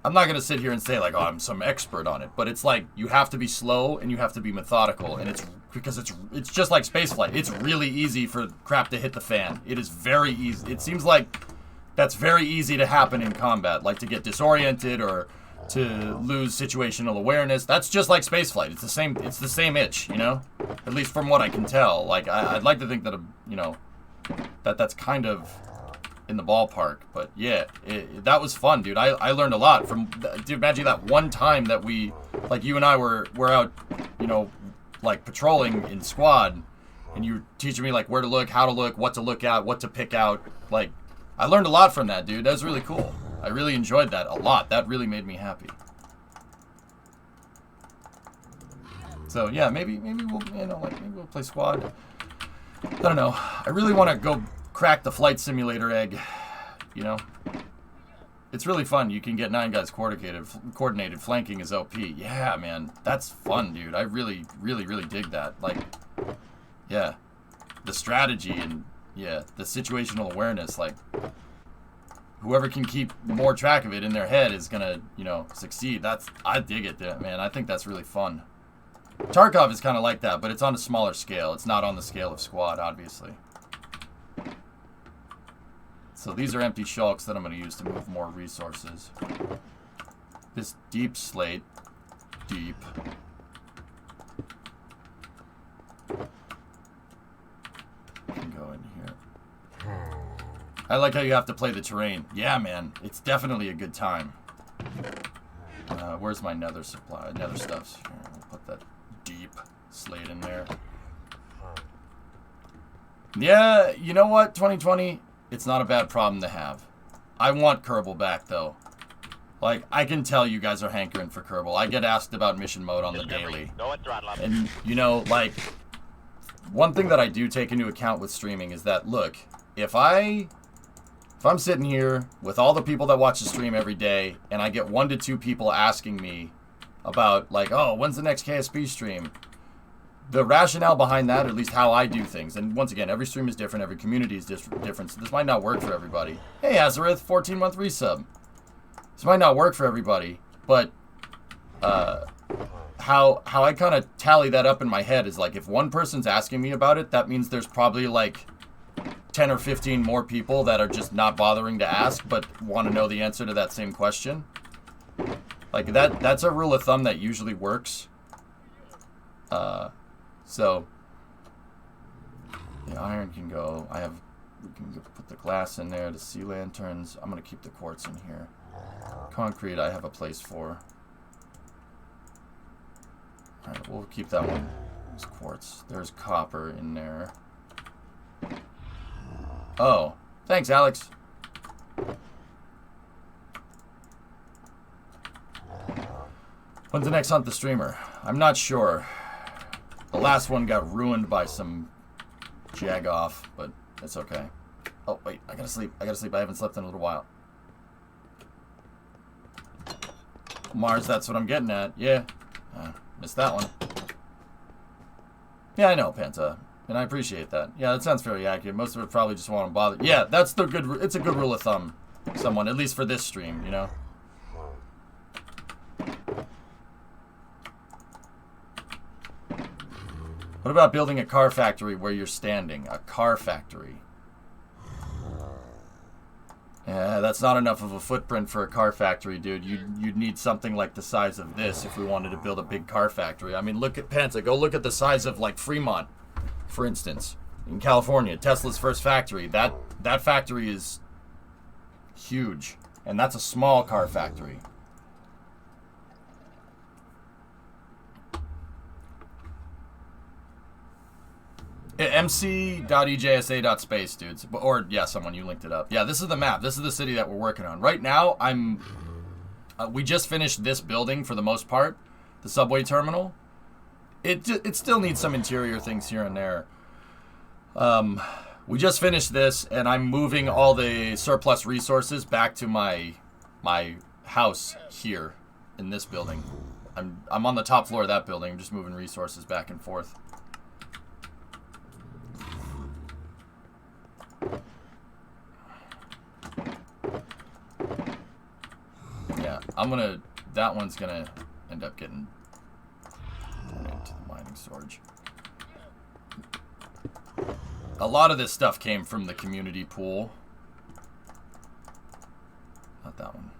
I'm not going to sit here and say, like, oh, I'm some expert on it. But it's like, you have to be slow and you have to be methodical. And it's, because it's just like spaceflight. It's really easy for crap to hit the fan. It is very easy. It seems like that's very easy to happen in combat. Like, to get disoriented or to lose situational awareness. That's just like spaceflight. It's the same itch, you know? At least from what I can tell. Like, I'd like to think that, you know, that's kind of in the ballpark. But yeah, that was fun, dude. I learned a lot from. Dude, imagine that one time that we, like, you and I were out, you know, like patrolling in squad, and you were teaching me like where to look, how to look, what to look at, what to pick out. Like, I learned a lot from that, dude. That was really cool. I really enjoyed that a lot. That really made me happy. So yeah, maybe we'll, you know, like, maybe we'll play squad. I don't know. I really want to go crack the flight simulator egg. You know, it's really fun. You can get 9 guys coordinated. Flanking is OP. Yeah, man, that's fun, dude. I really dig that. Like, yeah, the strategy and yeah, the situational awareness. Like, whoever can keep more track of it in their head is gonna, you know, succeed. I dig it, man. I think that's really fun. Tarkov is kind of like that, but it's on a smaller scale. It's not on the scale of Squad, obviously. So these are empty shulks that I'm going to use to move more resources. This deep slate. Deep. Can go in here. I like how you have to play the terrain. Yeah, man. It's definitely a good time. Where's my nether supply? Nether stuff's here. We'll put that deep slate in there. Yeah, you know what, 2020, it's not a bad problem to have. I want Kerbal back, though. Like, I can tell you guys are hankering for Kerbal. I get asked about mission mode on the daily. And, you know, like, one thing that I do take into account with streaming is that, look, if I'm sitting here with all the people that watch the stream every day, and I get 1 to 2 people asking me about, like, oh, when's the next KSP stream? The rationale behind that, or at least how I do things, and once again, every stream is different, every community is different, so this might not work for everybody. Hey, Azareth, 14-month resub. This might not work for everybody, but how I kind of tally that up in my head is, like, if one person's asking me about it, that means there's probably, like, 10 or 15 more people that are just not bothering to ask, but want to know the answer to that same question. Like, that's a rule of thumb that usually works. So, the iron can go. We can put the glass in there, the sea lanterns. I'm going to keep the quartz in here. Concrete, I have a place for. Alright, we'll keep that one. There's quartz. There's copper in there. Oh, thanks, Alex. When's the next Hunt the Streamer? I'm not sure. The last one got ruined by some jagoff, but it's okay. Oh, wait, I gotta sleep. I haven't slept in a little while. Mars, that's what I'm getting at. Yeah. Missed that one. Yeah, I know, Panta. And I appreciate that. Yeah, that sounds fairly accurate. Most of it probably just want to bother. Yeah, that's the good. It's a good rule of thumb. Someone, at least for this stream, you know. What about building a car factory where you're standing? A car factory. Yeah, that's not enough of a footprint for a car factory, dude. You'd need something like the size of this if we wanted to build a big car factory. I mean, look at Panta. Go look at the size of, like, Fremont, for instance, in California. Tesla's first factory. That factory is huge, and that's a small car factory. mc.ejsa.space, dudes. Or, yeah, someone, you linked it up. Yeah, this is the map. This is the city that we're working on. Right now, we just finished this building for the most part, the subway terminal. It still needs some interior things here and there. We just finished this, and I'm moving all the surplus resources back to my house here in this building. I'm on the top floor of that building. I'm just moving resources back and forth. Yeah, that one's gonna end up getting donated to the mining storage. A lot of this stuff came from the community pool. Not that one.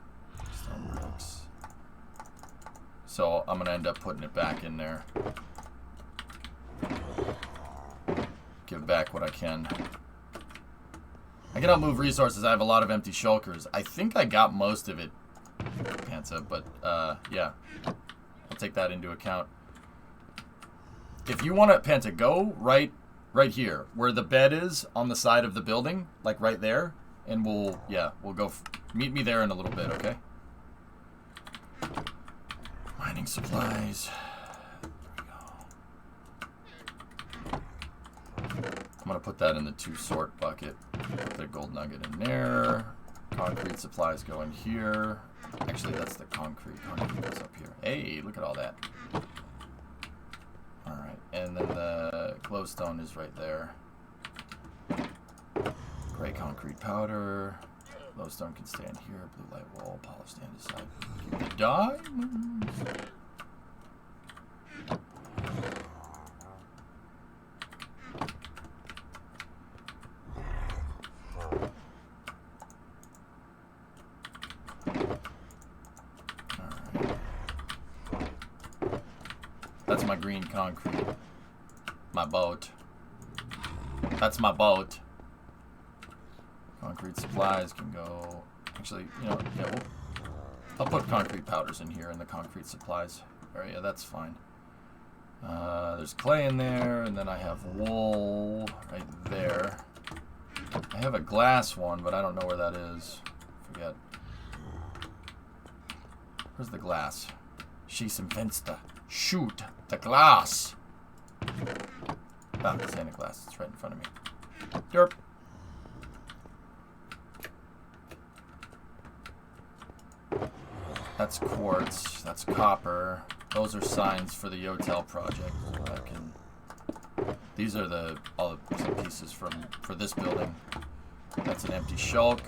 Stone bricks. So I'm gonna end up putting it back in there. Give back what I can. I cannot move resources. I have a lot of empty shulkers. I think I got most of it, Panta, but yeah. I'll take that into account. If you want to, Panta, go right here, where the bed is on the side of the building, like right there, and we'll go, meet me there in a little bit, okay? Mining supplies. There we go. I'm gonna put that in the 2-sort bucket. Put the gold nugget in there. Concrete supplies go in here. Actually, that's the concrete. Concrete goes up here. Hey, look at all that. Alright, and then the glowstone is right there. Gray concrete powder. Glowstone can stand here. Blue light wall. Polished andesite. Keep the diamonds. That's my green concrete. My boat. That's my boat. Concrete supplies can go... Actually, you know, yeah, I'll put concrete powders in here in the concrete supplies area. That's fine. There's clay in there, and then I have wool right there. I have a glass one, but I don't know where that is. Forget. Where's the glass? Schieß im Fenster. Shoot the glass. Ah, this ain't a glass. It's right in front of me. Derp. That's quartz. That's copper. Those are signs for the Yotel project. These are all the pieces for this building. That's an empty shulk.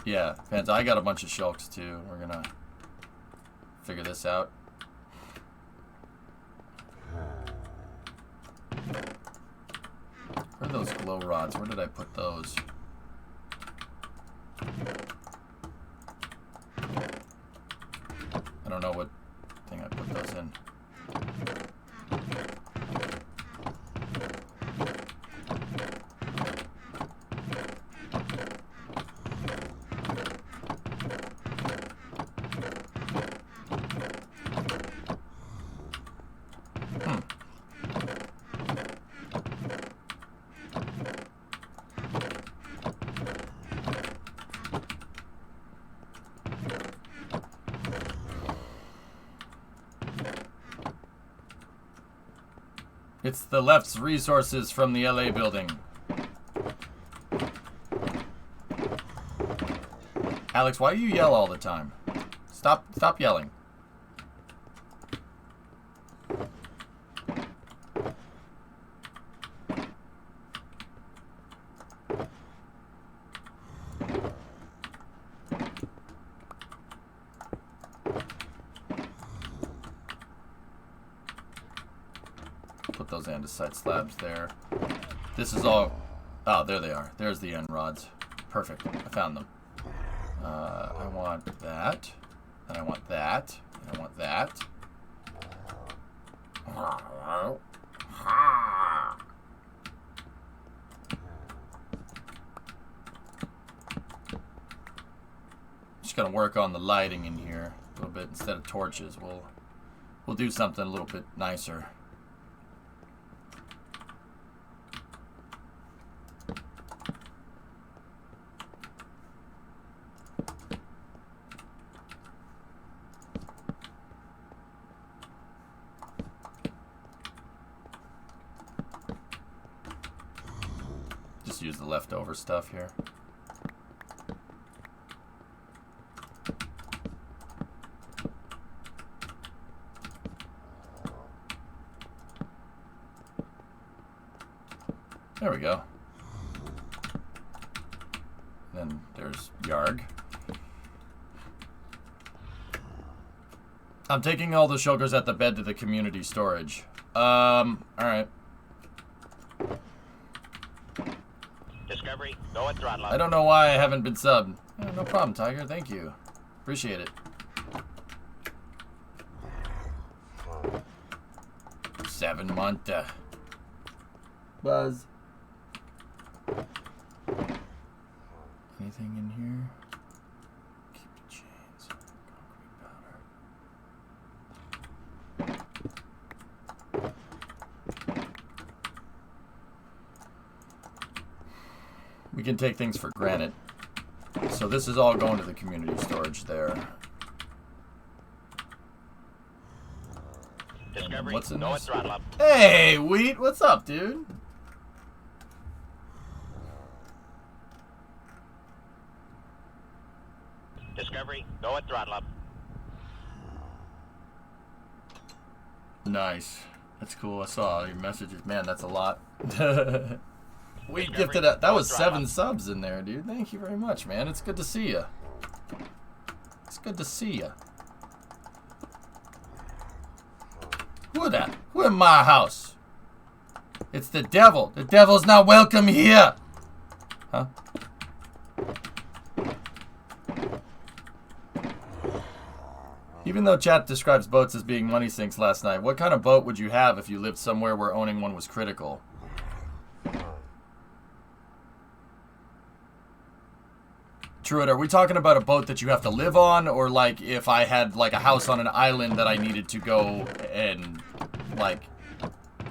Yeah, fans, I got a bunch of shulks too. We're gonna figure this out. Where are those glow rods? Where did I put those? I don't know what thing I put those in. It's the left's resources from the LA building. Alex, why do you yell all the time? Stop yelling. Put those andesite slabs there. This is all... Oh, there they are. There's the end rods. Perfect. I found them. I want that. And I want that. And I want that. Just gonna work on the lighting in here a little bit. Instead of torches, we'll do something a little bit nicer. Just use the leftover stuff here. There we go. Then there's Yarg. I'm taking all the shulkers at the bed to the community storage. Alright. Discovery, go at throttle up. I don't know why I haven't been subbed. Yeah, no problem, Tiger. Thank you. Appreciate it. 7 month. Buzz. Anything in here? Keep the chains. Concrete powder. We can take things for granted. So this is all going to the community storage there. Discovery, What's in go this? at throttle up. Hey, Wheat, what's up, dude? Discovery, go at throttle up. Nice. That's cool. I saw your messages. Man, that's a lot. We Discovery, gifted that. That go was at throttle 7 up. subs in there, dude. Thank you very much, man. It's good to see you. It's good to see you. Who that? Who in my house? It's the devil. The devil's not welcome here. Huh? Even though chat describes boats as being money sinks last night, what kind of boat would you have if you lived somewhere where owning one was critical? Truett, are we talking about a boat that you have to live on, or like if I had like a house on an island that I needed to go and like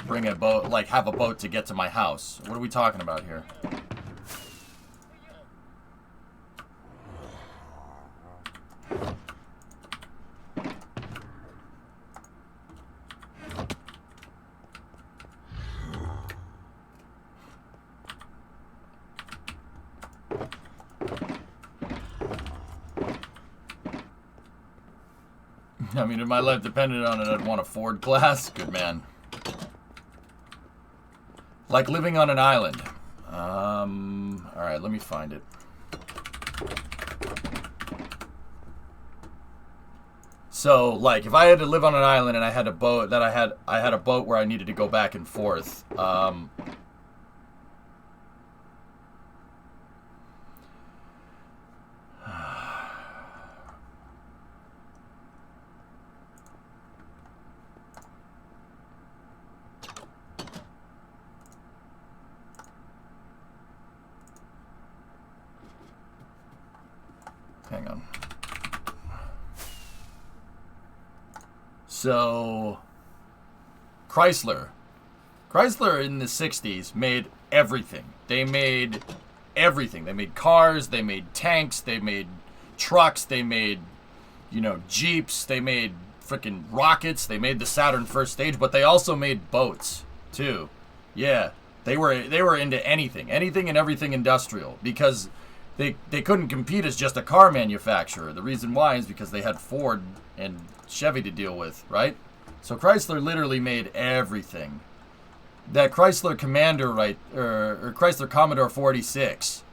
bring a boat, like have a boat to get to my house? What are we talking about here? I mean, if my life depended on it, I'd want a Ford class. Good man. Like living on an island. Alright, let me find it. So, like, if I had to live on an island and I had a boat that I had a boat where I needed to go back and forth, hang on. So, Chrysler in the 60s made everything. They made everything. They made cars, they made tanks, they made trucks, they made, you know, Jeeps, they made freaking rockets, they made the Saturn first stage, but they also made boats, too. Yeah, they were into anything and everything industrial, because they couldn't compete as just a car manufacturer. The reason why is because they had Ford and Chevy to deal with, right? So Chrysler literally made everything. That Chrysler Commander, right, or Chrysler Commodore 46,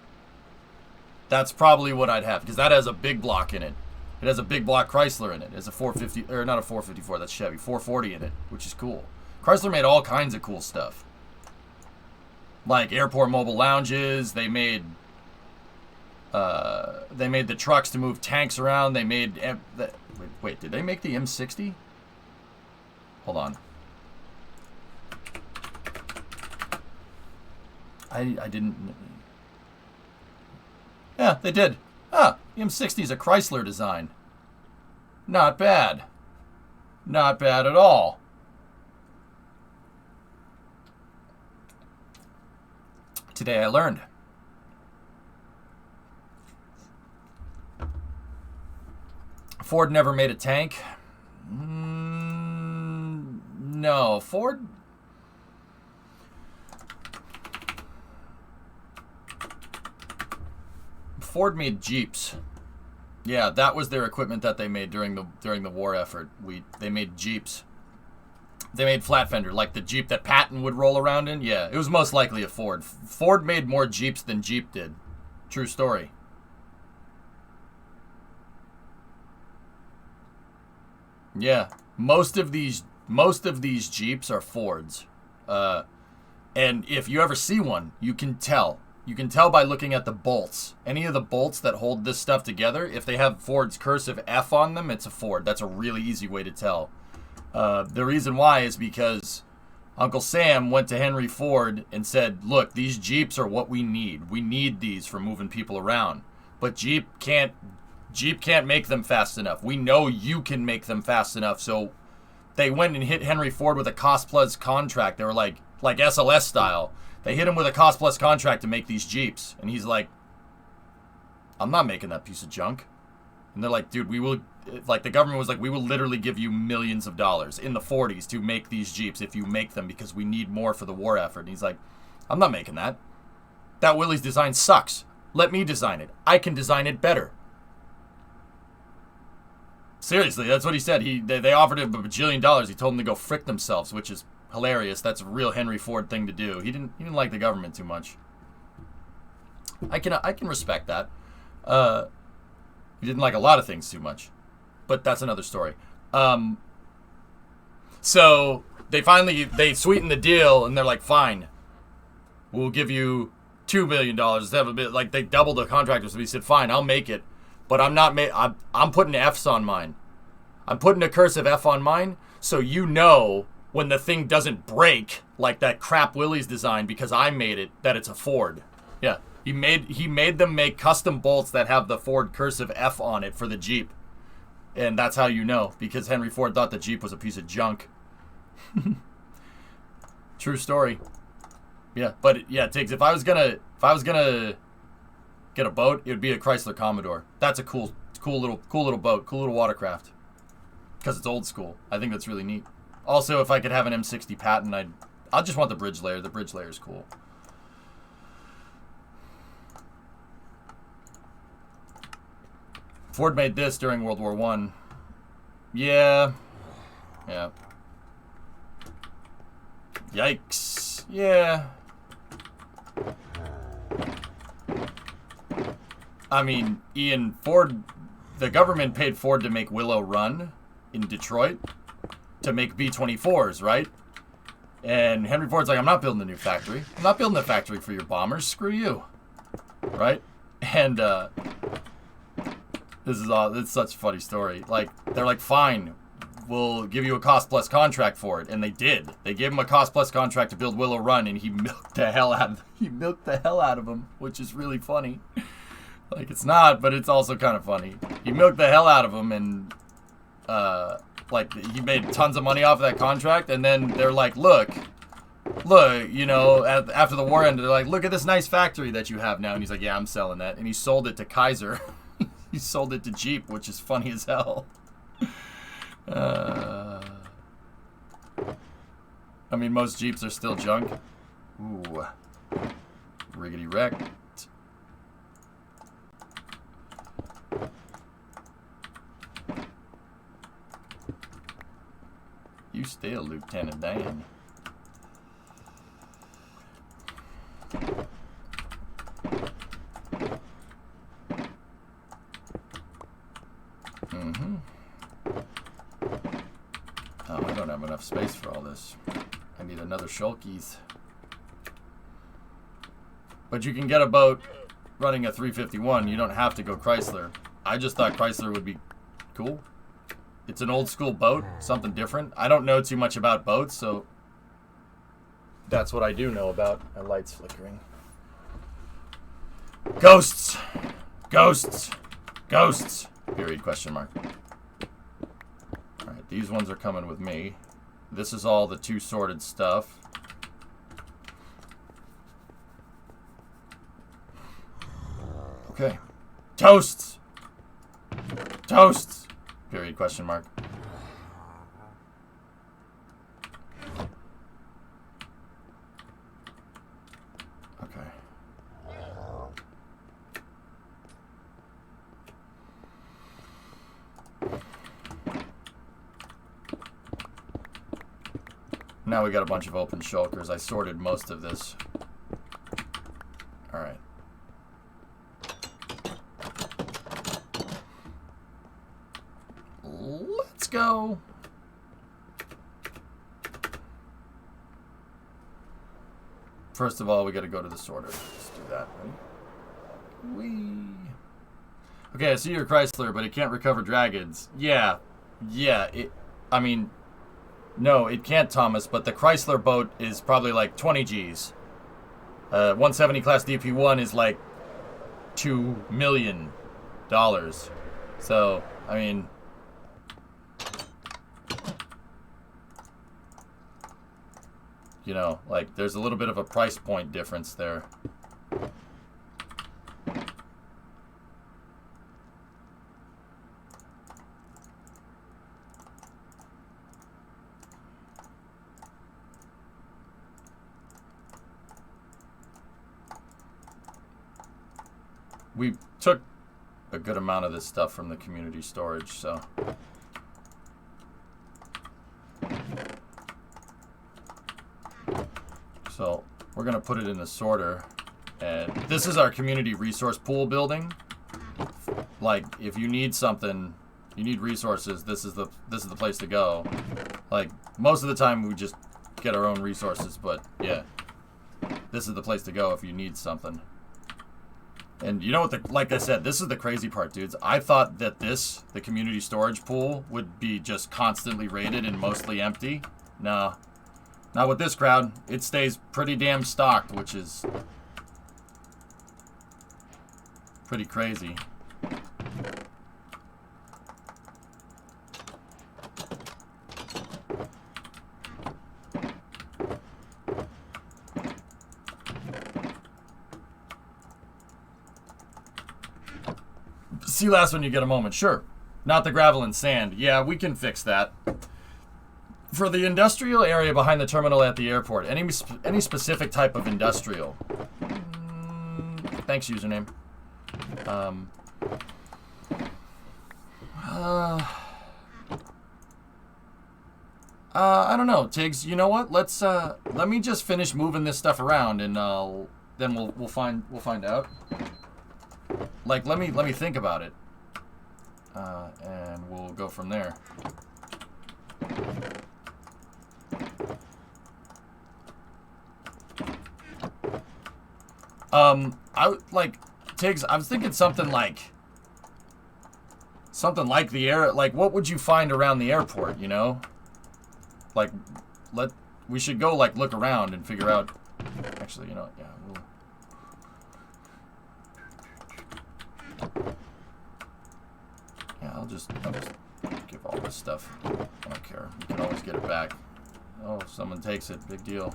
that's probably what I'd have, because that has a big block in it. It has a big block Chrysler in it. It has a 450, or not a 454, that's Chevy, 440 in it, which is cool. Chrysler made all kinds of cool stuff. Like airport mobile lounges, they made the trucks to move tanks around. They made wait, did they make the M60? Hold on. I didn't. Yeah, they did. Ah, the M60 is a Chrysler design. Not bad. Not bad at all. Today I learned. Ford never made a tank. No, Ford made Jeeps. Yeah, that was their equipment that they made during the war effort. They made Jeeps. They made flat fender, like the Jeep that Patton would roll around in. Yeah, it was most likely a Ford. Ford made more Jeeps than Jeep did. True story. Yeah, most of these Jeeps are Fords, and if you ever see one, you can tell. You can tell by looking at the bolts. Any of the bolts that hold this stuff together, if they have Ford's cursive F on them, it's a Ford. That's a really easy way to tell. The reason why is because Uncle Sam went to Henry Ford and said, look, these Jeeps are what we need. We need these for moving people around. But Jeep can't make them fast enough. We know you can make them fast enough. So they went and hit Henry Ford with a cost-plus contract. They were like SLS style. They hit him with a cost-plus contract to make these Jeeps. And he's like, I'm not making that piece of junk. And they're like, dude, we will, like the government was like, we will literally give you millions of dollars in the 40s to make these Jeeps if you make them because we need more for the war effort. And he's like, I'm not making that. That Willys design sucks. Let me design it. I can design it better. Seriously, that's what he said. They offered him $1 bajillion. He told them to go frick themselves, which is hilarious. That's a real Henry Ford thing to do. He didn't like the government too much. I can respect that. He didn't like a lot of things too much, but that's another story. So they sweeten the deal, and they're like, fine, we'll give you $2 billion. Have a bit like they doubled the contractors. So he said, fine, I'll make it, but I'm putting F's on mine. I'm putting a cursive F on mine, so you know when the thing doesn't break like that crap Willys design because I made it, that it's a Ford. Yeah. He made them make custom bolts that have the Ford cursive F on it for the Jeep. And that's how you know, because Henry Ford thought the Jeep was a piece of junk. True story. Yeah, but yeah, Tiggs, if I was gonna get a boat, it would be a Chrysler Commodore. That's a cool little boat, cool little watercraft. Because it's old school. I think that's really neat. Also, if I could have an M60 Patton, I'd just want the bridge layer. The bridge layer is cool. Ford made this during World War I. Yeah. Yeah. Yikes. Yeah. I mean, Ian, Ford, the government paid Ford to make Willow Run in Detroit to make B-24s, right? And Henry Ford's like, I'm not building a new factory. I'm not building a factory for your bombers. Screw you. Right? And, it's such a funny story. Like, they're like, fine, we'll give you a cost-plus contract for it. And they did. They gave him a cost-plus contract to build Willow Run, and he milked the hell out of him, which is really funny. Like, it's not, but it's also kind of funny. He milked the hell out of him, and, like, he made tons of money off of that contract, and then they're like, look, you know, after the war ended, they're like, look at this nice factory that you have now. And he's like, yeah, I'm selling that. And he sold it to Kaiser. He sold it to Jeep, which is funny as hell. I mean, most Jeeps are still junk. Ooh. Riggedy wrecked. You still, Lieutenant Dan. Oh, I don't have enough space for all this. I need another Schulkeys. But you can get a boat running a 351. You don't have to go Chrysler. I just thought Chrysler would be cool. It's an old school boat, something different. I don't know too much about boats, so that's what I do know about. My light's flickering. Ghosts! Ghosts! Ghosts! Period, question mark. Alright, these ones are coming with me. This is all the two-sorted stuff. Okay. Toasts! Toasts! Period, question mark. Okay. Now we got a bunch of open shulkers. I sorted most of this. Alright. Let's go. First of all, we got to go to the sorter. Let's do that. Right? Whee. Okay, I see your Chrysler, but it can't recover dragons. Yeah. Yeah. I mean, No, it can't, Thomas, but the Chrysler boat is probably like 20 G's. 170 class DP1 is like $2 million. So, I mean, you know, like there's a little bit of a price point difference there. We took a good amount of this stuff from the community storage, so. So we're gonna put it in a sorter, and this is our community resource pool building. Like, if you need something, you need resources, this is the place to go. Like, most of the time we just get our own resources, but yeah, this is the place to go if you need something. And you know what, like I said, this is the crazy part, dudes. I thought that the community storage pool, would be just constantly raided and mostly empty. No. Not with this crowd. It stays pretty damn stocked, which is pretty crazy. See last when you get a moment. Sure. Not the gravel and sand. Yeah, we can fix that. For the industrial area behind the terminal at the airport, any specific type of industrial? Thanks, username. I don't know, Tiggs. You know what? Let me just finish moving this stuff around, and then we'll find out. Like, let me think about it, and we'll go from there. Tiggs, I was thinking something like the air. Like, what would you find around the airport? You know, like, we should go like look around and figure out. Actually, you know, yeah. I'll just give all this stuff. I don't care. You can always get it back. Oh, if someone takes it, big deal.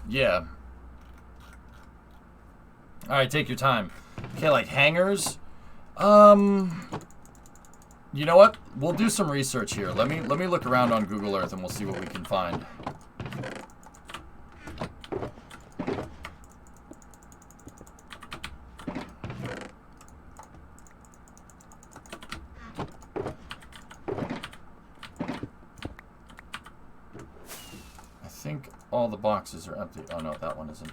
Yeah. Alright, take your time. Okay, like hangars? You know what? We'll do some research here. Let me look around on Google Earth and we'll see what we can find. I think all the boxes are empty. Oh no, that one isn't.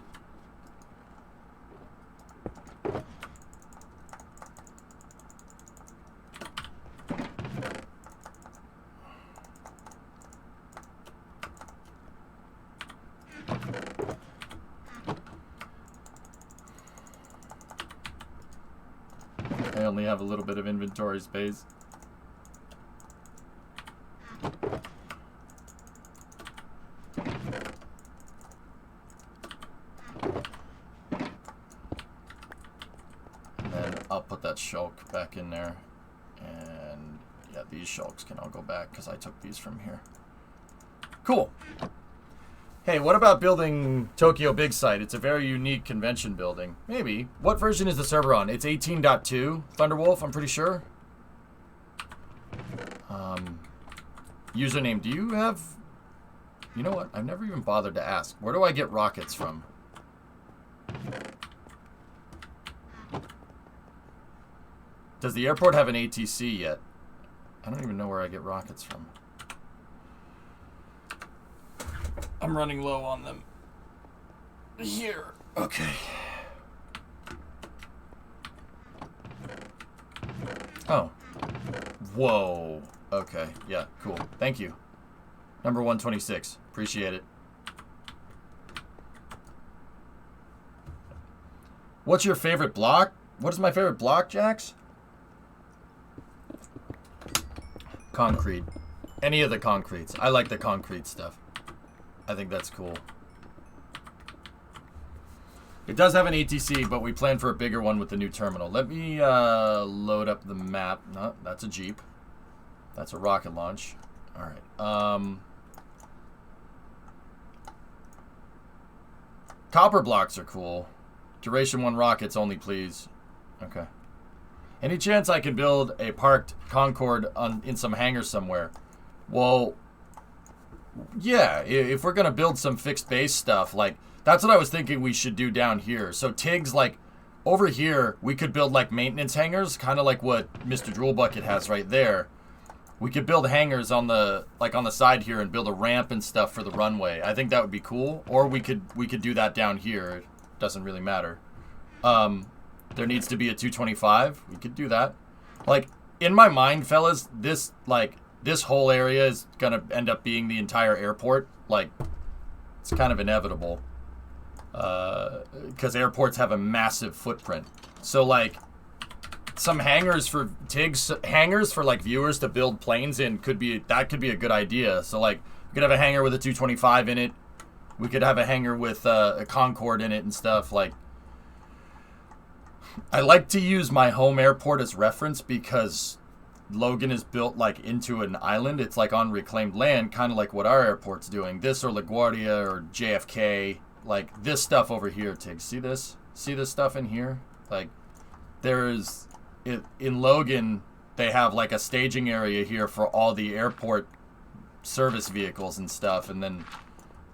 I only have a little bit of inventory space. And then I'll put that shulk back in there. And yeah, these shulks can all go back because I took these from here. Cool. Hey, what about building Tokyo Big Site? It's a very unique convention building. Maybe. What version is the server on? It's 18.2, Thunderwolf, I'm pretty sure. Username, do you have... You know what? I've never even bothered to ask. Where do I get rockets from? Does the airport have an ATC yet? I don't even know where I get rockets from. I'm running low on them. Here. Okay. Oh. Whoa. Okay. Yeah, cool. Thank you. Number 126. Appreciate it. What's your favorite block? What is my favorite block, Jax? Concrete. Any of the concretes. I like the concrete stuff. I think that's cool. It does have an ATC, but we plan for a bigger one with the new terminal. Let me load up the map. No, that's a Jeep. That's a rocket launch. All right. Copper blocks are cool. Duration 1 rockets only, please. Okay. Any chance I can build a parked Concorde in some hangar somewhere? Well, yeah. If we're gonna build some fixed base stuff, like that's what I was thinking we should do down here. So Tiggs, like over here, we could build like maintenance hangars, kind of like what Mr. Drool Bucket has right there. We could build hangars on the side here and build a ramp and stuff for the runway. I think that would be cool. Or we could do that down here. It doesn't really matter. There needs to be a 225. We could do that. Like in my mind, fellas, this whole area is gonna end up being the entire airport. Like it's kind of inevitable. Because airports have a massive footprint. So like some hangars for Tiggs, hangars for like viewers to build planes in could be a good idea. So like we could have a hangar with a 225 in it. We could have a hangar with a Concorde in it and stuff. Like I like to use my home airport as reference because Logan is built like into an island. It's like on reclaimed land, kind of like what our airport's doing. This or LaGuardia or JFK. Like this stuff over here, Tiggs. See this? See this stuff in here? Like there's in Logan, they have like a staging area here for all the airport service vehicles and stuff. And then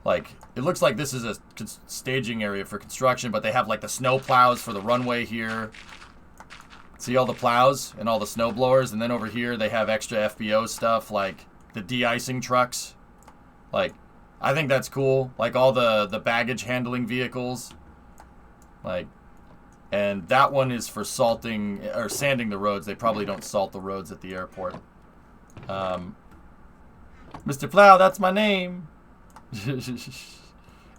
like it looks like this is a staging area for construction, but they have like the snow plows for the runway here. See all the plows and all the snow blowers. And then over here, they have extra FBO stuff like the de-icing trucks. Like I think that's cool. Like all the baggage handling vehicles. Like, and that one is for salting or sanding the roads. They probably don't salt the roads at the airport. Mr. Plow, that's my name.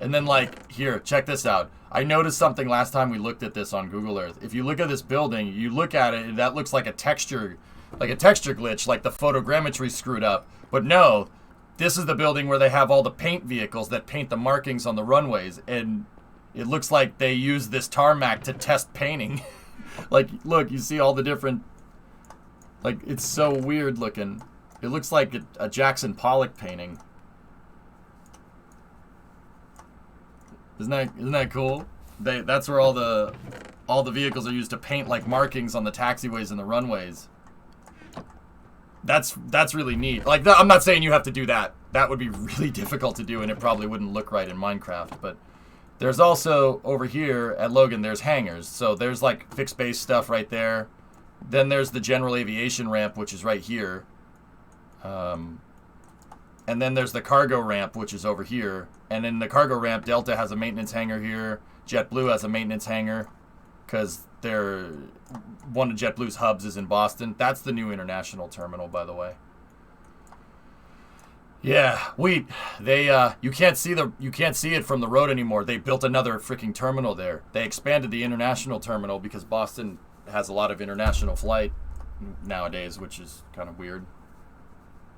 And then like, here, check this out. I noticed something last time we looked at this on Google Earth. If you look at this building, you look at it, that looks like a texture glitch, like the photogrammetry screwed up. But no, this is the building where they have all the paint vehicles that paint the markings on the runways. And it looks like they use this tarmac to test painting. Like, look, you see all the different... Like, it's so weird looking. It looks like a Jackson Pollock painting. Isn't that cool? That's where all the vehicles are used to paint, like, markings on the taxiways and the runways. That's really neat. Like, I'm not saying you have to do that. That would be really difficult to do, and it probably wouldn't look right in Minecraft. But there's also, over here at Logan, there's hangars. So there's, like, fixed base stuff right there. Then there's the general aviation ramp, which is right here. And then there's the cargo ramp, which is over here. And in the cargo ramp, Delta has a maintenance hangar here. JetBlue has a maintenance hangar. Because one of JetBlue's hubs is in Boston. That's the new international terminal, by the way. Yeah, you can't see it from the road anymore. They built another freaking terminal there. They expanded the international terminal because Boston has a lot of international flight nowadays, which is kind of weird.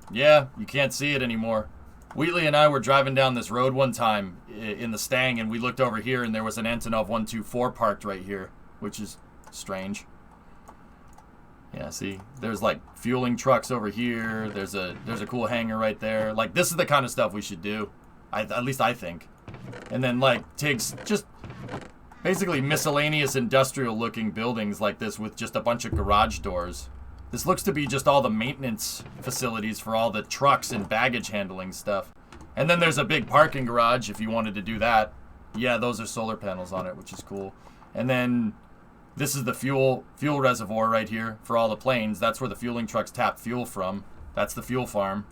Yeah, you can't see it anymore. Wheatley and I were driving down this road one time in the Stang, and we looked over here, and there was an Antonov 124 parked right here, which is strange. Yeah, see, there's like fueling trucks over here. There's a cool hangar right there. Like, this is the kind of stuff we should do. At least I think. And then like Tiggs, just basically miscellaneous industrial looking buildings like this with just a bunch of garage doors. This looks to be just all the maintenance facilities for all the trucks and baggage handling stuff. And then there's a big parking garage if you wanted to do that. Yeah, those are solar panels on it, which is cool. And then this is the fuel reservoir right here for all the planes. That's where the fueling trucks tap fuel from. That's the fuel farm.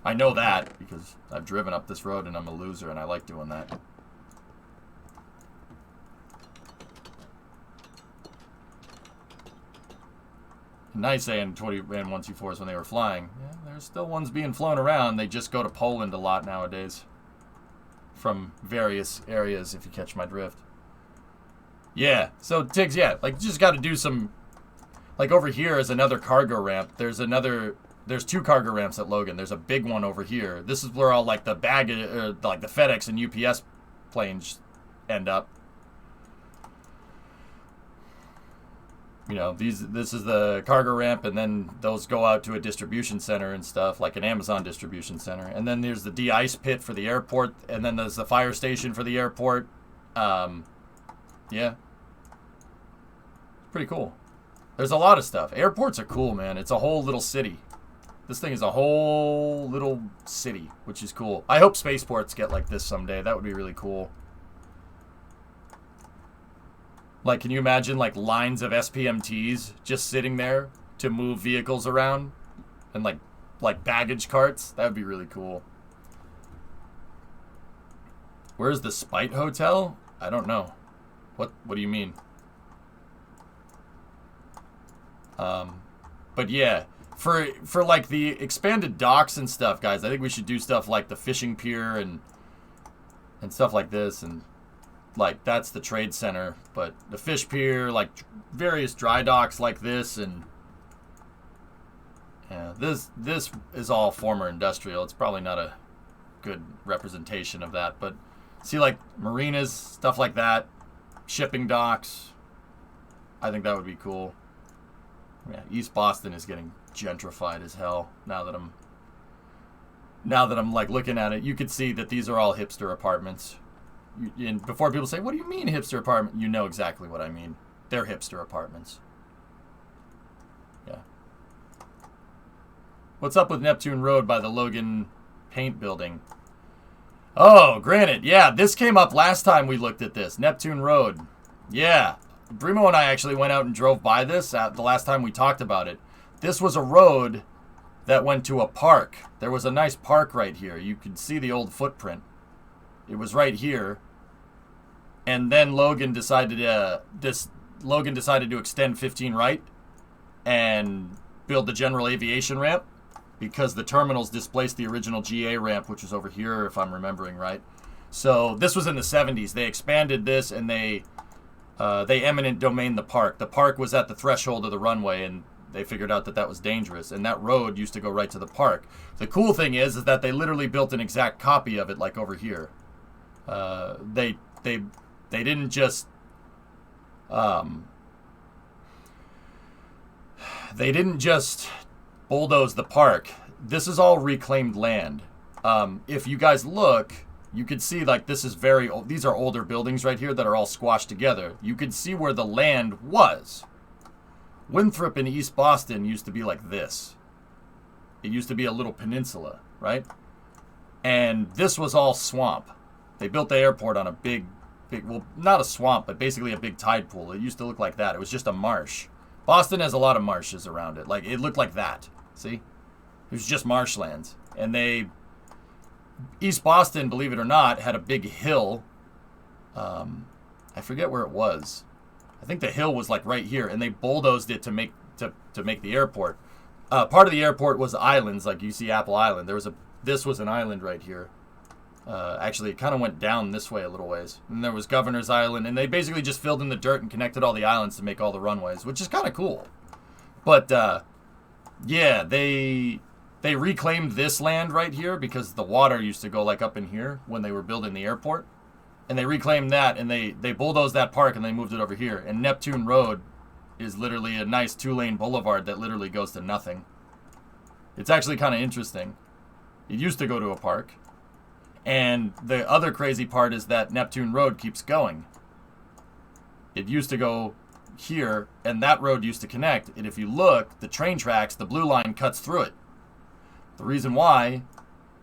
I know that because I've driven up this road and I'm a loser and I like doing that. Nice AN-20 and 124s when they were flying. Yeah, there's still ones being flown around. They just go to Poland a lot nowadays. From various areas, if you catch my drift. Yeah. So Tiggs, yeah, like you just got to do some. Like over here is another cargo ramp. There's two cargo ramps at Logan. There's a big one over here. This is where all like the like the FedEx and UPS planes end up. You know, this is the cargo ramp, and then those go out to a distribution center and stuff, like an Amazon distribution center. And then there's the de-ice pit for the airport, and then there's the fire station for the airport. Yeah. Pretty cool. There's a lot of stuff. Airports are cool, man. It's a whole little city. This thing is a whole little city, which is cool. I hope spaceports get like this someday. That would be really cool. Like, can you imagine, like, lines of SPMTs just sitting there to move vehicles around? And, like baggage carts? That would be really cool. Where's the Spite Hotel? I don't know. What do you mean? But, yeah. For, like, the expanded docks and stuff, guys, I think we should do stuff like the fishing pier and stuff like this, and... Like, that's the trade center, but the fish pier, like, various dry docks like this, and... Yeah, this is all former industrial. It's probably not a good representation of that, but... See, like, marinas, stuff like that. Shipping docks. I think that would be cool. Yeah, East Boston is getting gentrified as hell, now that I'm, like, looking at it. You could see that these are all hipster apartments. And before people say, what do you mean hipster apartment? You know exactly what I mean. They're hipster apartments. Yeah. What's up with Neptune Road by the Logan Paint Building? Oh, granted. Yeah, this came up last time we looked at this. Neptune Road. Yeah. Brimo and I actually went out and drove by this the last time we talked about it. This was a road that went to a park. There was a nice park right here. You could see the old footprint. It was right here, and then Logan decided to extend 15 right and build the general aviation ramp because the terminals displaced the original GA ramp, which was over here, if I'm remembering right. So this was in the 70s. They expanded this, and they eminent domained the park. The park was at the threshold of the runway, and they figured out that that was dangerous, and that road used to go right to the park. The cool thing is that they literally built an exact copy of it, like over here. They didn't just bulldoze the park. This is all reclaimed land. If you guys look, you could see like this is very old. These are older buildings right here that are all squashed together. You could see where the land was. Winthrop in East Boston used to be like this. It used to be a little peninsula, right? And this was all swamp. They built the airport on a big, well, not a swamp, but basically a big tide pool. It used to look like that. It was just a marsh. Boston has a lot of marshes around it. Like, it looked like that. See? It was just marshlands. And East Boston, believe it or not, had a big hill. I forget where it was. I think the hill was like right here, and they bulldozed it to make the airport. Part of the airport was islands, like you see Apple Island. This was an island right here. Actually, it kind of went down this way a little ways. And there was Governor's Island, and they basically just filled in the dirt and connected all the islands to make all the runways, which is kind of cool. But, yeah, they reclaimed this land right here because the water used to go, like, up in here when they were building the airport. And they reclaimed that, and they bulldozed that park, and they moved it over here. And Neptune Road is literally a nice 2-lane boulevard that literally goes to nothing. It's actually kind of interesting. It used to go to a park. And the other crazy part is that Neptune Road keeps going. It used to go here, and that road used to connect. And if you look, the train tracks, the blue line cuts through it. The reason why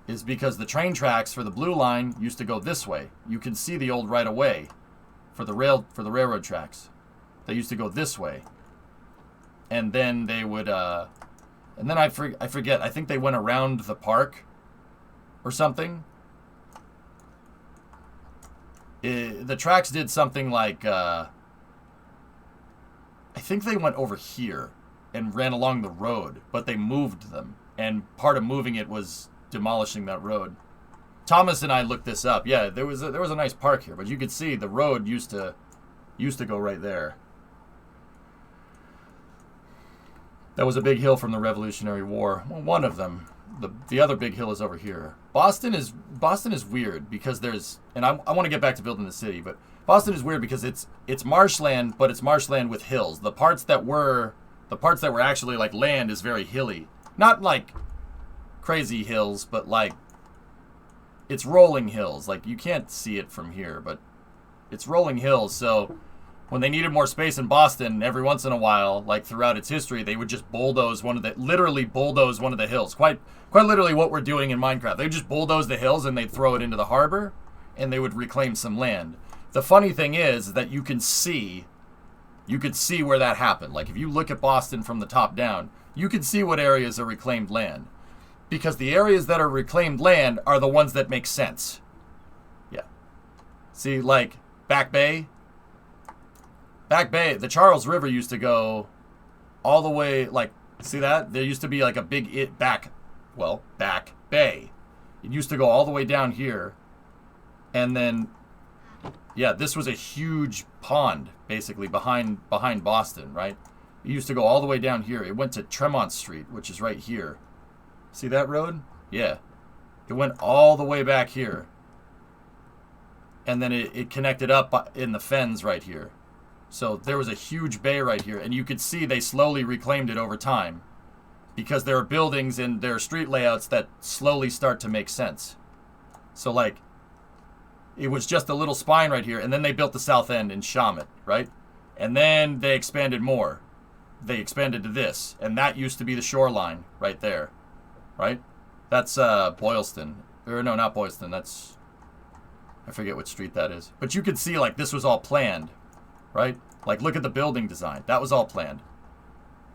is because the train tracks for the blue line used to go this way. You can see the old right-of-way for the railroad tracks. They used to go this way. And then they would, and then I forget, I think they went around the park or something. The tracks did something like, I think they went over here and ran along the road, but they moved them. And part of moving it was demolishing that road. Thomas and I looked this up. Yeah, there was a nice park here, but you could see the road used to Used to go right there. That was a big hill from the Revolutionary War. Well, one of them. The other big hill is over here. Boston is weird because there's, and I want to get back to building the city, but Boston is weird because it's marshland, but it's marshland with hills. The parts that were actually like land is very hilly. Not like crazy hills, but like it's rolling hills. Like you can't see it from here, but it's rolling hills. So when they needed more space in Boston, every once in a while, like throughout its history, they would just literally bulldoze one of the hills. Quite literally what we're doing in Minecraft. They would just bulldoze the hills and they'd throw it into the harbor and they would reclaim some land. The funny thing is that you could see where that happened. Like if you look at Boston from the top down, you can see what areas are reclaimed land. Because the areas that are reclaimed land are the ones that make sense. Yeah. See, like Back Bay, the Charles River used to go all the way, like, see that? There used to be like a big Back Bay. It used to go all the way down here. And then, yeah, this was a huge pond, basically, behind Boston, right? It used to go all the way down here. It went to Tremont Street, which is right here. See that road? Yeah. It went all the way back here. And then it connected up in the fens right here. So there was a huge bay right here, and you could see they slowly reclaimed it over time because there are buildings and there are street layouts that slowly start to make sense. So like, it was just a little spine right here, and then they built the south end in Shawmut, right? And then they expanded more. They expanded to this, and that used to be the shoreline right there, right? That's Boylston. Or no, not Boylston. That's, I forget what street that is. But you could see like this was all planned. Right? Like, look at the building design. That was all planned.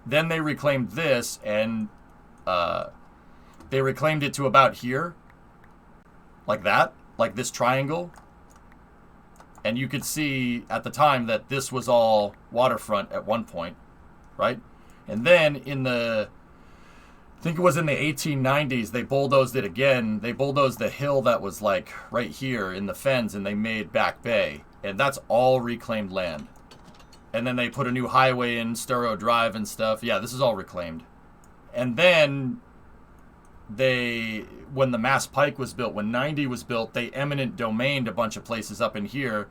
Then they reclaimed this, and they reclaimed it to about here. Like that. Like this triangle. And you could see at the time that this was all waterfront at one point. Right? And then in the, I think it was in the 1890s, they bulldozed it again. They bulldozed the hill that was like right here in the fens, and they made Back Bay. And that's all reclaimed land. And then they put a new highway in, Sturrow Drive and stuff. Yeah, this is all reclaimed. And then when the Mass Pike was built, when 90 was built, they eminent domained a bunch of places up in here.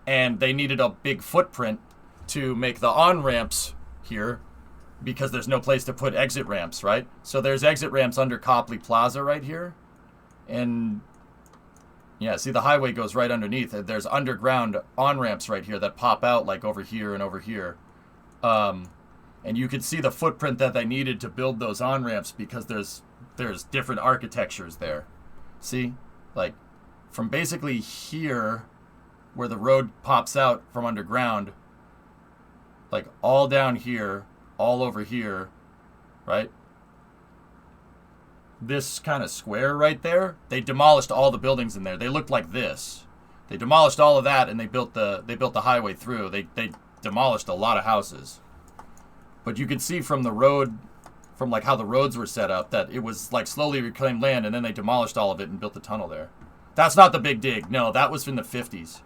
And they needed a big footprint to make the on-ramps here because there's no place to put exit ramps, right? So there's exit ramps under Copley Plaza right here. And yeah, see the highway goes right underneath. There's underground on-ramps right here that pop out like over here and over here. And you could see the footprint that they needed to build those on-ramps because there's different architectures there. See? Like from basically here where the road pops out from underground, like all down here, all over here, right? This kind of square right there, they demolished all the buildings in there. They looked like this. They demolished all of that and they built the highway through. They demolished a lot of houses. But you could see from the road, from like how the roads were set up, that it was like slowly reclaimed land, and then they demolished all of it and built the tunnel there. That's not the Big Dig. No, that was from the 50s.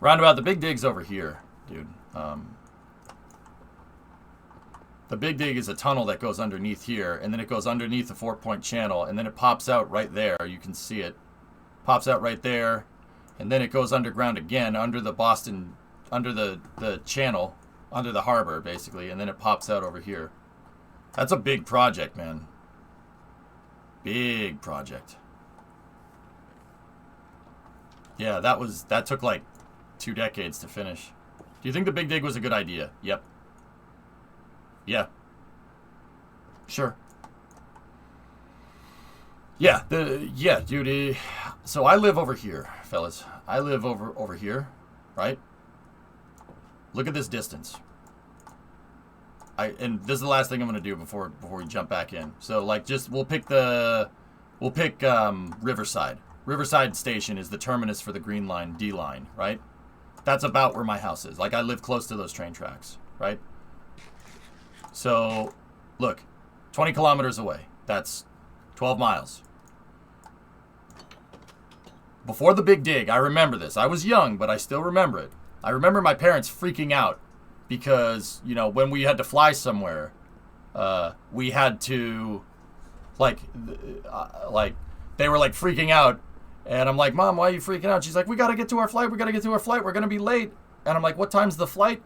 Roundabout, the Big Dig's over here, dude. The Big Dig is a tunnel that goes underneath here, and then it goes underneath the 4-point channel, and then it pops out right there. You can see it. Pops out right there, and then it goes underground again under the Boston, under the channel, under the harbor, basically, and then it pops out over here. That's a big project, man. Big project. Yeah, that took like 2 decades to finish. Do you think the Big Dig was a good idea? Yep. Yeah. Sure. Yeah, dude. So I live over here, fellas. I live over here, right? Look at this distance. And this is the last thing I'm gonna do before we jump back in. So like, we'll pick Riverside. Riverside Station is the terminus for the Green Line, D line, right? That's about where my house is. Like, I live close to those train tracks, right? So, look, 20 kilometers away. That's 12 miles. before the big dig, I remember this. I was young, but I still remember it. I remember my parents freaking out because, you know, when we had to fly somewhere, we had to, like, they were, like, freaking out. And I'm like, Mom, why are you freaking out? She's like, we got to get to our flight. We got to get to our flight. We're going to be late. And I'm like, what time's the flight?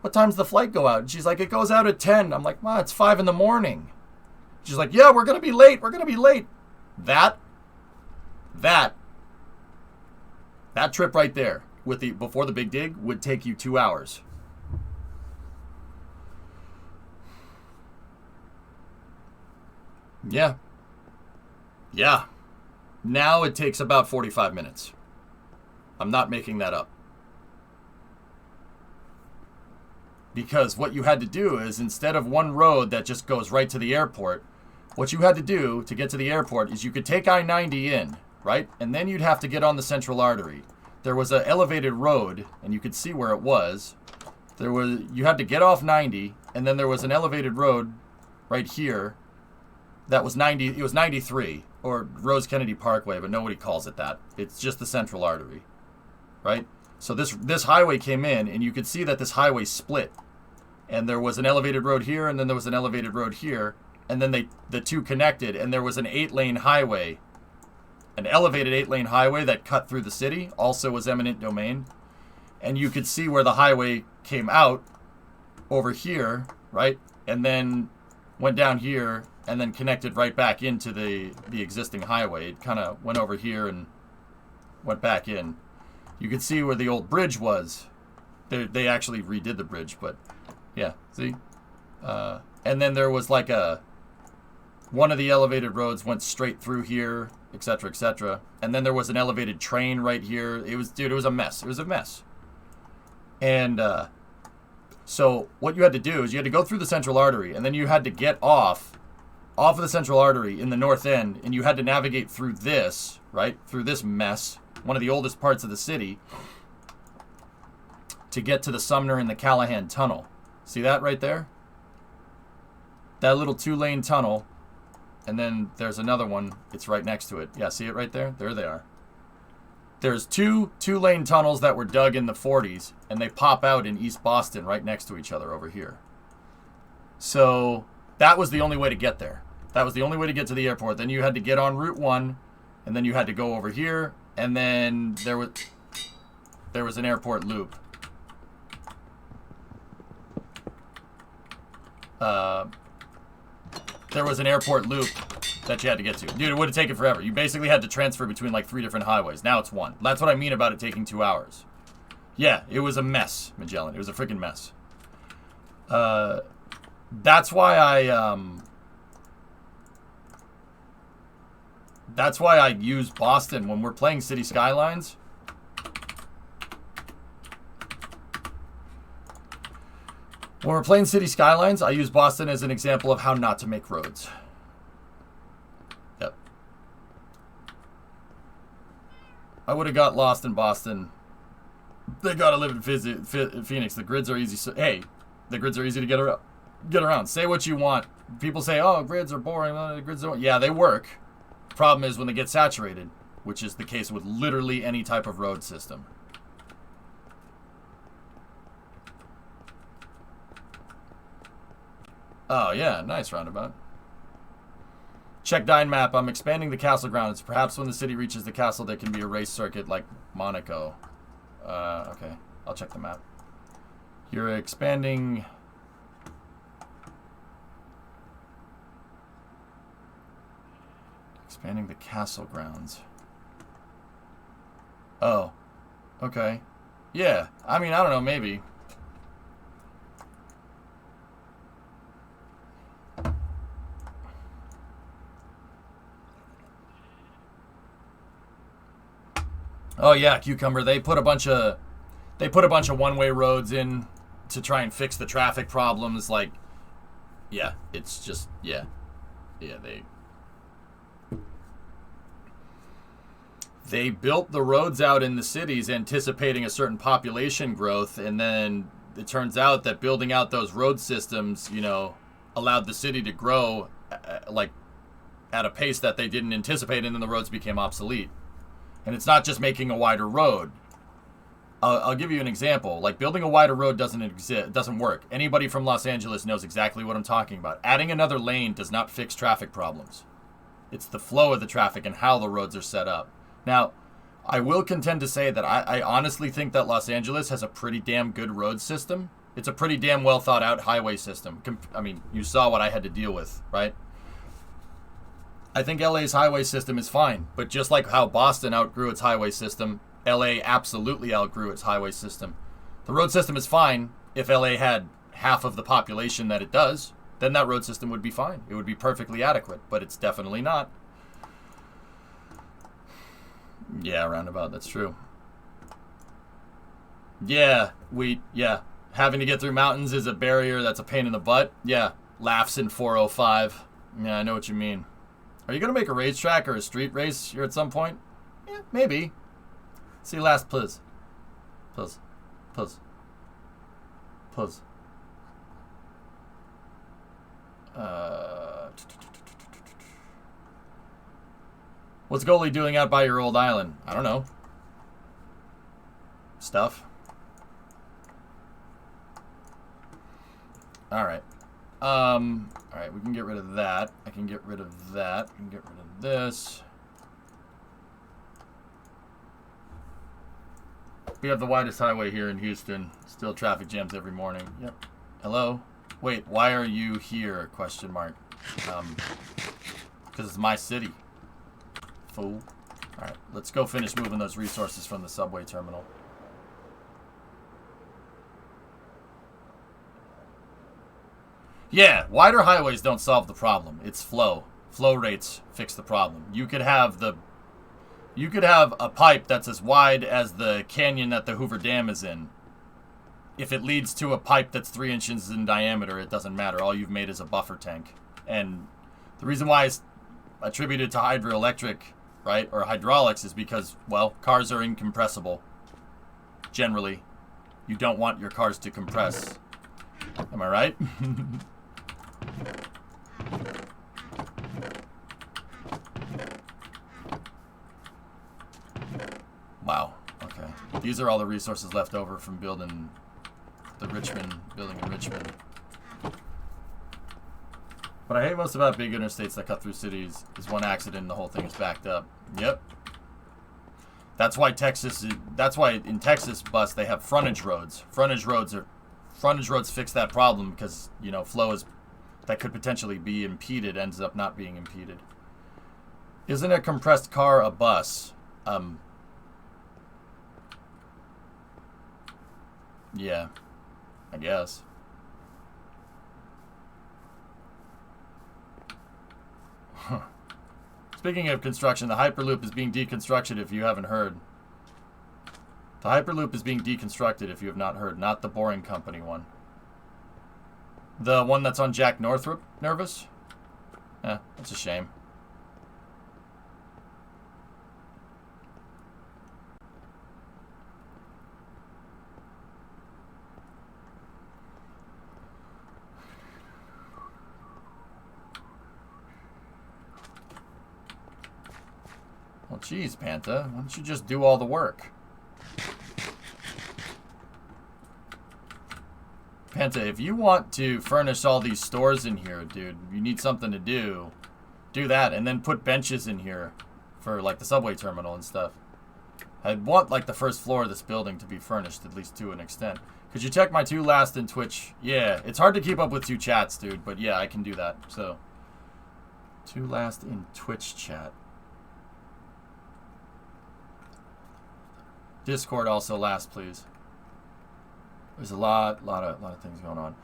What time's the flight go out? And she's like, it goes out at 10. I'm like, Ma, it's 5 in the morning. She's like, yeah, we're going to be late. We're going to be late. That trip right there with the before the big dig would take you 2 hours. Yeah. Yeah. Now it takes about 45 minutes. I'm not making that up. Because what you had to do is, instead of one road that just goes right to the airport, what you had to do to get to the airport is you could take I-90 in, right? And then you'd have to get on the central artery. There was an elevated road, and you could see where it was. You had to get off 90, and then there was an elevated road right here that was 90. It was 93, or Rose Kennedy Parkway, but nobody calls it that. It's just the central artery, right? So this highway came in, and you could see that this highway split. And there was an elevated road here, and then there was an elevated road here, and then the two connected, and there was an 8-lane highway. An elevated 8-lane highway that cut through the city, also was eminent domain. And you could see where the highway came out over here, right? And then went down here, and then connected right back into the existing highway. It kind of went over here and went back in. You could see where the old bridge was. They actually redid the bridge, but yeah, see? And then there was like one of the elevated roads went straight through here, etc., etc. And then there was an elevated train right here. It was a mess. It was a mess. And so what you had to do is you had to go through the central artery, and then you had to get off of the central artery in the north end, and you had to navigate through this, right? Through this mess, one of the oldest parts of the city, to get to the Sumner and the Callahan Tunnel. See that right there? That little 2-lane tunnel. And then there's another one. It's right next to it. Yeah, see it right there? There they are. There's two-lane tunnels that were dug in the 40s, and they pop out in East Boston right next to each other over here. So that was the only way to get there. That was the only way to get to the airport. Then you had to get on Route 1, and then you had to go over here, and then there was an airport loop. There was an airport loop that you had to get to. Dude, it would have taken forever. You basically had to transfer between like 3 different highways. Now it's one. That's what I mean about it taking 2 hours. Yeah, it was a mess, Magellan. It was a freaking mess. That's why I use Boston when we're playing City Skylines. When we're playing City Skylines, I use Boston as an example of how not to make roads. Yep. I would have got lost in Boston. They gotta live in Phoenix. The grids are easy. Hey, the grids are easy to get around. Say what you want. People say, "Oh, grids are boring." The grids don't. Yeah, they work. Problem is when they get saturated, which is the case with literally any type of road system. Oh, yeah, nice roundabout. Check Dine map. I'm expanding the castle grounds. Perhaps when the city reaches the castle, there can be a race circuit like Monaco. Okay. I'll check the map. You're expanding... Expanding the castle grounds. Oh. Okay. Yeah. I mean, I don't know, maybe. Oh yeah, Cucumber. They put a bunch of one-way roads in to try and fix the traffic problems. Like, yeah, it's just yeah, they built the roads out in the cities anticipating a certain population growth, and then it turns out that building out those road systems, you know, allowed the city to grow like at a pace that they didn't anticipate, and then the roads became obsolete. And it's not just making a wider road. I'll give you an example. Like, building a wider road doesn't work. Anybody from Los Angeles knows exactly what I'm talking about. Adding another lane does not fix traffic problems. It's the flow of the traffic and how the roads are set up. Now, I will contend to say that I honestly think that Los Angeles has a pretty damn good road system. It's a pretty damn well thought out highway system. I mean, you saw what I had to deal with, right? I think LA's highway system is fine. But just like how Boston outgrew its highway system, LA absolutely outgrew its highway system. The road system is fine. If LA had half of the population that it does, then that road system would be fine. It would be perfectly adequate, but it's definitely not. Yeah, roundabout, that's true. Yeah, having to get through mountains is a barrier that's a pain in the butt. Yeah, laughs in 405. Yeah, I know what you mean. Are you going to make a racetrack or a street race here at some point? Yeah, maybe. See last, please. Please. Please. Please. What's Goalie doing out by your old island? I don't know. Stuff. Alright. Alright, we can get rid of that. I can get rid of that. I can get rid of this. We have the widest highway here in Houston. Still traffic jams every morning. Yep. Hello? Wait, why are you here? Question mark. Because it's my city. Fool. Alright, let's go finish moving those resources from the subway terminal. Yeah, wider highways don't solve the problem. It's flow. Flow rates fix the problem. You could have a pipe that's as wide as the canyon that the Hoover Dam is in. If it leads to a pipe that's 3 inches in diameter, it doesn't matter. All you've made is a buffer tank. And the reason why it's attributed to hydroelectric, right, or hydraulics is because, well, cars are incompressible. Generally. You don't want your cars to compress. Am I right? Wow. Okay. These are all the resources left over from building the building in Richmond. What I hate most about big interstates that cut through cities is one accident and the whole thing is backed up. Yep. That's why in Texas bus they have frontage roads. Frontage roads fix that problem because, you know, flow that could potentially be impeded ends up not being impeded. Isn't a compressed car a bus? Yeah, I guess. Speaking of construction, the Hyperloop is being deconstructed if you haven't heard. The Hyperloop is being deconstructed if you have not heard. Not the Boring Company one. The one that's on Jack Northrop, nervous? Yeah, that's a shame. Well, geez, Panta, why don't you just do all the work? Panta, if you want to furnish all these stores in here, dude, you need something to do. Do that, and then put benches in here for, like, the subway terminal and stuff. I'd want, like, the first floor of this building to be furnished, at least to an extent. Could you check my 2 last in Twitch? Yeah, it's hard to keep up with 2 chats, dude, but yeah, I can do that. So, 2 last in Twitch chat. Discord also last, please. There's a lot of things going on.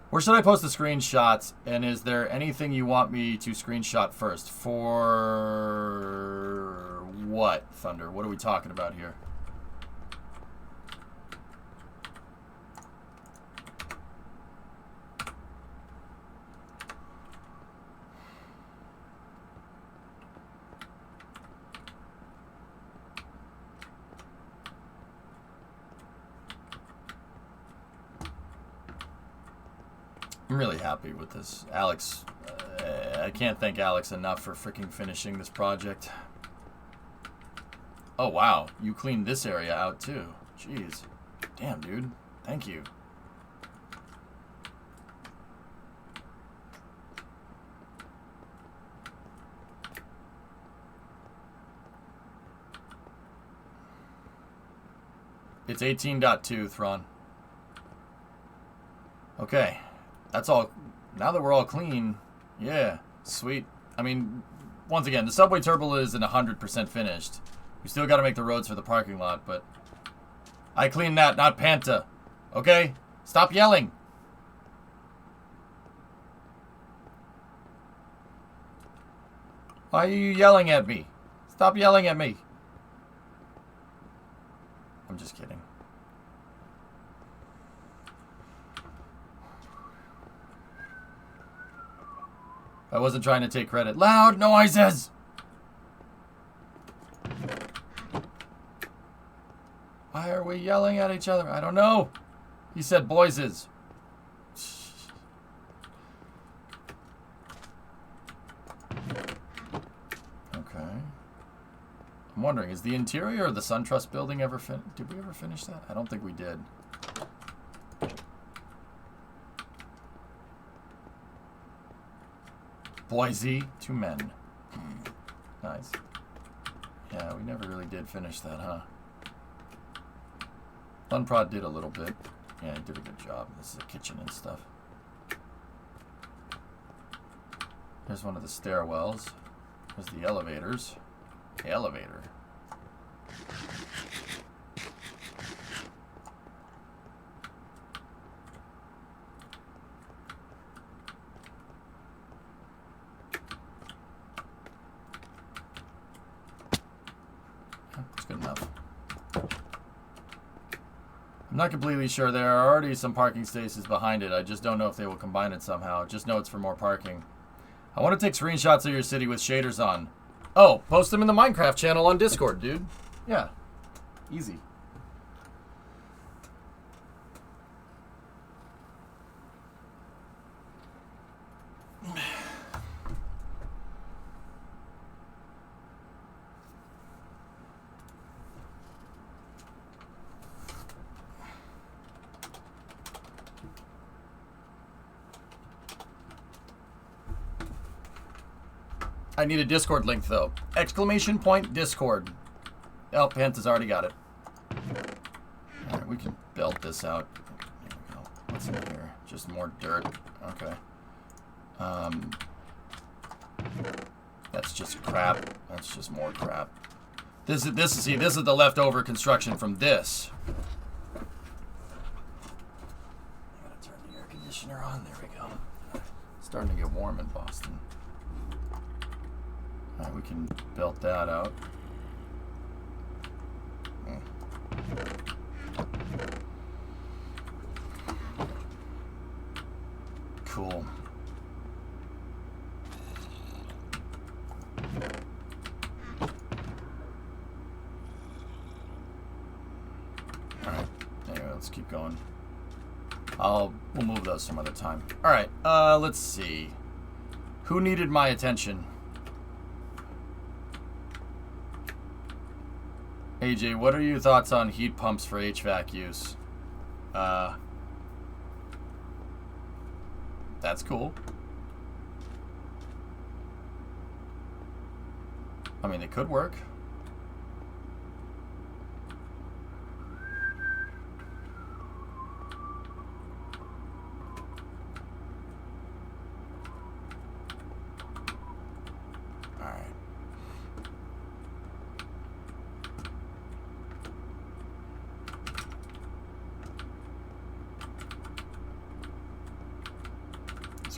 Where should I post the screenshots? And is there anything you want me to screenshot first? For what, Thunder? What are we talking about here? I'm really happy with this. Alex, I can't thank Alex enough for freaking finishing this project. Oh, wow. You cleaned this area out, too. Jeez. Damn, dude. Thank you. It's 18.2, Thron. Okay. That's all. Now that we're all clean, yeah, sweet. I mean, once again, the subway turbo isn't 100% finished. We still got to make the roads for the parking lot, but I cleaned that, not Panta. Okay? Stop yelling. Why are you yelling at me? Stop yelling at me. I'm just kidding. I wasn't trying to take credit. Loud noises! Why are we yelling at each other? I don't know. He said boyses. Okay. I'm wondering, is the interior of the SunTrust building ever finished? Did we ever finish that? I don't think we did. Boise, 2 men. Nice. Yeah, we never really did finish that, huh? Funprod did a little bit. Yeah, he did a good job. This is a kitchen and stuff. Here's one of the stairwells. Here's the elevators. The elevator. That's good enough. I'm not completely sure. There are already some parking spaces behind it. I just don't know if they will combine it somehow. Just know it's for more parking. I want to take screenshots of your city with shaders on. Oh, post them in the Minecraft channel on Discord, dude. Yeah. Easy. I need a Discord link, though. Exclamation point Discord. Oh, Panta's already got it. Alright, we can belt this out. There we go. What's in here? Just more dirt. Okay. That's just crap. That's just more crap. This is the leftover construction from this. I gotta turn the air conditioner on. There we go. It's starting to get warm in Boston. Alright, we can belt that out. Cool. Alright, anyway, let's keep going. We'll move those some other time. Alright, let's see. Who needed my attention? AJ, what are your thoughts on heat pumps for HVAC use? That's cool. I mean, they could work.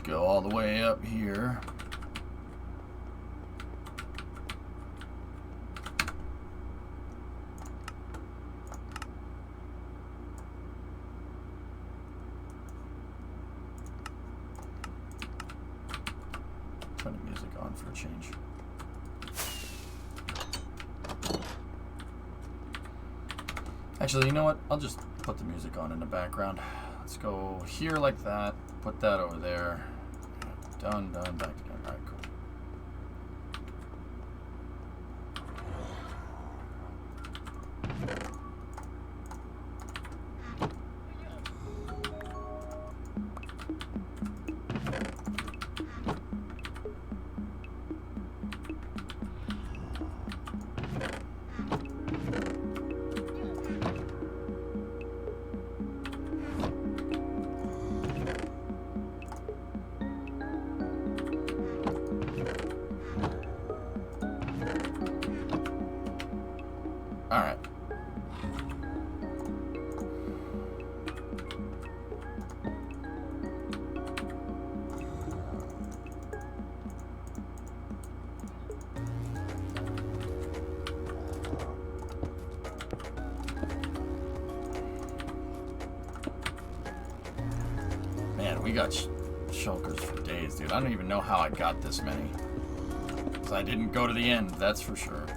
Go all the way up here. Turn the music on for a change. Actually, you know what? I'll just put the music on in the background. Let's go here like that. Put that over there. Done, back again. Alright, cool. Alright. Man, we got shulkers for days, dude. I don't even know how I got this many. Because I didn't go to the end, that's for sure.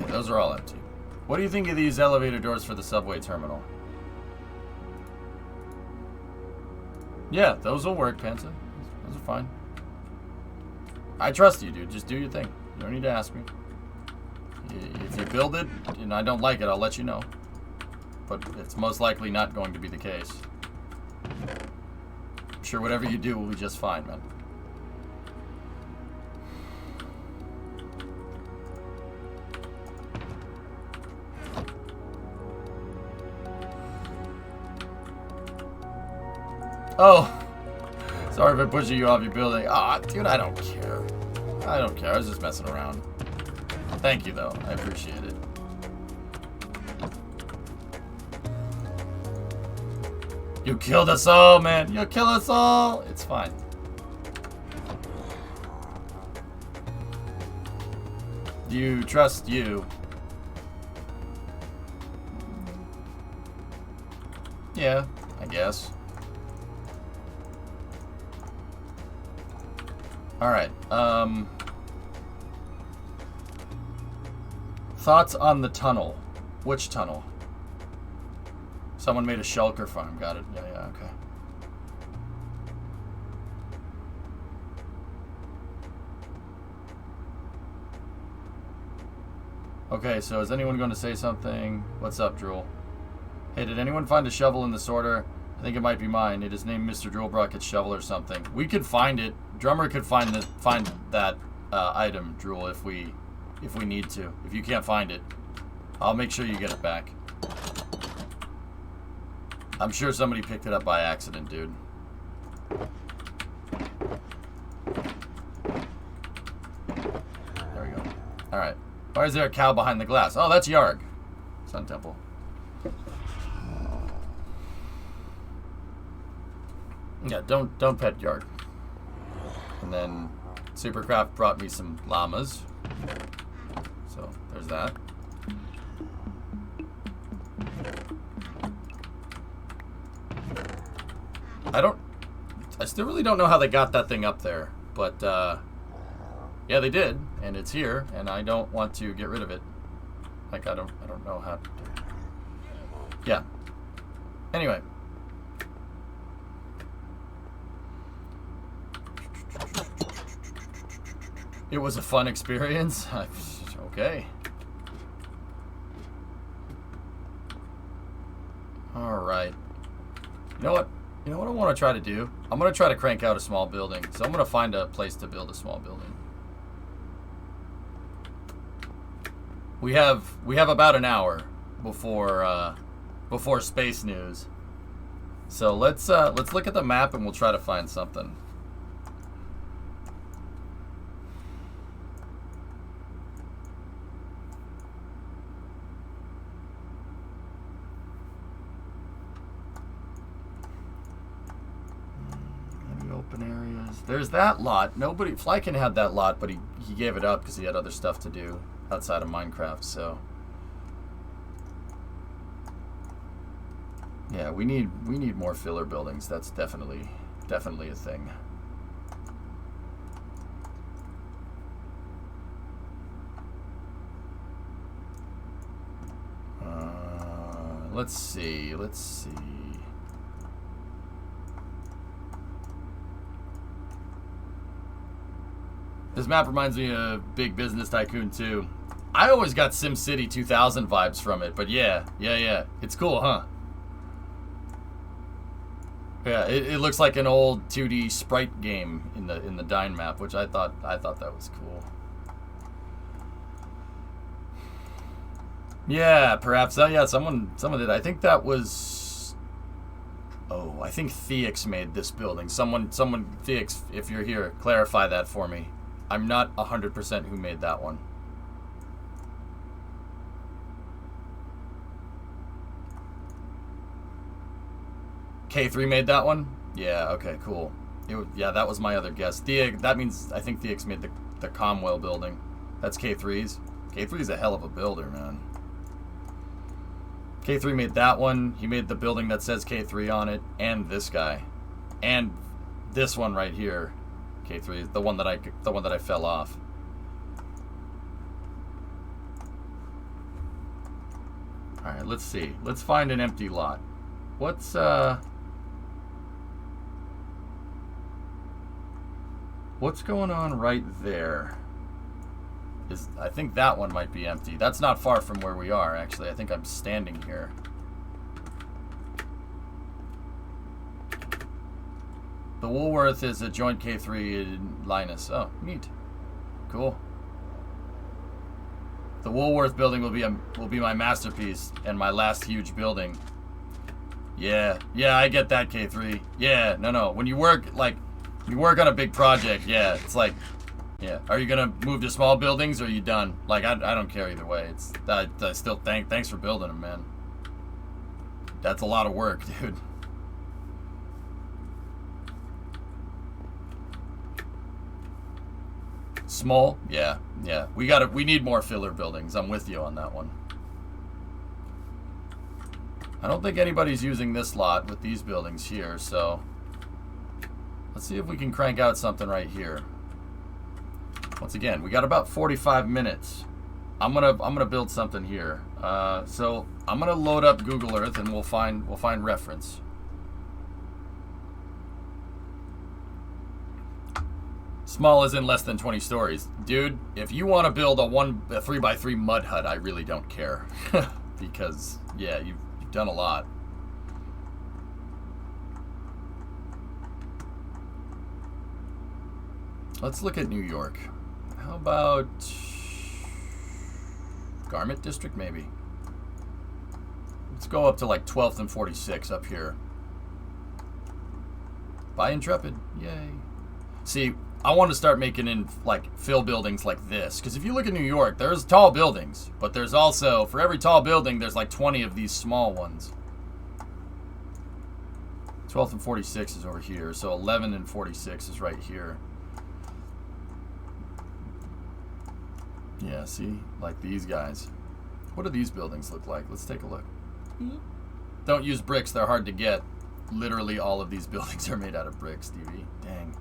Those are all empty. What do you think of these elevator doors for the subway terminal? Yeah, those will work, Panta. Those are fine. I trust you, dude. Just do your thing. You don't need to ask me. If you build it and I don't like it, I'll let you know. But it's most likely not going to be the case. I'm sure whatever you do will be just fine, man. Oh, sorry for pushing you off your building. Ah, dude, I don't care. I don't care. I was just messing around. Thank you, though. I appreciate it. You killed us all, man. You killed us all. It's fine. You trust you. Yeah, I guess. Alright, thoughts on the tunnel. Which tunnel? Someone made a shulker farm, got it. Yeah, okay. Okay, so is anyone going to say something? What's up, Drool? Hey, did anyone find a shovel in the sorter? I think it might be mine. It is named Mr. Drool Bucket's shovel or something. We could find it. Drummer could find that item, Drool, if we need to. If you can't find it, I'll make sure you get it back. I'm sure somebody picked it up by accident, dude. There we go. All right. Why is there a cow behind the glass? Oh, that's Yarg. Sun Temple. Yeah, don't pet Yarg. And then Supercraft brought me some llamas. So there's that. I still really don't know how they got that thing up there, but yeah, they did, and it's here, and I don't want to get rid of it. Like I don't know how to. Yeah. Anyway. It was a fun experience. Okay. Alright. You know what? You know what I want to try to do? I'm going to try to crank out a small building. So I'm going to find a place to build a small building. We have about an hour before space news. So let's look at the map and we'll try to find something. Open areas. There's that lot. Nobody... Flykin had that lot, but he gave it up because he had other stuff to do outside of Minecraft, so... Yeah, we need more filler buildings. That's definitely a thing. Let's see. This map reminds me of Big Business Tycoon 2. I always got SimCity 2000 vibes from it, but yeah. It's cool, huh? Yeah, it looks like an old 2D sprite game in the Dyn map, which I thought that was cool. Yeah, perhaps. Yeah, someone did. I think that was... Oh, I think Theix made this building. Someone, Theix, if you're here, clarify that for me. I'm not 100% who made that one. K3 made that one? Yeah, okay, cool. Yeah, that was my other guess. That means, I think Theix made the Comwell building. That's K3's. K3's a hell of a builder, man. K3 made that one. He made the building that says K3 on it, and this guy, and this one right here. K3 is the one that I fell off. All right, let's see. Let's find an empty lot. What's going on right there? I think that one might be empty. That's not far from where we are, actually. I think I'm standing here. The Woolworth is a joint K3 in Linus. Oh, neat. Cool. The Woolworth building will be my masterpiece and my last huge building. Yeah, I get that, K3. Yeah, no. When you work on a big project, yeah, it's like, yeah. Are you gonna move to small buildings or are you done? Like, I don't care either way. I still thanks for building them, man. That's a lot of work, dude. Small? Yeah. We need more filler buildings. I'm with you on that one. I don't think anybody's using this lot with these buildings here, so let's see if we can crank out something right here. Once again, we got about 45 minutes. I'm gonna build something here. So I'm gonna load up Google Earth and we'll find reference. Small is in less than 20 stories. Dude, if you want to build a 3x3 mud hut, I really don't care. Because, yeah, you've done a lot. Let's look at New York. How about Garment District, maybe? Let's go up to like 12th and 46 up here. Buy Intrepid. Yay. See, I want to start making in like fill buildings like this, because if you look at New York, there's tall buildings, but there's also, for every tall building, there's like 20 of these small ones. 12th and 46 is over here, so 11 and 46 is right here. Yeah, see, like these guys. What do these buildings look like? Let's take a look. Don't use bricks, they're hard to get. Literally all of these buildings are made out of bricks, Stevie. Dang.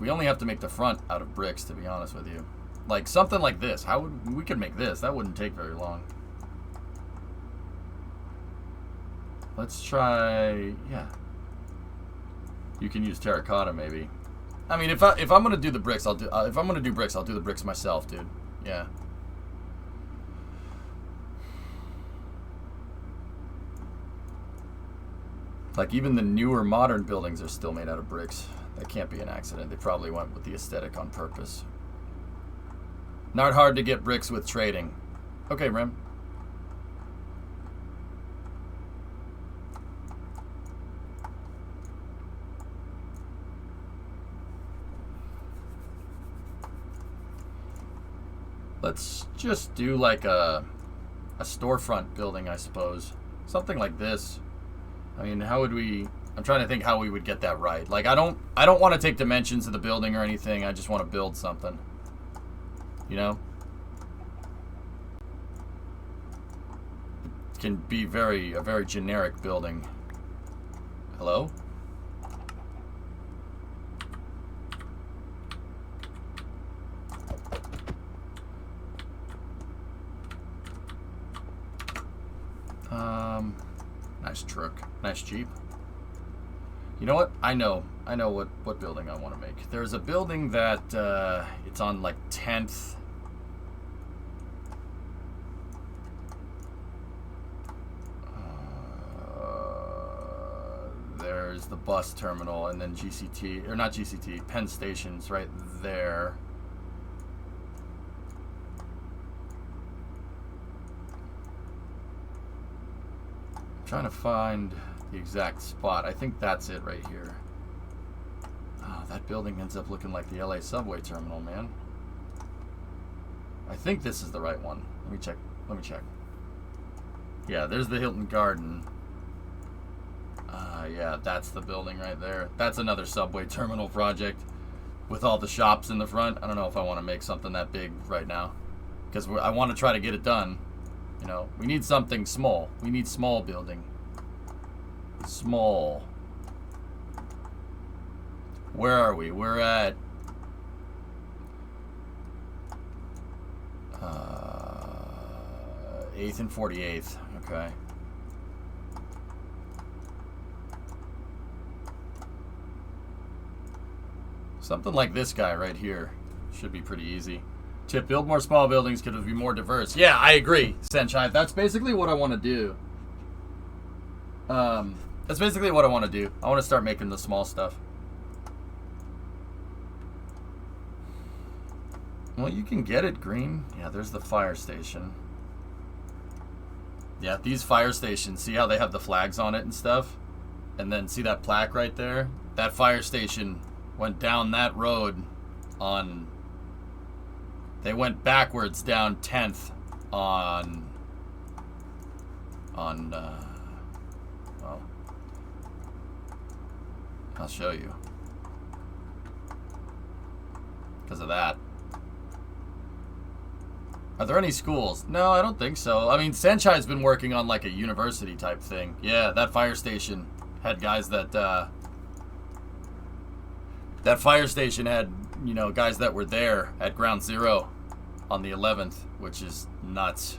We only have to make the front out of bricks, to be honest with you. Like something like this. We could make this. That wouldn't take very long. Let's try, yeah. You can use terracotta maybe. I mean, if I'm gonna do the bricks, I'll do the bricks myself, dude. Yeah. Like even the newer modern buildings are still made out of bricks. That can't be an accident. They probably went with the aesthetic on purpose. Not hard to get bricks with trading. Okay, Rem. Let's just do like a storefront building, I suppose. Something like this. I mean, how would we... I'm trying to think how we would get that right. Like, I don't want to take dimensions of the building or anything. I just want to build something. You know? It can be a very generic building. Hello? Nice truck. Nice Jeep. You know what? I know what building I want to make. There's a building that it's on like 10th. There's the bus terminal, and then GCT, or not GCT, Penn Station's right there. I'm trying to find the exact spot. I think that's it right here. Oh, that building ends up looking like the LA subway terminal, man. I think this is the right one. Let me check. Yeah, there's the Hilton Garden. Yeah, that's the building right there. That's another subway terminal project with all the shops in the front. I don't know if I want to make something that big right now, because I want to try to get it done. You know, we need something small. We need small building. Small. Where are we? We're at... 8th and 48th. Okay. Something like this guy right here should be pretty easy. Tip, build more small buildings because it'll be more diverse. Yeah, I agree, Senchai. That's basically what I want to do. That's basically what I want to do. I want to start making the small stuff. Well, you can get it, Green. Yeah, there's the fire station. Yeah, these fire stations, see how they have the flags on it and stuff? And then see that plaque right there? That fire station went down that road on... They went backwards down 10th on well, I'll show you. Because of that. Are there any schools? No, I don't think so. I mean, Sanchai's been working on like a university type thing. Yeah, that fire station had guys that, that fire station had, you know, guys that were there at Ground Zero on the 11th, which is nuts.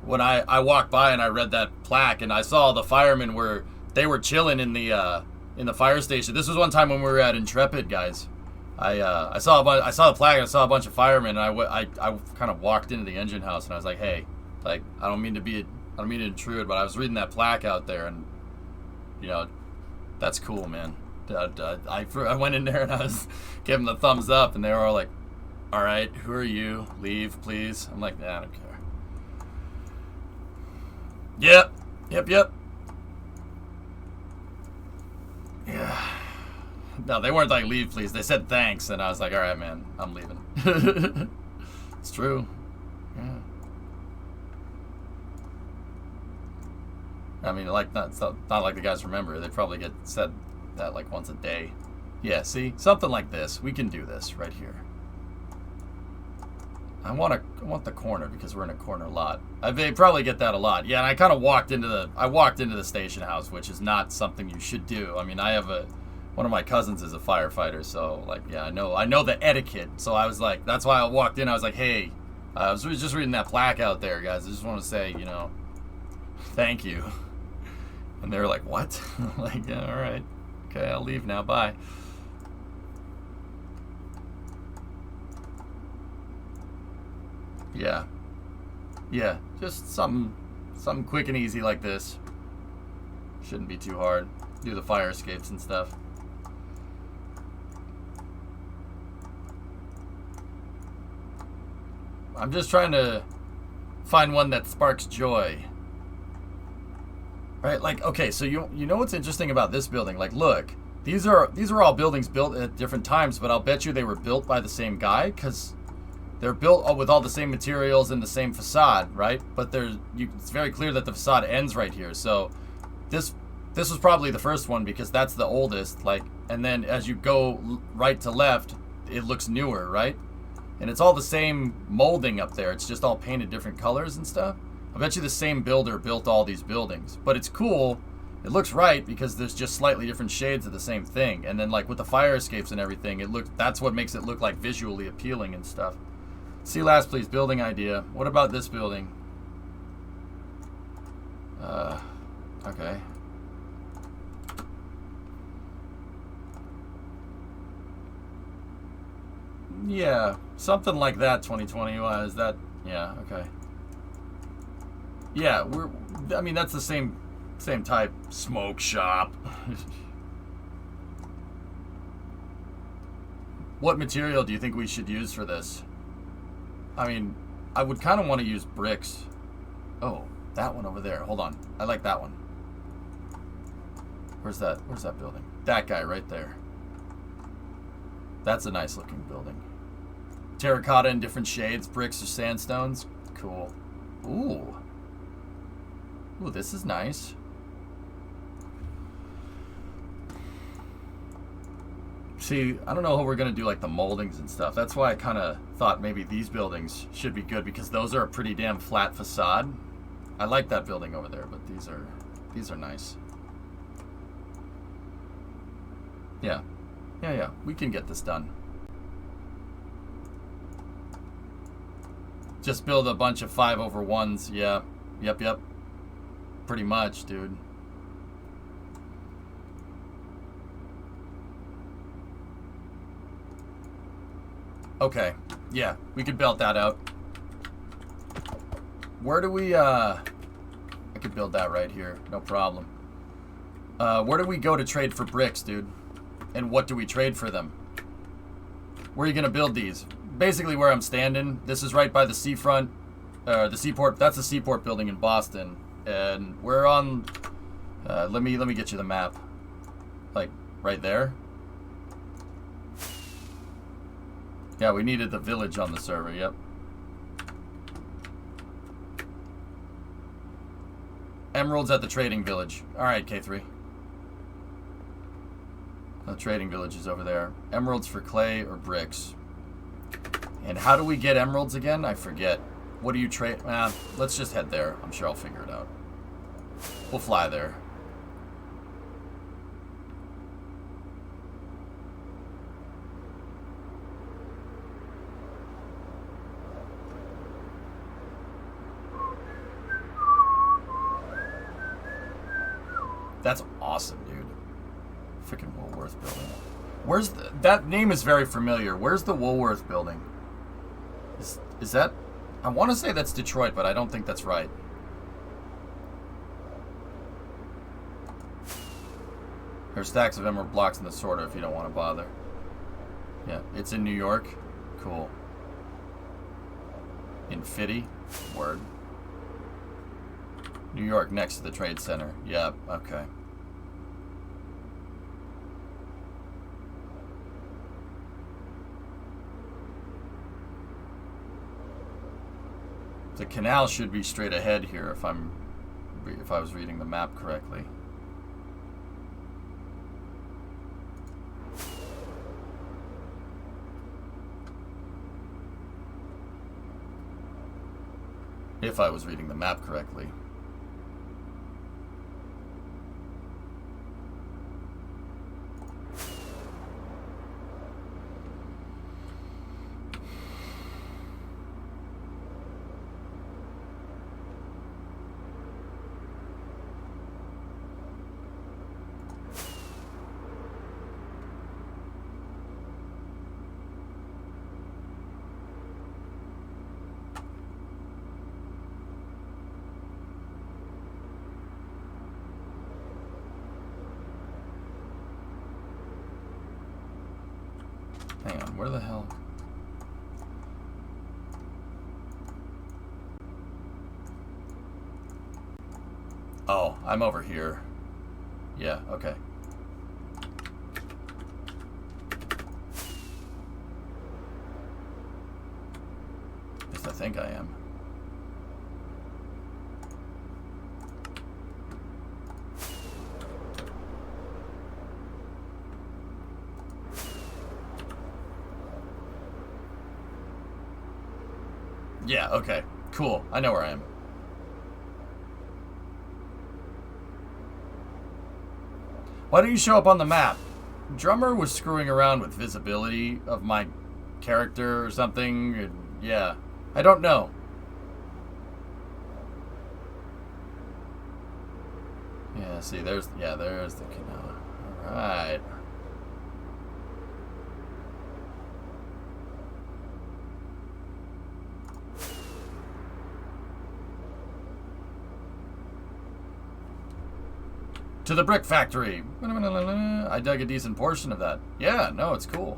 When I walked by and I read that plaque and I saw the firemen were chilling in the fire station. This was one time when we were at Intrepid, guys. I saw the plaque and I saw a bunch of firemen, and I kind of walked into the engine house and I was like, hey, like, I don't mean to intrude, but I was reading that plaque out there, and you know, that's cool, man. I went in there and I was giving the thumbs up, and they were all like, all right, who are you? Leave, please. I'm like, nah, I don't care. Yep. Yeah. No, they weren't like, leave, please. They said thanks, and I was like, all right, man, I'm leaving. It's true. Yeah. I mean, like, not like the guys remember. They probably get said that like once a day. Yeah, see? Something like this. We can do this right here. I want the corner because we're in a corner lot. They probably get that a lot. Yeah, and I kind of walked into the station house, which is not something you should do. I mean, one of my cousins is a firefighter, so like, yeah, I know the etiquette. So I was like, that's why I walked in. I was like, hey, I was just reading that plaque out there, guys. I just want to say, you know, thank you. And they were like, what? I'm like, yeah, all right, okay, I'll leave now. Bye. Yeah, just something quick and easy like this. Shouldn't be too hard. Do the fire escapes and stuff. I'm just trying to find one that sparks joy. Right? Like, okay, so you know what's interesting about this building? Like, look, these are all buildings built at different times, but I'll bet you they were built by the same guy, because they're built with all the same materials and the same facade, right? But it's very clear that the facade ends right here. So this This was probably the first one because that's the oldest, like, and then as you go right to left, it looks newer, right? And it's all the same molding up there. It's just all painted different colors and stuff. I bet you the same builder built all these buildings. But it's cool. It looks right because there's just slightly different shades of the same thing. And then like with the fire escapes and everything, that's what makes it look like visually appealing and stuff. See last, please. Building idea. What about this building? Okay. Yeah, something like that. 2020. Is that? Yeah. Okay. Yeah, I mean, that's the same type. Smoke shop. What material do you think we should use for this? I mean, I would kind of want to use bricks. Oh, that one over there. Hold on. I like that one. Where's that building? That guy right there. That's a nice looking building. Terracotta in different shades, bricks or sandstones. Cool. Ooh. Ooh, this is nice. See, I don't know how we're going to do like the moldings and stuff. That's why I kind of thought maybe these buildings should be good because those are a pretty damn flat facade. I like that building over there, but these are nice. Yeah. Yeah, we can get this done. Just build a bunch of 5/1s. Yeah. Yep. Pretty much, dude. Okay. Yeah, we could belt that out. Where do we, I could build that right here. No problem. Where do we go to trade for bricks, dude? And what do we trade for them? Where are you going to build these? Basically where I'm standing. This is right by the seafront. The seaport. That's the seaport building in Boston. And we're on... let me get you the map. Like, right there. Yeah, we needed the village on the server. Yep. Emeralds at the trading village. Alright, K3. The trading village is over there. Emeralds for clay or bricks. And how do we get emeralds again? I forget. What do you trade? Let's just head there. I'm sure I'll figure it out. We'll fly there. That's awesome, dude. Freaking Woolworth building. Where's that name is very familiar. Where's the Woolworth building? Is that... I want to say that's Detroit, but I don't think that's right. There's stacks of emerald blocks in the sorter if you don't want to bother. Yeah, it's in New York. Cool. In Fitty. Word. New York next to the Trade Center. Yep, okay. The canal should be straight ahead here if I was reading the map correctly. If I was reading the map correctly. Hang on, where the hell? Oh, I'm over here. Yeah, okay. At least I think I am. Yeah, okay. Cool. I know where I am. Why don't you show up on the map? Drummer was screwing around with visibility of my character or something. Yeah. I don't know. Yeah, see, there's the canal. Alright. To the brick factory. I dug a decent portion of that. Yeah, no, it's cool.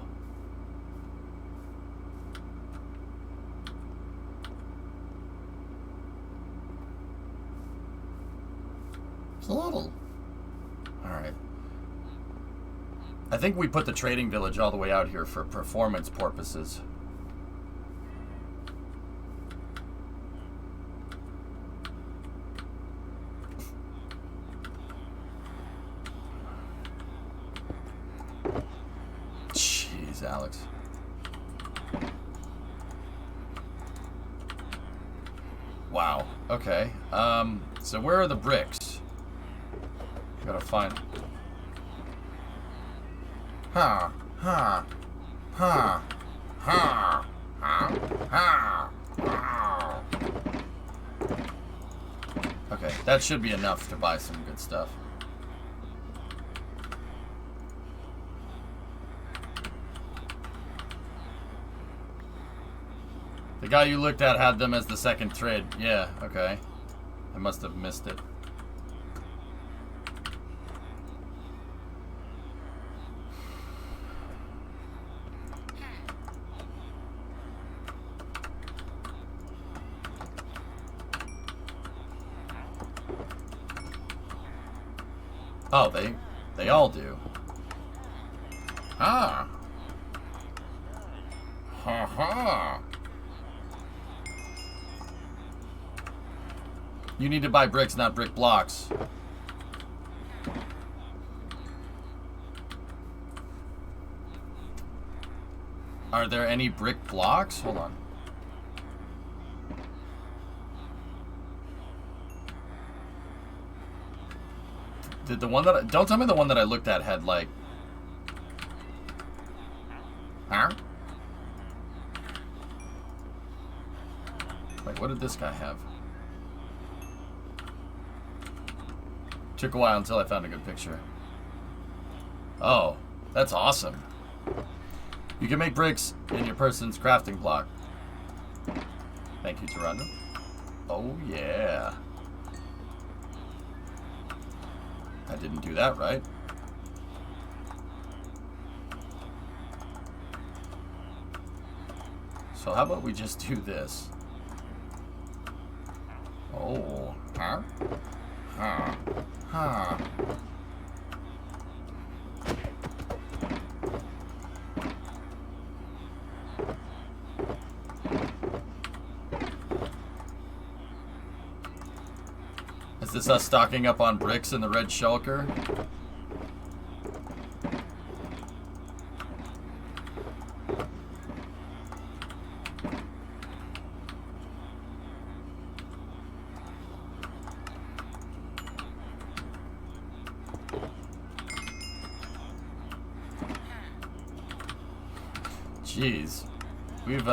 It's a little. Alright. I think we put the trading village all the way out here for performance purposes. Alex. Wow. Okay. So where are the bricks? Gotta find. Ha. Ha. Ha. Ha. Ha. Ha. Okay, that should be enough to buy some good stuff. The guy you looked at had them as the second trade. Yeah, okay. I must have missed it. Oh, they all do. Ah. Ha ha. You need to buy bricks, not brick blocks. Are there any brick blocks? Hold on. Did the one that don't tell me the one that I looked at had like... Huh? Wait, what did this guy have? Took a while until I found a good picture. Oh, that's awesome. You can make bricks in your person's crafting block. Thank you, Toronto. Oh, yeah. I didn't do that right. So how about we just do this? Oh, huh? Huh. Huh. Is this us stocking up on bricks in the red shulker? Jeez. We've,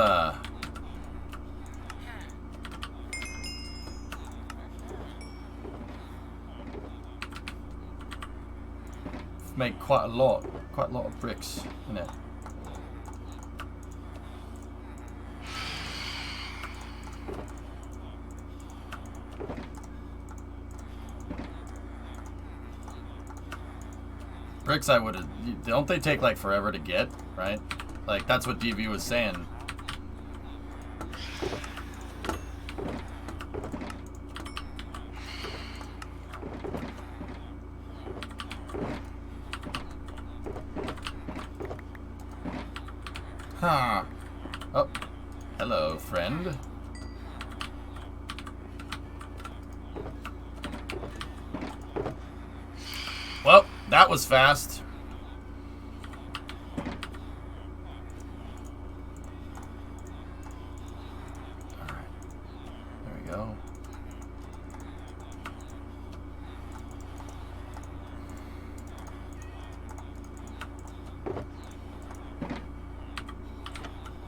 made quite a lot of bricks in it. Bricks I would have, don't they take like forever to get, right? Like that's what DV was saying. Huh. Oh. Hello, friend. Well, that was fast. Alright.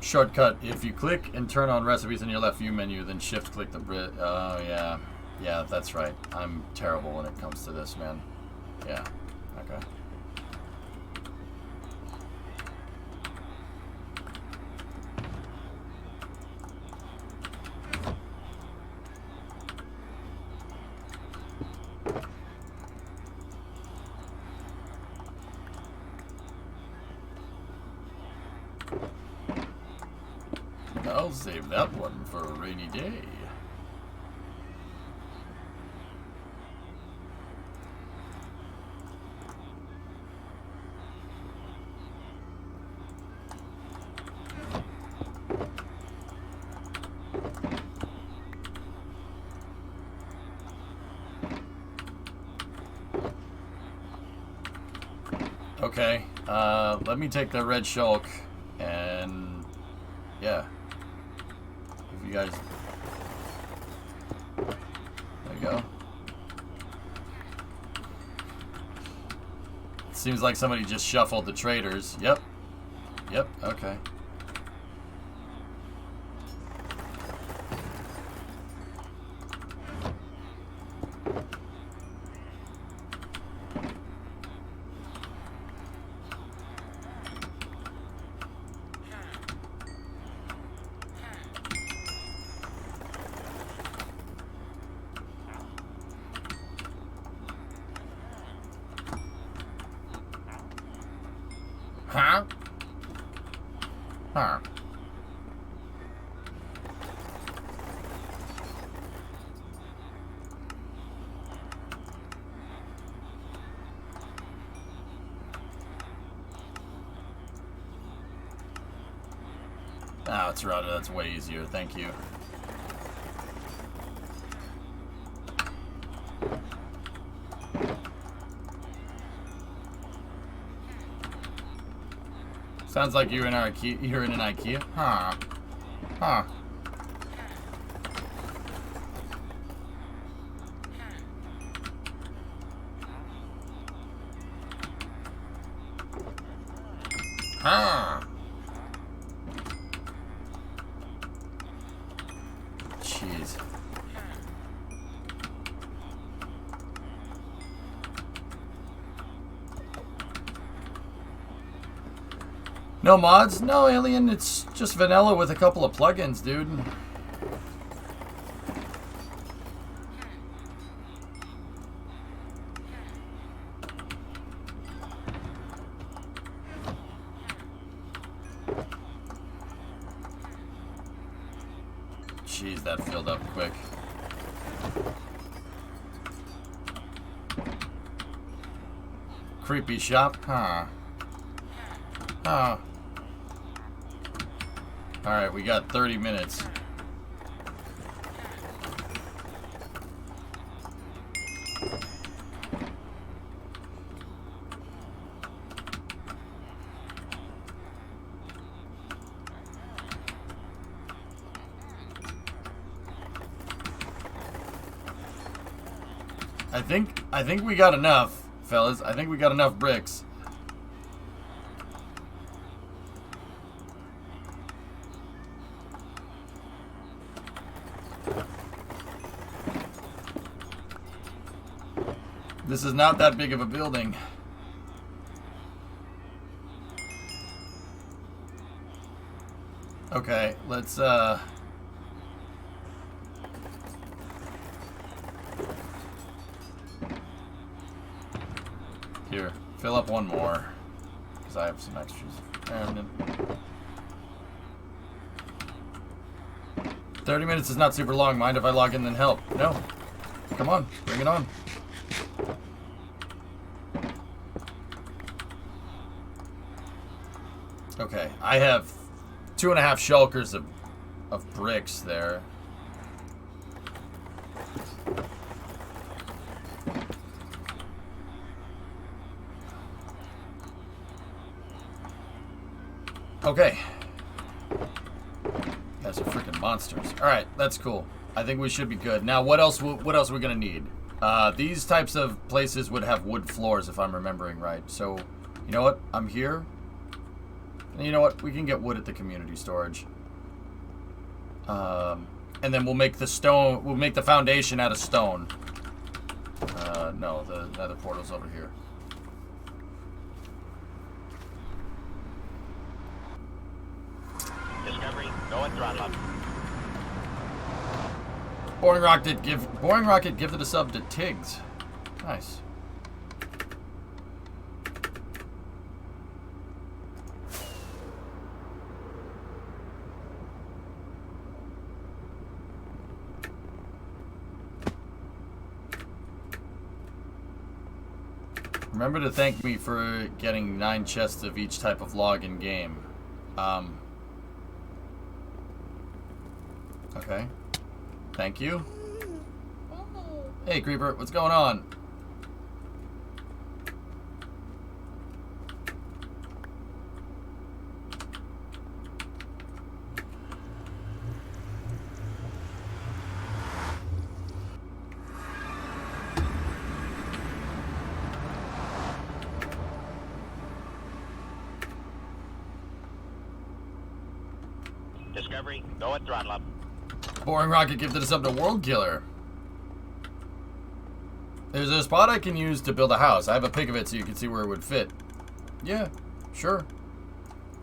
Shortcut. If you click and turn on recipes in your left view menu, then shift click the Brit. Oh, yeah. Yeah, that's right. I'm terrible when it comes to this, man. Yeah. Okay. I'll save that one for a rainy day. Okay, let me take the red shulk and yeah. If you guys, there you go. Seems like somebody just shuffled the traders. Yep. Yep, okay. Huh? Huh. Ah, it's routed. That's way easier. Thank you. Sounds like you're in our IKEA. You're in an IKEA. Huh. Huh. Huh. Jeez. No mods? No, Alien. It's just vanilla with a couple of plugins, dude. Jeez, that filled up quick. Creepy shop? Huh. Huh. Alright, we got 30 minutes. I think we got enough, fellas. I think we got enough bricks. This is not that big of a building. Okay, let's here, fill up one more, because I have some extras. And then 30 minutes is not super long. Mind if I log in and help? No. Come on, bring it on. Okay, I have 2.5 shulkers of bricks there. Okay. You guys are freaking monsters. Alright, that's cool. I think we should be good. Now, what else are we gonna need? These types of places would have wood floors, if I'm remembering right. So, you know what? I'm here. And you know what? We can get wood at the community storage. And then we'll make the stone. We'll make the foundation out of stone. No, the nether portal's over here. Discovery, go and throttle up. Boring Rocket gifted a sub to Tiggs. Nice. Remember to thank me for getting 9 chests of each type of log in game. Okay. Thank you. Hey, Creeper, what's going on? Discovery, go and throttle up. Boring Rocket gifted us up to World Killer. There's a spot I can use to build a house. I have a pic of it so you can see where it would fit. Yeah, sure.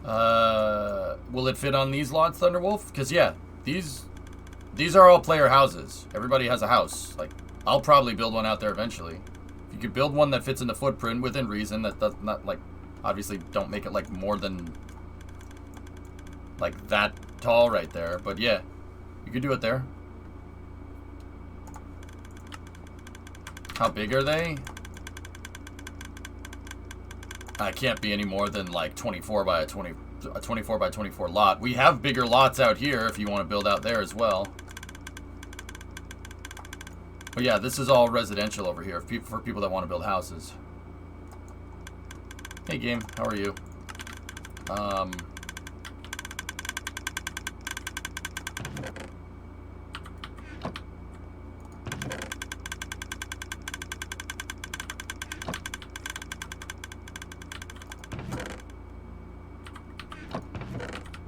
Will it fit on these lots, Thunderwolf? Because, yeah, these are all player houses. Everybody has a house. Like, I'll probably build one out there eventually. If you could build one that fits in the footprint within reason, that does not, like, obviously don't make it, like, more than, like, that tall right there. But, yeah. You could do it there. How big are they? I can't be any more than like 24 by a 24 by 24 lot. We have bigger lots out here if you want to build out there as well. But yeah, this is all residential over here for people that want to build houses. Hey game, how are you?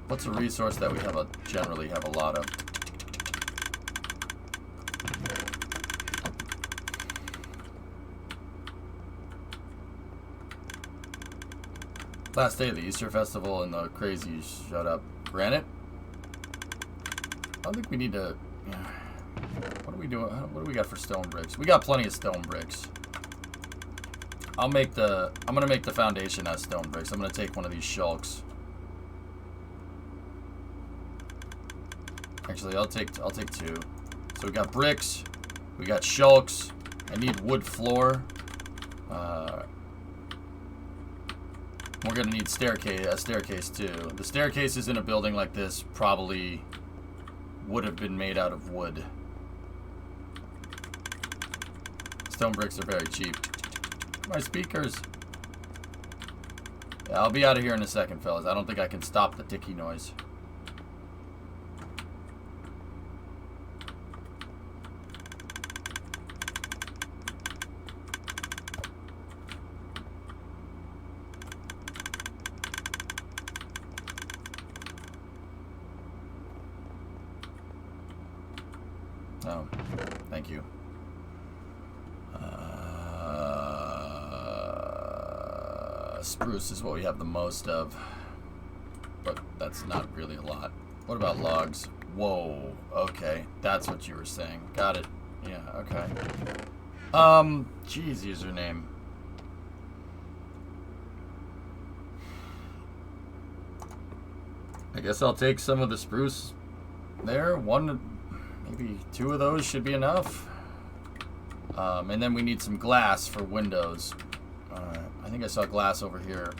What's a resource that we generally have a lot of? Last day of the Easter Festival and the crazy shut up. Granite? I don't think we need to... What are we doing? What do we got for stone bricks? We got plenty of stone bricks. I'm gonna make the foundation out of stone bricks. I'm gonna take one of these shulks. Actually, I'll take 2. So we got bricks, we got shulks. I need wood floor. We're gonna need a staircase too. The staircases in a building like this probably would have been made out of wood. Stone bricks are very cheap. My speakers. Yeah, I'll be out of here in a second, fellas. I don't think I can stop the ticky noise. Oh, thank you. Spruce is what we have the most of, but that's not really a lot. What about logs? Whoa, okay, that's what you were saying. Got it. Yeah, okay. Geez, username. I guess I'll take some of the spruce there. Maybe 2 of those should be enough. And then we need some glass for windows. I think I saw glass over here.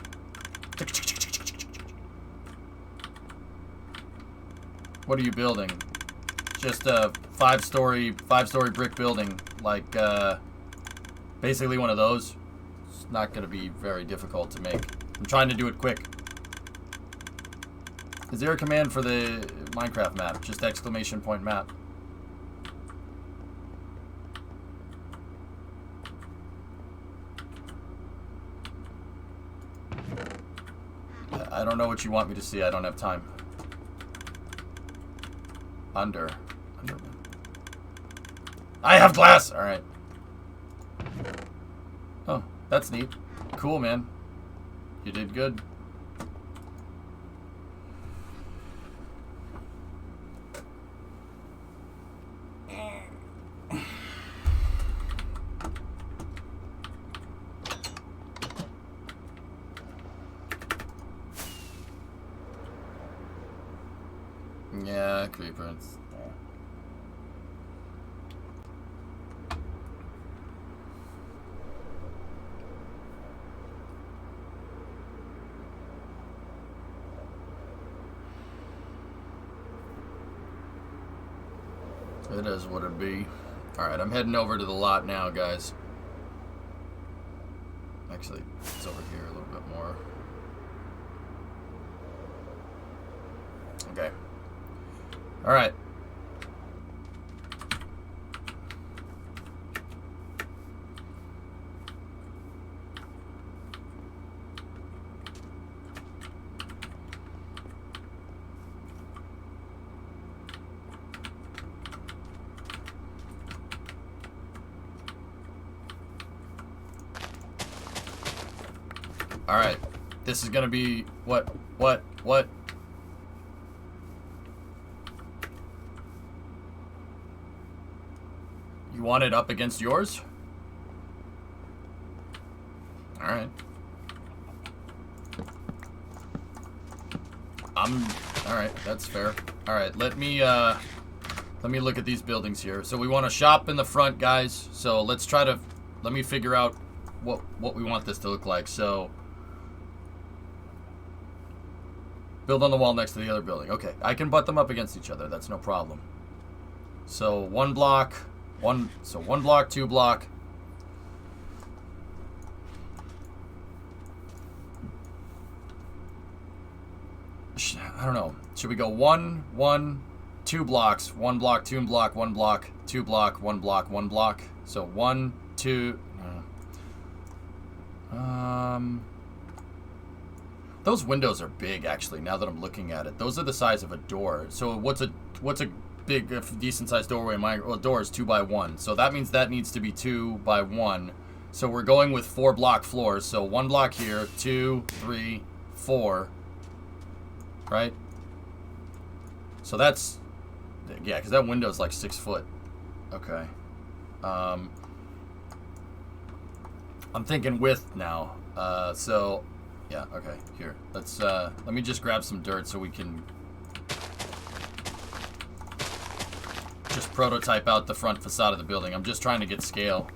What are you building? Just a 5-story brick building, like basically one of those. It's not going to be very difficult to make. I'm trying to do it quick. Is there a command for the Minecraft map? Just exclamation point map. I don't know what you want me to see. I don't have time. Under. I have glass! Alright. Oh, that's neat. Cool, man. You did good. Yeah, creepers. It is what it be. Alright, I'm heading over to the lot now, guys. Actually, it's over here a little bit more. Okay. Alright. Alright. This is gonna be... What? You want it up against yours? Alright. Alright, that's fair. Alright, let me look at these buildings here. So we want a shop in the front, guys. So let's try to... Let me figure out what we want this to look like. So... Build on the wall next to the other building. Okay, I can butt them up against each other. That's no problem. So one block, one block, 2 block. I don't know. Should we go 1, 2 blocks, 1 block, 2 block, 1 block, 2 block, 1 block, 1 block. So 1, 2. Those windows are big, actually, now that I'm looking at it. Those are the size of a door. So what's a big, decent-sized doorway? My door is 2 by 1. So that means that needs to be 2 by 1. So we're going with 4 block floors. So 1 block here, 2, 3, 4. Right? So that's... Yeah, because that window's like 6 foot. Okay. I'm thinking width now. So... Yeah, okay, here. Let me just grab some dirt so we can just prototype out the front facade of the building. I'm just trying to get scale.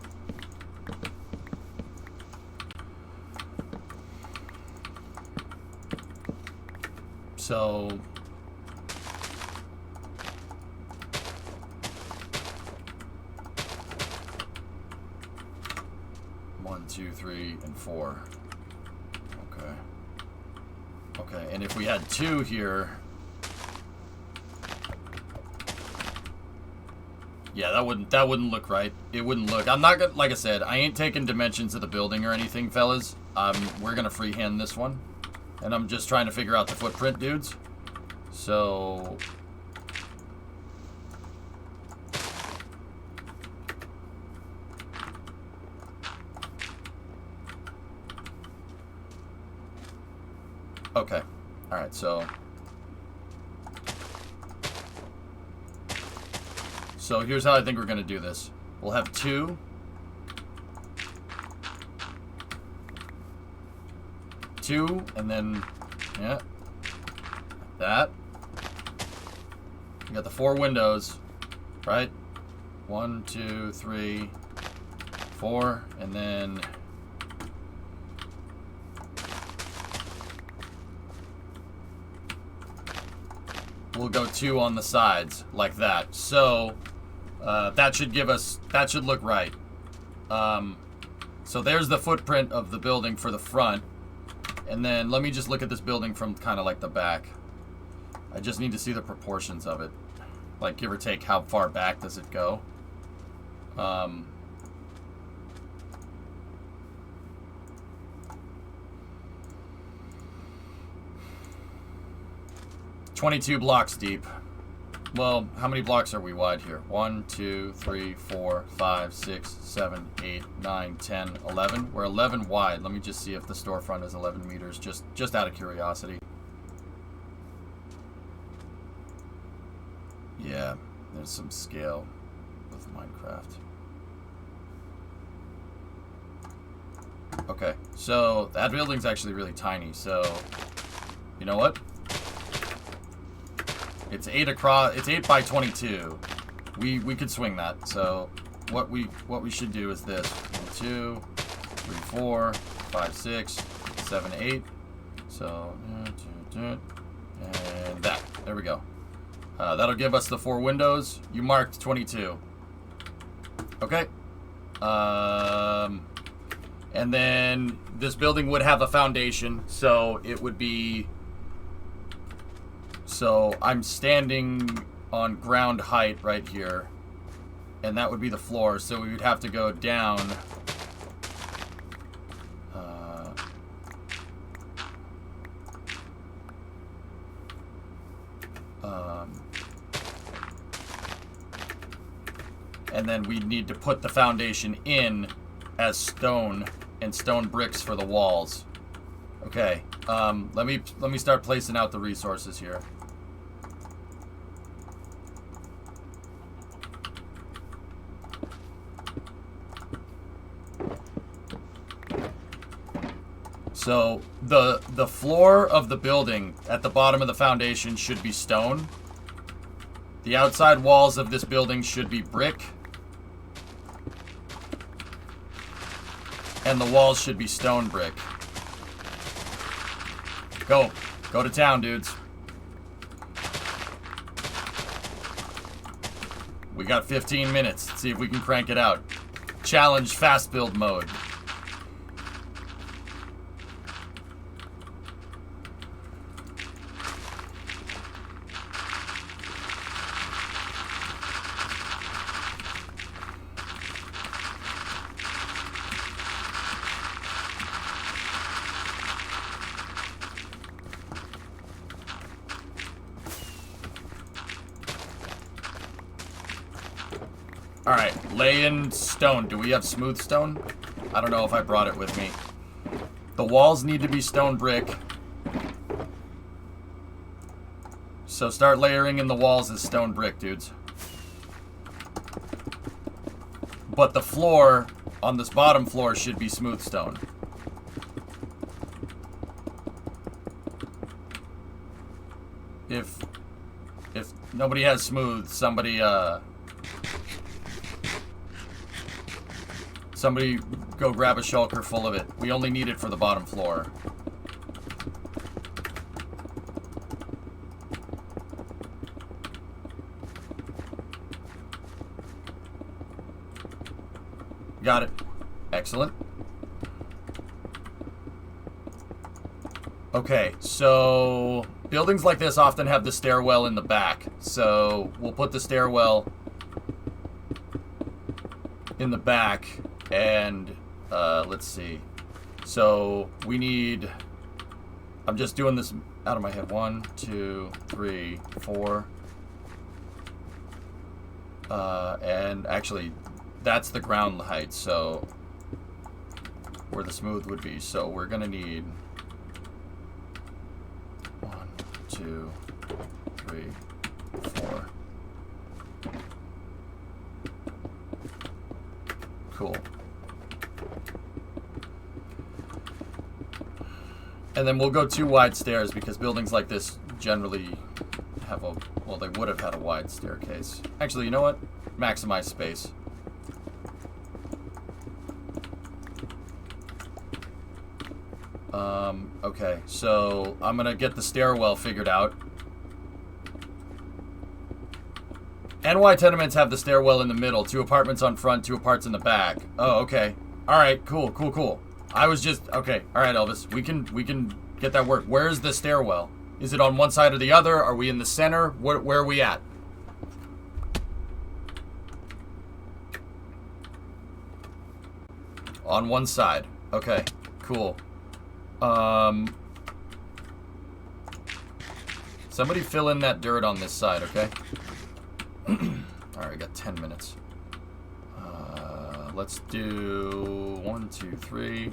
So... One, 2, 3, and 4. Okay, and if we had 2 here... Yeah, that wouldn't look right. It wouldn't look... I'm not gonna... Like I said, I ain't taking dimensions of the building or anything, fellas. We're gonna freehand this one. And I'm just trying to figure out the footprint, dudes. So... Okay. Alright, so... So here's how I think we're going to do this. We'll have 2. 2, and then... Yeah. Like that. You got the 4 windows, right? 1, 2, 3, 4, and then... We'll go 2 on the sides, like that. So, that should give us... That should look right. So there's the footprint of the building for the front. And then let me just look at this building from kind of like the back. I just need to see the proportions of it. Like, give or take, how far back does it go? 22 blocks deep. Well, how many blocks are we wide here? 1, 2, 3, 4, 5, 6, 7, 8, 9, 10, 11. We're 11 wide. Let me just see if the storefront is 11 meters, just out of curiosity. Yeah, there's some scale with Minecraft. Okay, so that building's actually really tiny, so you know what? It's 8 across. It's 8 by 22. We could swing that. So what we should do is this: 1, 2, 3, 4, 5, 6, 7, 8. So and that. There we go. That'll give us the 4 windows. You marked 22. Okay. And then this building would have a foundation, so it would be. So I'm standing on ground height right here, and that would be the floor, so we would have to go down and then we'd need to put the foundation in as stone and stone bricks for the walls. Okay, let me start placing out the resources here. So the floor of the building at the bottom of the foundation should be stone. The outside walls of this building should be brick. And the walls should be stone brick. Go to town, dudes. We got 15 minutes. Let's see if we can crank it out. Challenge fast build mode. Alright, lay in stone. Do we have smooth stone? I don't know if I brought it with me. The walls need to be stone brick. So start layering in the walls as stone brick, dudes. But the floor on this bottom floor should be smooth stone. If nobody has smooth, somebody go grab a shulker full of it. We only need it for the bottom floor. Got it. Excellent. Okay, so buildings like this often have the stairwell in the back. So we'll put the stairwell in the back. And let's see. So we need. I'm just doing this out of my head. 1, 2, 3, 4. And actually, that's the ground height. So where the smooth would be. So we're gonna need 1, 2, 3, 4. Cool. And then we'll go 2 wide stairs because buildings like this generally have a, well, they would have had a wide staircase. Actually, you know what? Maximize space. Okay, so I'm gonna get the stairwell figured out. NY tenements have the stairwell in the middle, 2 apartments on front, 2 apartments in the back. Oh, okay. Alright, cool. I was just, okay. Alright, Elvis, we can get that work. Where's the stairwell? Is it on one side or the other? Are we in the center? Where are we at? On one side. Okay, cool. Somebody fill in that dirt on this side, okay? Alright, I got 10 minutes. Let's do 1, 2, 3.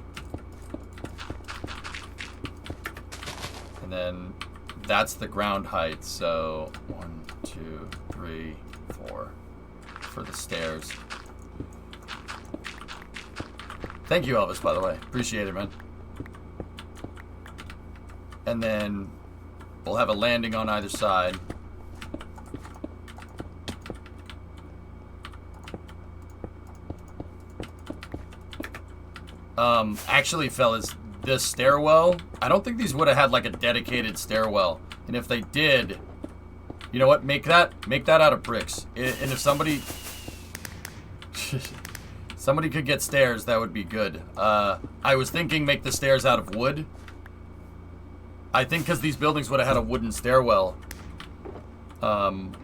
And then that's the ground height, so 1, 2, 3, 4 for the stairs. Thank you, Elvis, by the way. Appreciate it, man. And then we'll have a landing on either side. Actually, fellas, this stairwell, I don't think these would have had like a dedicated stairwell. And if they did, you know what? Make that out of bricks. And if somebody somebody could get stairs, that would be good. I was thinking make the stairs out of wood. I think because these buildings would have had a wooden stairwell. And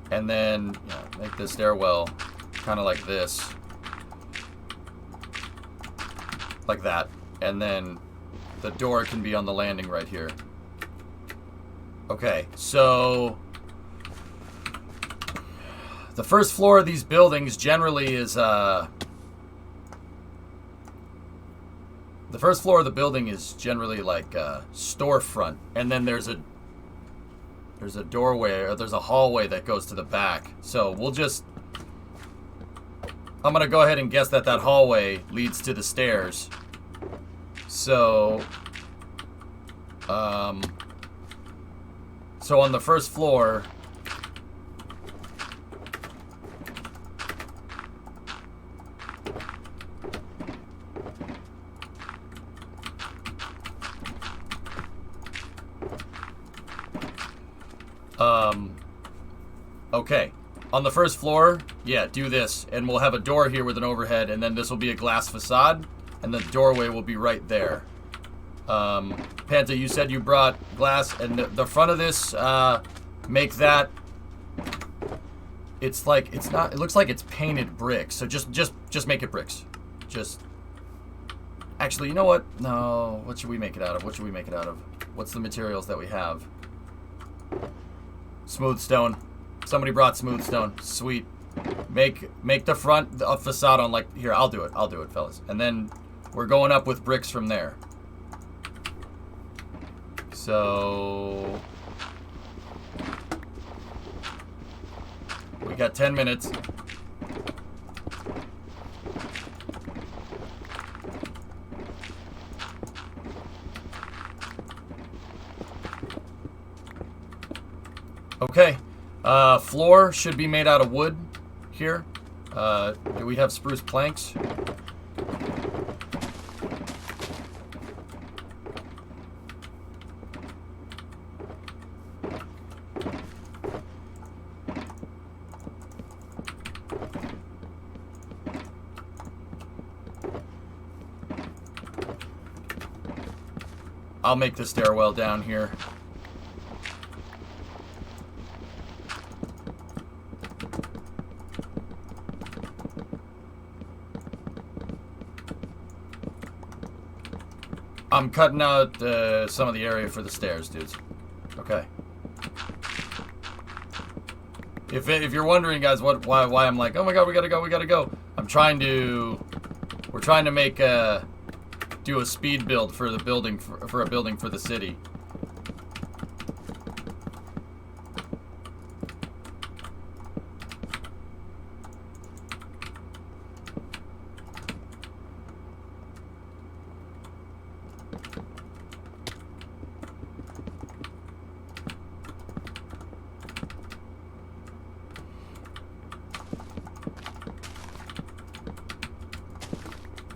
then make the stairwell kind of like this. Like that. And then the door can be on the landing right here. Okay, so the first floor of these buildings generally is the first floor of the building is generally like a storefront, and then there's a doorway, or there's a hallway that goes to the back. So I'm gonna go ahead and guess that hallway leads to the stairs. So so on the first floor, okay. On the first floor, yeah, do this. And we'll have a door here with an overhead, and then this will be a glass facade, and the doorway will be right there. Panta, you said you brought glass, and the front of this, make that, it's like, it's not, it looks like it's painted bricks, so just make it bricks. Actually, you know what? No, what should we make it out of? What's the materials that we have? Smooth stone. Somebody brought smooth stone. Sweet. Make the front a facade on, like, here, I'll do it, fellas. And then we're going up with bricks from there. So we got 10 minutes. Okay. Floor should be made out of wood here. Do we have spruce planks? I'll make the stairwell down here. I'm cutting out some of the area for the stairs, dudes. Okay. If you're wondering, guys, why I'm like, oh my god, we gotta go. We're trying to make do a speed build for the building for a building for the city.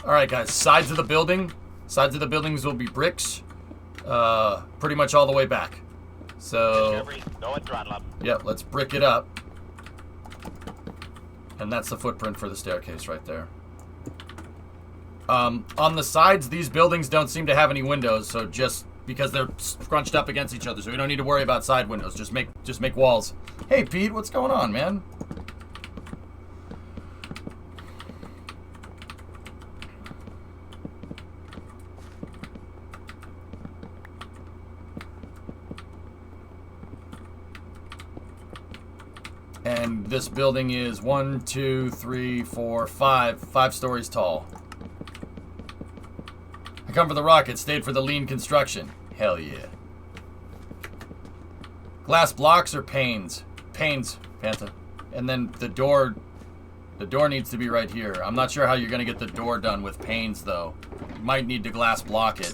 Alright guys, sides of the buildings will be bricks, pretty much all the way back. So, Go and throttle up. Yep, let's brick it up. And that's the footprint for the staircase right there. On the sides, these buildings don't seem to have any windows, so just because they're scrunched up against each other, so we don't need to worry about side windows. Just make walls. Hey Pete, what's going on, man? And this building is 1, 2, 3, 4, 5 stories tall. I come for the rocket, stayed for the lean construction. Hell yeah. Glass blocks or panes? Panes, Pantha. And then the door needs to be right here. I'm not sure how you're gonna get the door done with panes though. You might need to glass block it.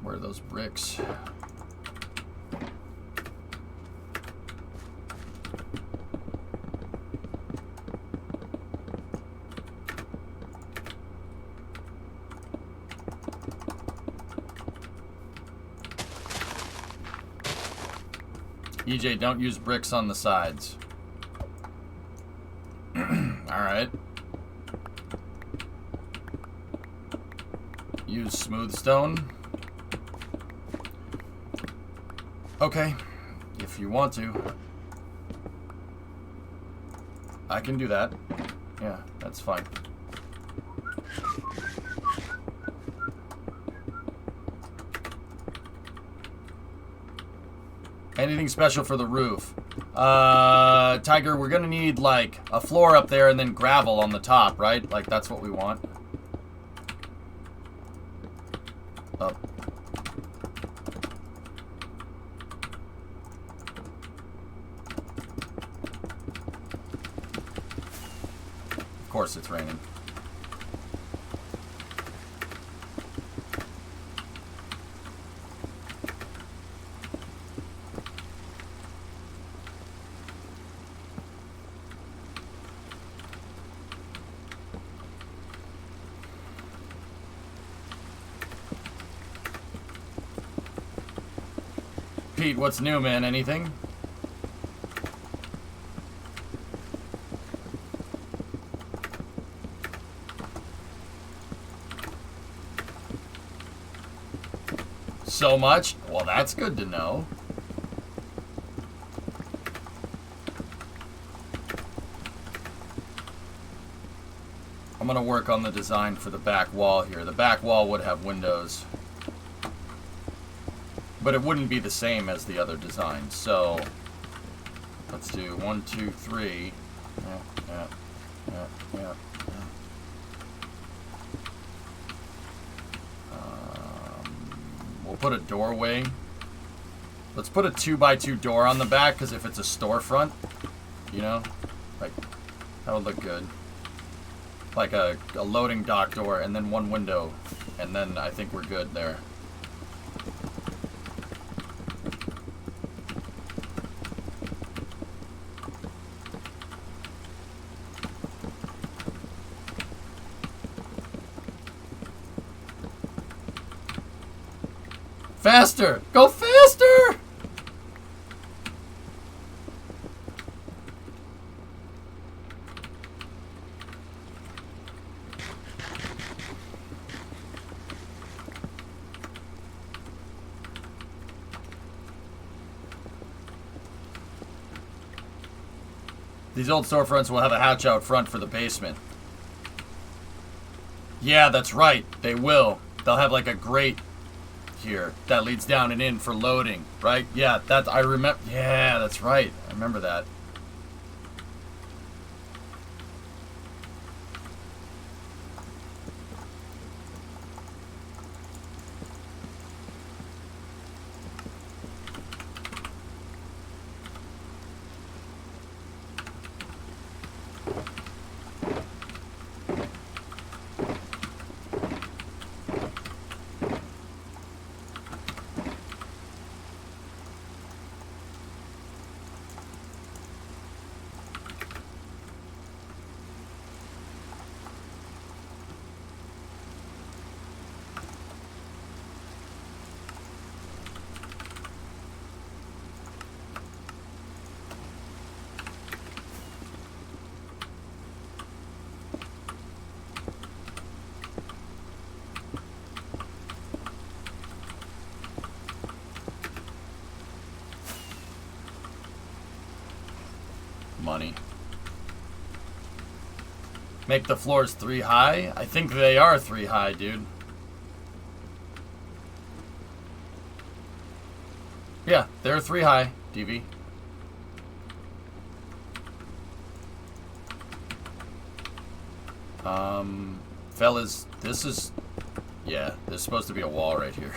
Where are those bricks? EJ, don't use bricks on the sides. Alright. Use smooth stone. Okay. If you want to. I can do that. Yeah, that's fine. Anything special for the roof? Tiger, we're gonna need like a floor up there and then gravel on the top, right? Like that's what we want. Up. Of course it's raining. Pete, what's new, man? Anything? So much? Well, that's good to know. I'm gonna work on the design for the back wall here. The back wall would have windows. But it wouldn't be the same as the other design, so let's do 1, 2, 3. Yeah. We'll put a doorway. Let's put a 2x2 door on the back, because if it's a storefront, you know, like that would look good. Like a loading dock door, and then one window, and then I think we're good there. Faster! Go faster! These old storefronts will have a hatch out front for the basement. Yeah, that's right. They will. They'll have like a grate here that leads down and in for loading, right? Yeah, that I remember. Yeah, that's right. I remember that. Money. Make the floors 3 high? I think they are 3 high, dude. Yeah, there are 3 high, DV. Fellas, this is... Yeah, there's supposed to be a wall right here.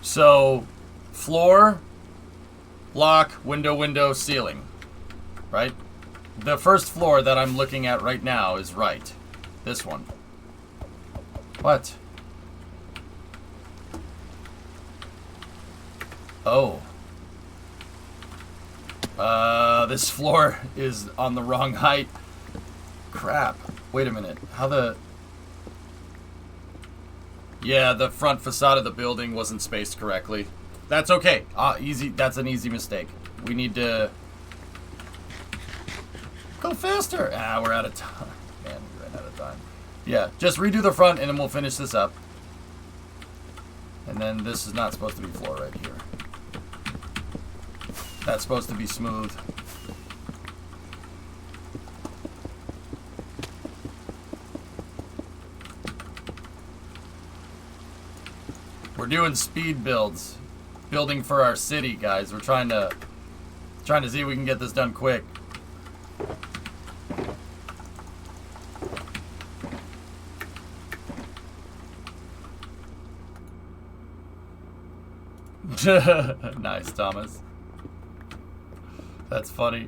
So, floor, block, window, ceiling. Right? The first floor that I'm looking at right now is right. This one. What? Oh. This floor is on the wrong height. Crap. Wait a minute. How the... Yeah, the front facade of the building wasn't spaced correctly. That's okay. Easy. That's an easy mistake. We need to... Go faster! Ah, we're out of time. Man, we ran out of time. Yeah, just redo the front and then we'll finish this up. And then this is not supposed to be floor right here. That's supposed to be smooth. We're doing speed builds. Building for our city, guys. We're trying to see if we can get this done quick. Nice, Thomas. That's funny.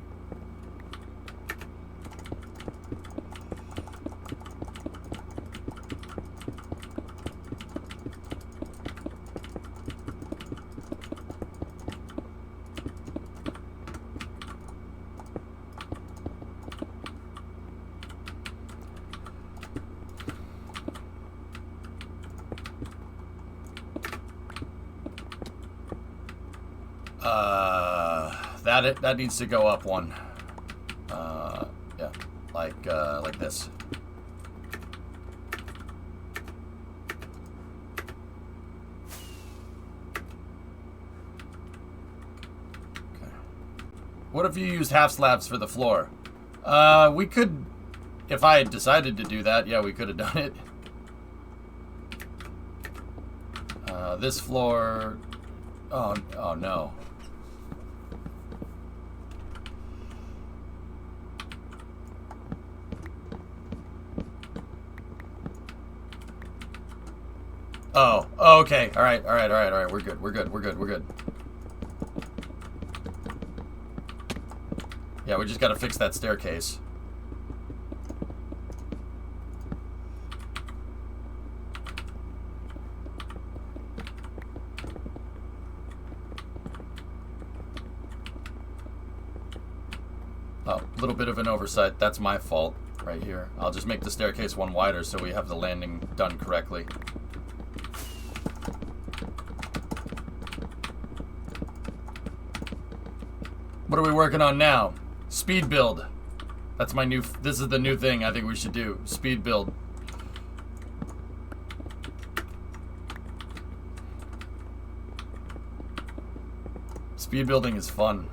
That needs to go up one. Yeah, like this. Okay. What if you used half slabs for the floor? We could, if I had decided to do that, yeah, we could have done it. This floor, oh no. Oh, okay. All right. We're good. Yeah, we just gotta fix that staircase. Oh, a little bit of an oversight. That's my fault right here. I'll just make the staircase one wider so we have the landing done correctly. What are we working on now? Speed build. That's my new... This is the new thing I think we should do. Speed build. Speed building is fun.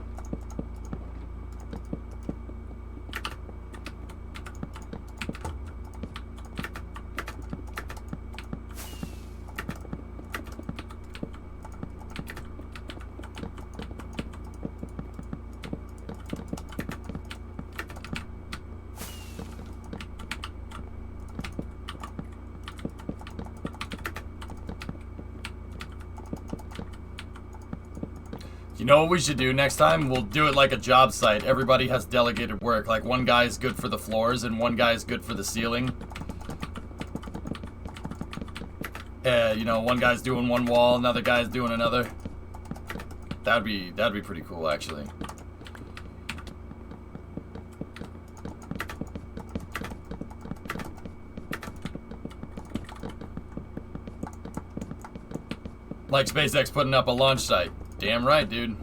You know what we should do next time? We'll do it like a job site. Everybody has delegated work. Like one guy is good for the floors and one guy is good for the ceiling. You know, one guy's doing one wall, another guy's doing another. That'd be pretty cool, actually. Like SpaceX putting up a launch site. Damn right, dude.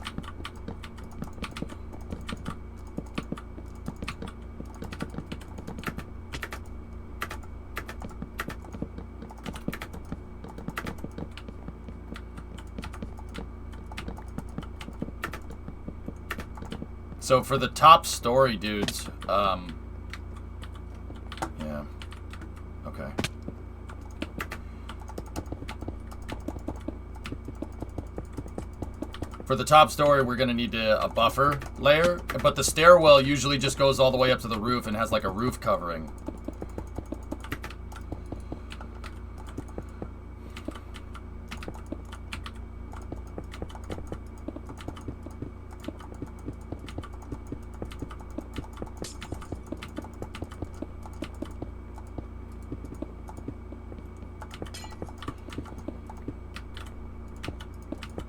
So for the top story, dudes, For the top story, we're going to need a buffer layer, but the stairwell usually just goes all the way up to the roof and has like a roof covering.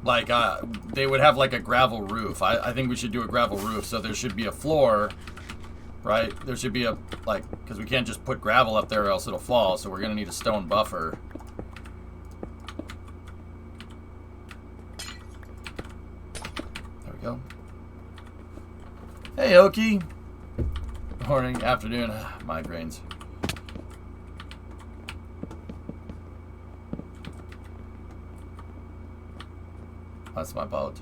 Like, they would have like a gravel roof. I think we should do a gravel roof, so there should be a floor, right? There should be a, like, because we can't just put gravel up there or else it'll fall, so we're going to need a stone buffer. There we go. Hey, Okie. Morning, afternoon, migraines. That's my boat.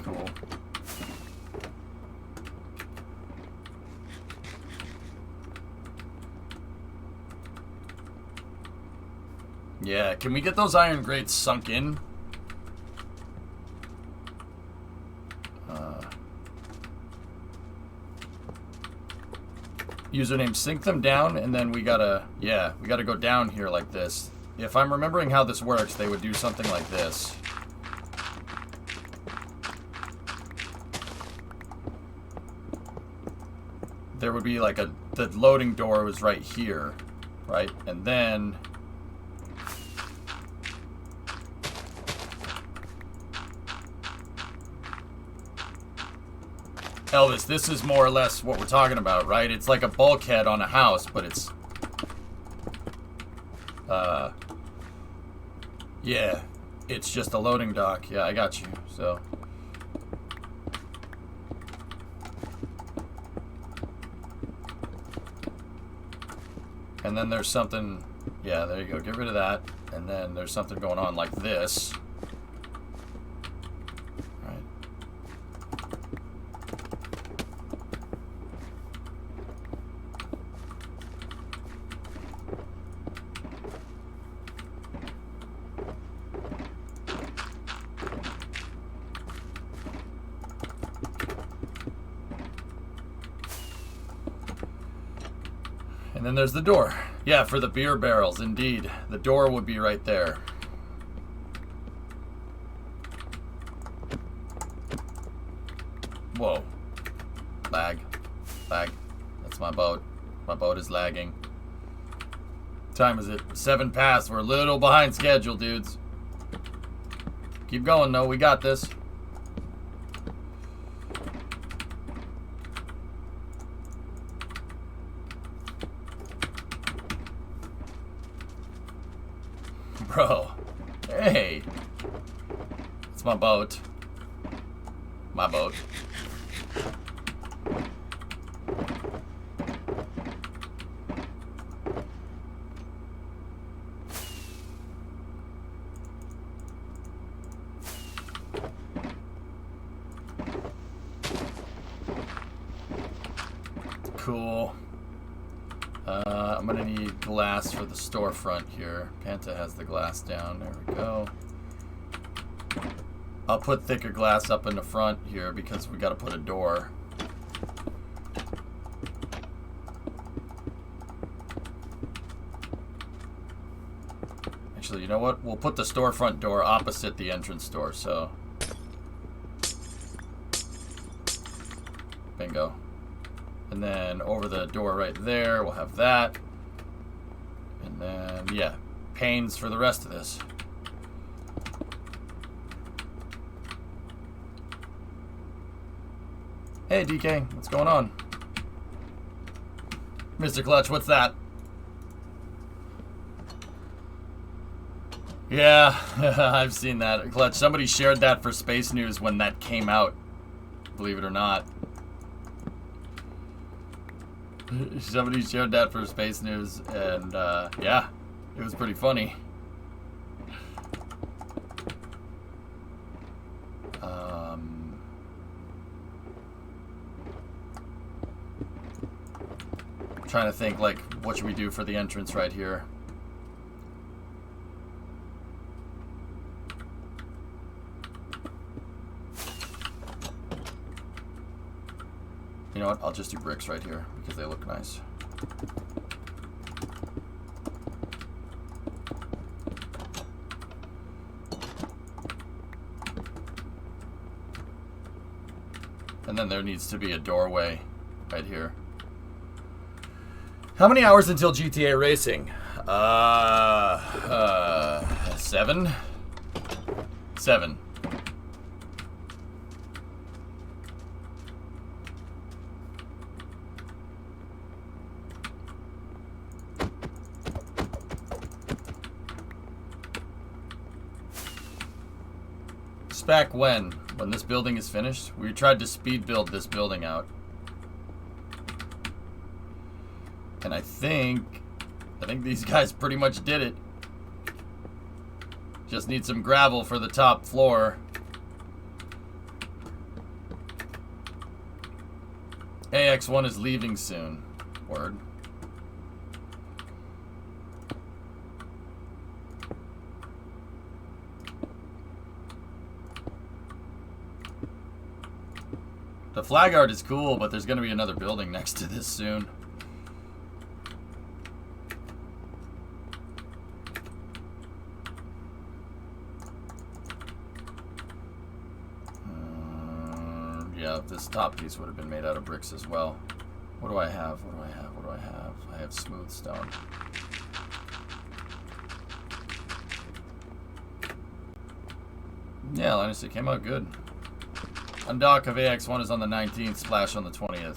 Cool. Yeah, can we get those iron grates sunk in? Username, sink them down, and then we gotta, yeah, we gotta go down here like this. If I'm remembering how this works, they would do something like this. There would be like the loading door was right here, right? And then Elvis, this is more or less what we're talking about, right? It's like a bulkhead on a house, but it's... yeah. It's just a loading dock. Yeah, I got you, so... And then there's something... Yeah, there you go. Get rid of that. And then there's something going on like this. And then there's the door. Yeah, for the beer barrels, indeed. The door would be right there. Whoa. Lag. Lag. That's my boat. My boat is lagging. What time is it? 7 past. We're a little behind schedule, dudes. Keep going, though. We got this. Bro. Hey. It's my boat. My boat. Cool. I'm gonna need glass for the storefront here. Panta has the glass down. There we go. I'll put thicker glass up in the front here because we gotta put a door. Actually, you know what? We'll put the storefront door opposite the entrance door, so... Bingo. And then over the door right there, we'll have that. And then, yeah, panes for the rest of this. Hey, DK, what's going on? Mr. Clutch, what's that? Yeah, I've seen that. Clutch, somebody shared that for Space News when that came out. Believe it or not. Somebody shared that for Space News, and yeah, it was pretty funny. Trying to think, like, what should we do for the entrance right here? You know what? I'll just do bricks right here because they look nice. And then there needs to be a doorway right here. How many hours until GTA Racing? 7? 7. Back when this building is finished, we tried to speed build this building out, and I think these guys pretty much did it. Just need some gravel for the top floor. AX1 is leaving soon. Word. The flag art is cool, but there's going to be another building next to this soon. Yeah, this top piece would have been made out of bricks as well. What do I have? What do I have? What do I have? I have smooth stone. Yeah, Linus, it came out good. Undock of AX1 is on the 19th, splash on the 20th.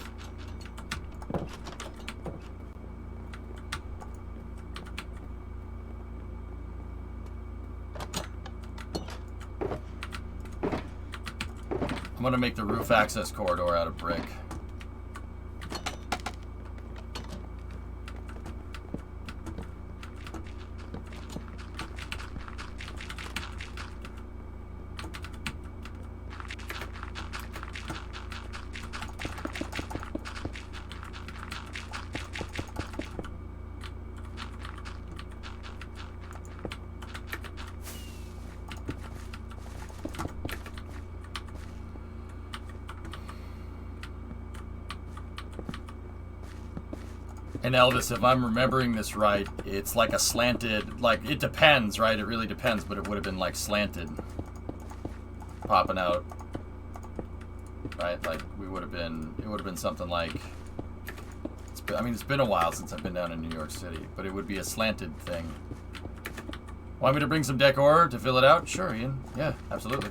I'm going to make the roof access corridor out of brick. And Elvis, if I'm remembering this right, it's like a slanted, like, it depends, right? It really depends, but it would have been like slanted. Popping out. Right? Like, it would have been something like, it's been a while since I've been down in New York City, but it would be a slanted thing. Want me to bring some decor to fill it out? Sure, Ian. Yeah, absolutely.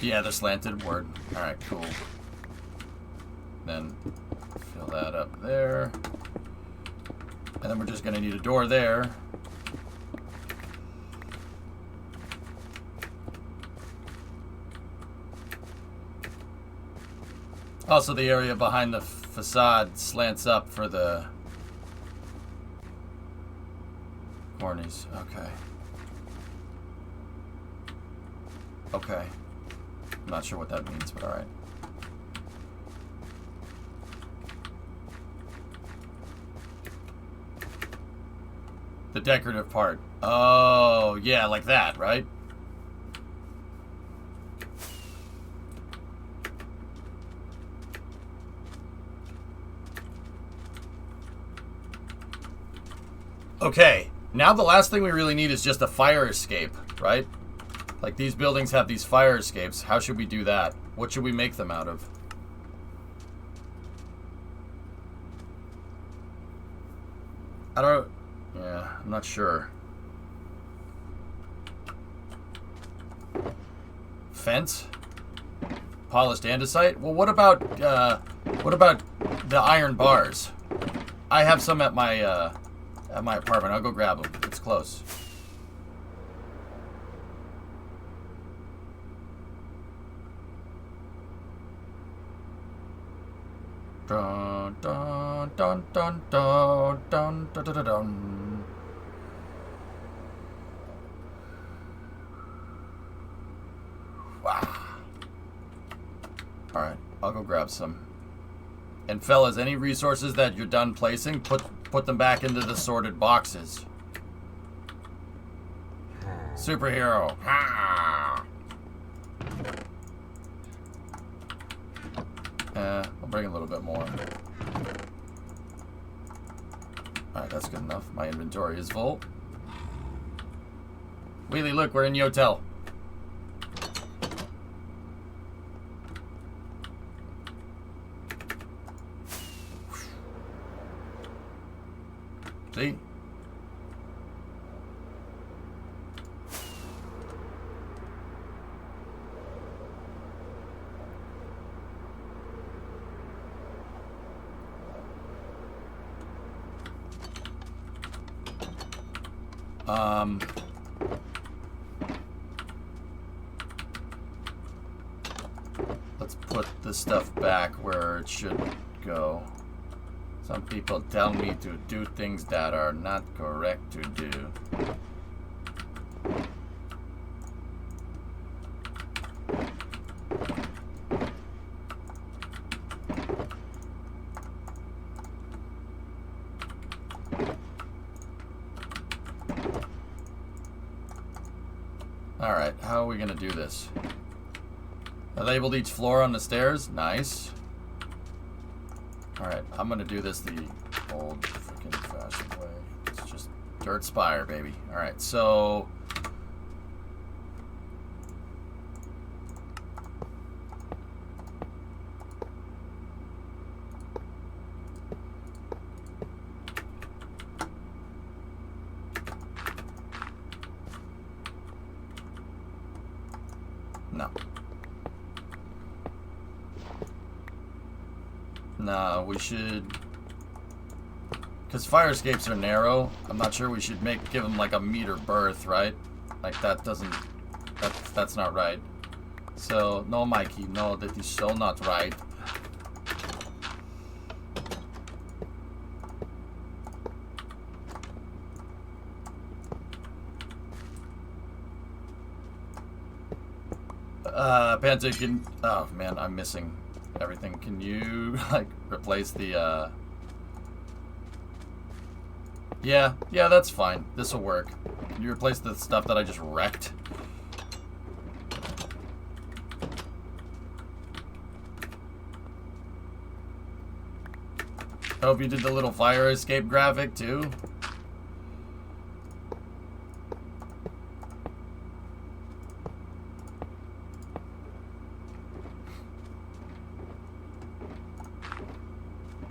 Yeah, the slanted word. Alright, cool. Then fill that up there. And then we're just going to need a door there. Also, the area behind the facade slants up for the cornies. Okay. Okay. I'm not sure what that means, but alright. The decorative part. Oh, yeah, like that, right? Okay, now the last thing we really need is just a fire escape, right? Like, these buildings have these fire escapes. How should we do that? What should we make them out of? I don't... Yeah, I'm not sure. Fence? Polished andesite? Well, what about the iron bars? I have some at my apartment. I'll go grab them. It's close. Dun, dun, dun, dun, dun, dun, dun, dun, dun. Alright, I'll go grab some. And fellas, any resources that you're done placing, put them back into the sorted boxes. Superhero. I'll bring a little bit more. Alright, that's good enough. My inventory is full. Wheelie, look, we're in the hotel. See? Let's put the stuff back where it should go. Some people tell me to do things that are not correct to do. Alright, how are we gonna do this? I labeled each floor on the stairs. Nice. Alright, I'm gonna do this the old freaking fashioned way. It's just dirt spire, baby. Alright, so... No. Nah, we should... Because fire escapes are narrow, I'm not sure we should give them like a meter berth, right? Like that doesn't... That's not right. So, no, Mikey, no, that is so not right. Panta, can... Oh, man, I'm missing everything. Can you, like, replace the, Yeah, that's fine. This'll work. Can you replace the stuff that I just wrecked? I hope you did the little fire escape graphic, too.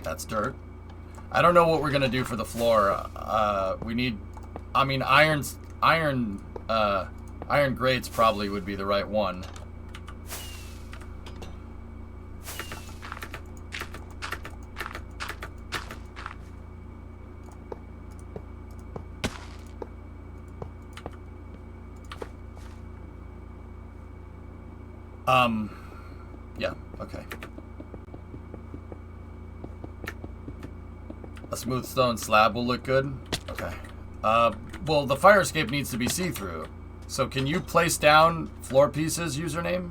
That's dirt. I don't know what we're gonna do for the floor. We need, I mean, iron grates probably would be the right one. Yeah, okay. A smooth stone slab will look good. Okay. Well, the fire escape needs to be see-through. So can you place down floor pieces username,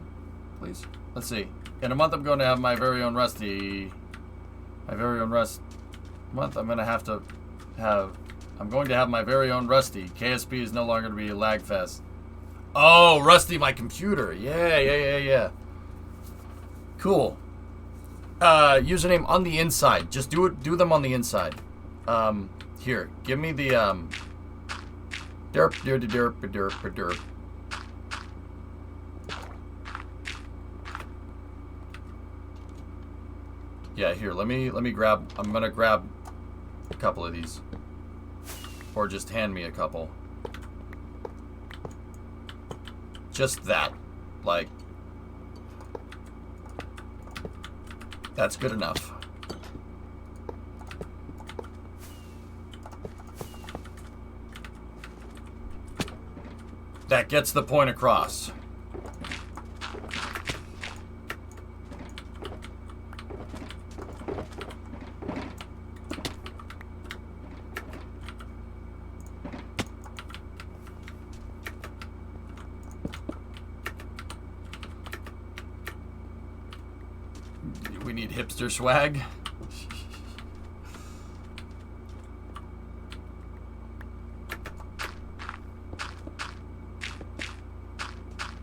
please? Let's see. In a month, I'm going to have my very own Rusty. My very own Rust month. I'm going to have my very own Rusty. KSP is no longer to be a lag fest. Oh, Rusty, my computer. Yeah. Cool. Username on the inside. Just do them on the inside. Here, give me the derp. Yeah, here, let me grab, I'm gonna grab a couple of these. Or just hand me a couple. Just that. Like, that's good enough. That gets the point across. need hipster swag.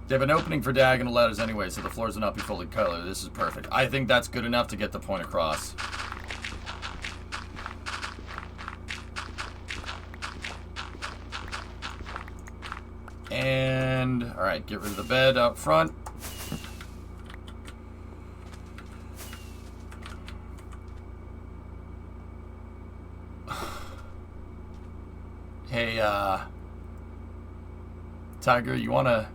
They have an opening for diagonal ladders anyway, so the floors will not be fully colored. This is perfect. I think that's good enough to get the point across. And, alright, get rid of the bed up front. Hey, Tiger, you wanna...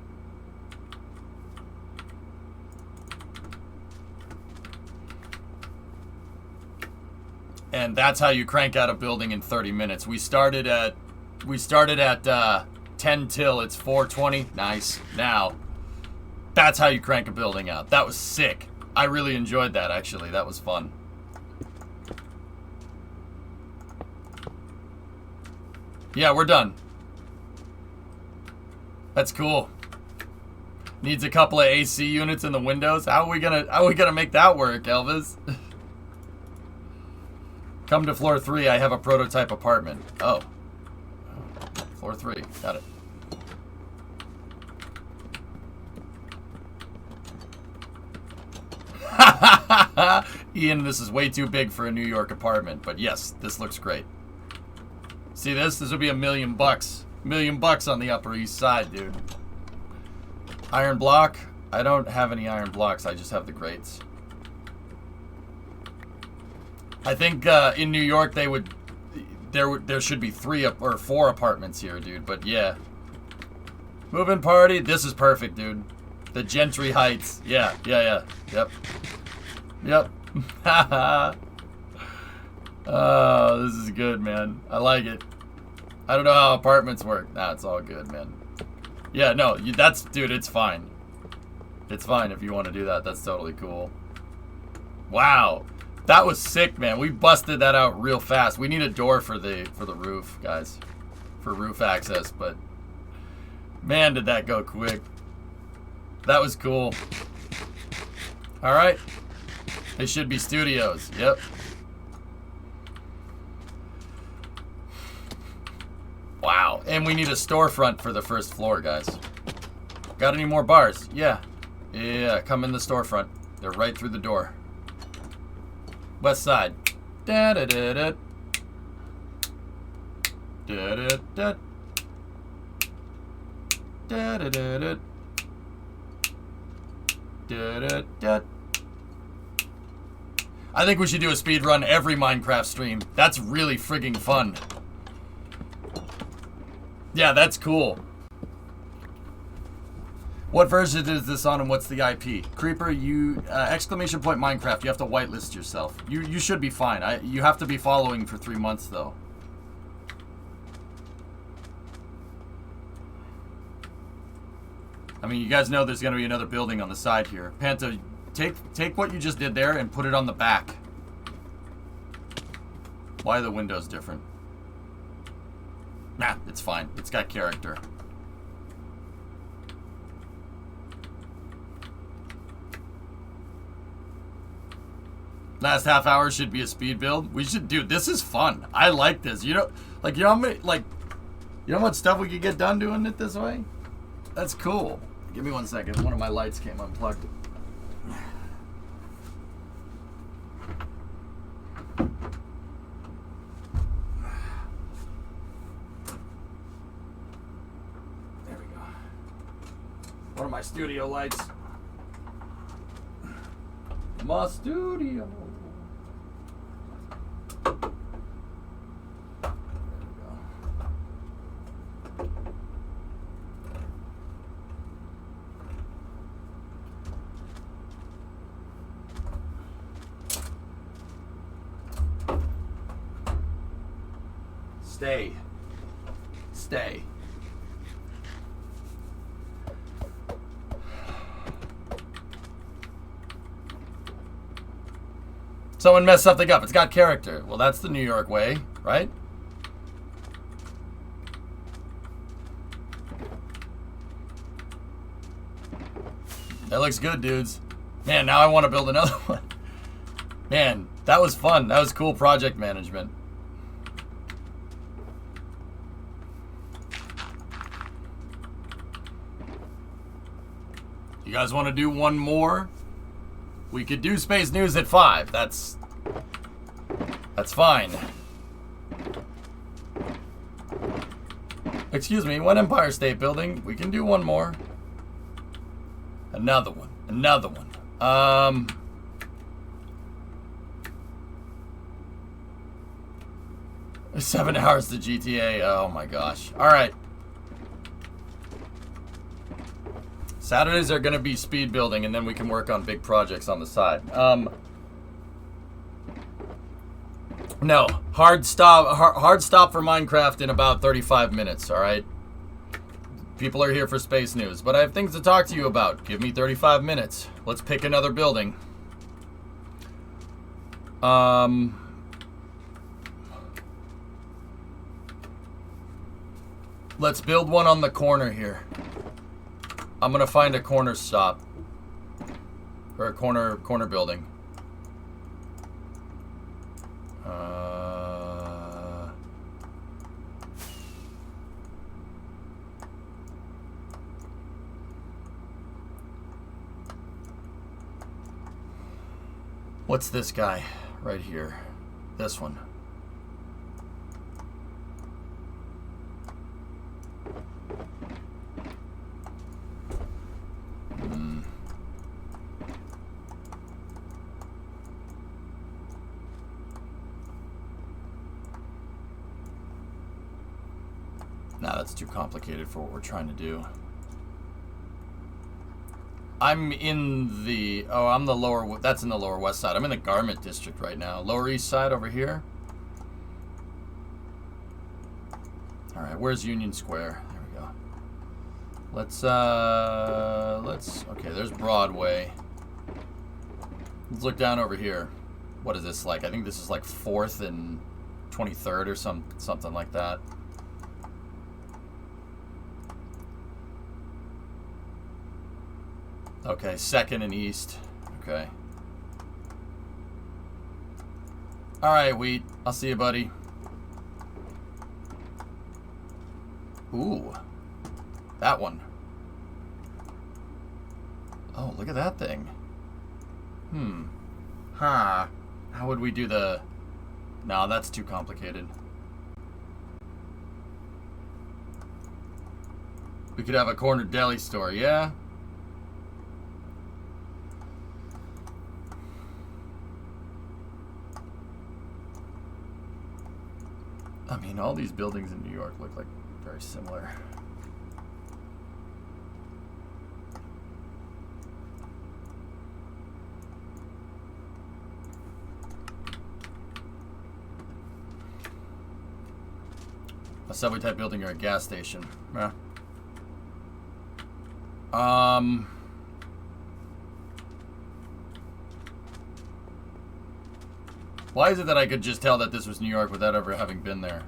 And that's how you crank out a building in 30 minutes. We started at 10 till it's 4:20. Nice. Now, that's how you crank a building out. That was sick. I really enjoyed that, actually. That was fun. Yeah, we're done. That's cool. Needs a couple of AC units in the windows. How are we gonna make that work, Elvis? Come to floor 3. I have a prototype apartment. Oh. Floor 3. Got it. Ian, this is way too big for a New York apartment. But yes, this looks great. See this? This would be $1 million. $1 million on the Upper East Side, dude. Iron block? I don't have any iron blocks. I just have the grates. I think in New York they would there should be 3 or 4 apartments here, dude. But yeah, moving party. This is perfect, dude. The Gentry Heights. Yeah. Yep. Oh, this is good, man. I like it. I don't know how apartments work. Nah, it's all good, man. Yeah, no, that's dude. It's fine. It's fine if you want to do that. That's totally cool. Wow. That was sick, man. We busted that out real fast. We need a door for the roof, guys. For roof access, but man, did that go quick. That was cool. All right. They should be studios. Yep. Wow. And we need a storefront for the first floor, guys. Got any more bars? Yeah. Yeah, come in the storefront. They're right through the door. West side. Da da da da. Da da da. Da da da da. Da da da. I think we should do a speed run every Minecraft stream. That's really frigging fun. Yeah, that's cool. What version is this on and what's the IP? Creeper, you exclamation point Minecraft. You have to whitelist yourself. You should be fine. You have to be following for 3 months though. I mean, you guys know there's gonna be another building on the side here. Panta, take what you just did there and put it on the back. Why are the windows different? Nah, it's fine. It's got character. Last half hour should be a speed build. We should do. This is fun. I like this. You know, like you know how many, like, you know how much stuff we could get done doing it this way. That's cool. Give me 1 second. One of my lights came unplugged. There we go. One of my studio lights. My studio. Stay. Stay. Someone messed something up. It's got character. Well, that's the New York way, right? That looks good, dudes. Man, now I want to build another one. Man, that was fun. That was cool project management. You guys want to do one more? We could do Space News at 5. That's fine. Excuse me, one Empire State Building. We can do one more. Another one. Another one. 7 hours to GTA. Oh my gosh. Alright. Saturdays are going to be speed building, and then we can work on big projects on the side. No. Hard stop for Minecraft in about 35 minutes, alright? People are here for Space News, but I have things to talk to you about. Give me 35 minutes. Let's pick another building. Let's build one on the corner here. I'm gonna find a corner stop. Or a corner building. What's this guy right here? This one. Nah, that's too complicated for what we're trying to do. I'm in the... Oh, I'm the lower... That's in the lower west side. I'm in the garment district right now. Lower east side over here. Alright, where's Union Square? There we go. Let's... Okay, there's Broadway. Let's look down over here. What is this like? I think this is like 4th and 23rd or something like that. Okay, 2nd and east. Okay. Alright, Wheat. I'll see you, buddy. Ooh. That one. Oh, look at that thing. Huh. How would we do the... No, that's too complicated. We could have a corner deli store, yeah? I mean, all these buildings in New York look like very similar. A subway type building or a gas station. Yeah. Why is it that I could just tell that this was New York without ever having been there?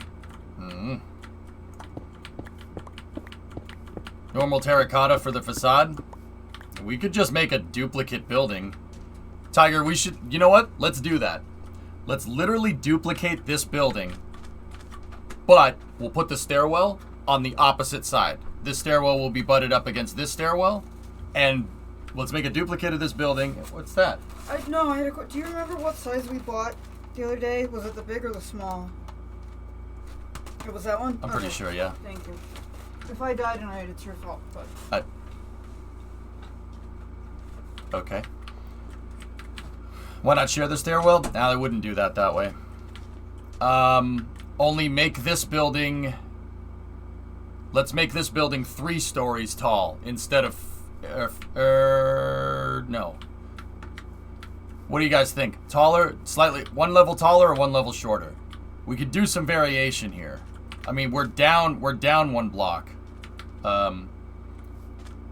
Normal terracotta for the facade? We could just make a duplicate building. Tiger, we should... You know what? Let's do that. Let's literally duplicate this building. But we'll put the stairwell on the opposite side. This stairwell will be butted up against this stairwell. And let's make a duplicate of this building. What's that? No, I had a... Do you remember what size we bought the other day? Was it the big or the small? It was that one? I'm pretty sure, yeah. Thank you. If I die tonight, it's your fault, but... Okay. Why not share the stairwell? Nah, I wouldn't do that way. Only make this building... Let's make this building 3 stories tall instead of... no. What do you guys think? Taller? Slightly... 1 level taller or 1 level shorter? We could do some variation here. I mean, we're down 1 block.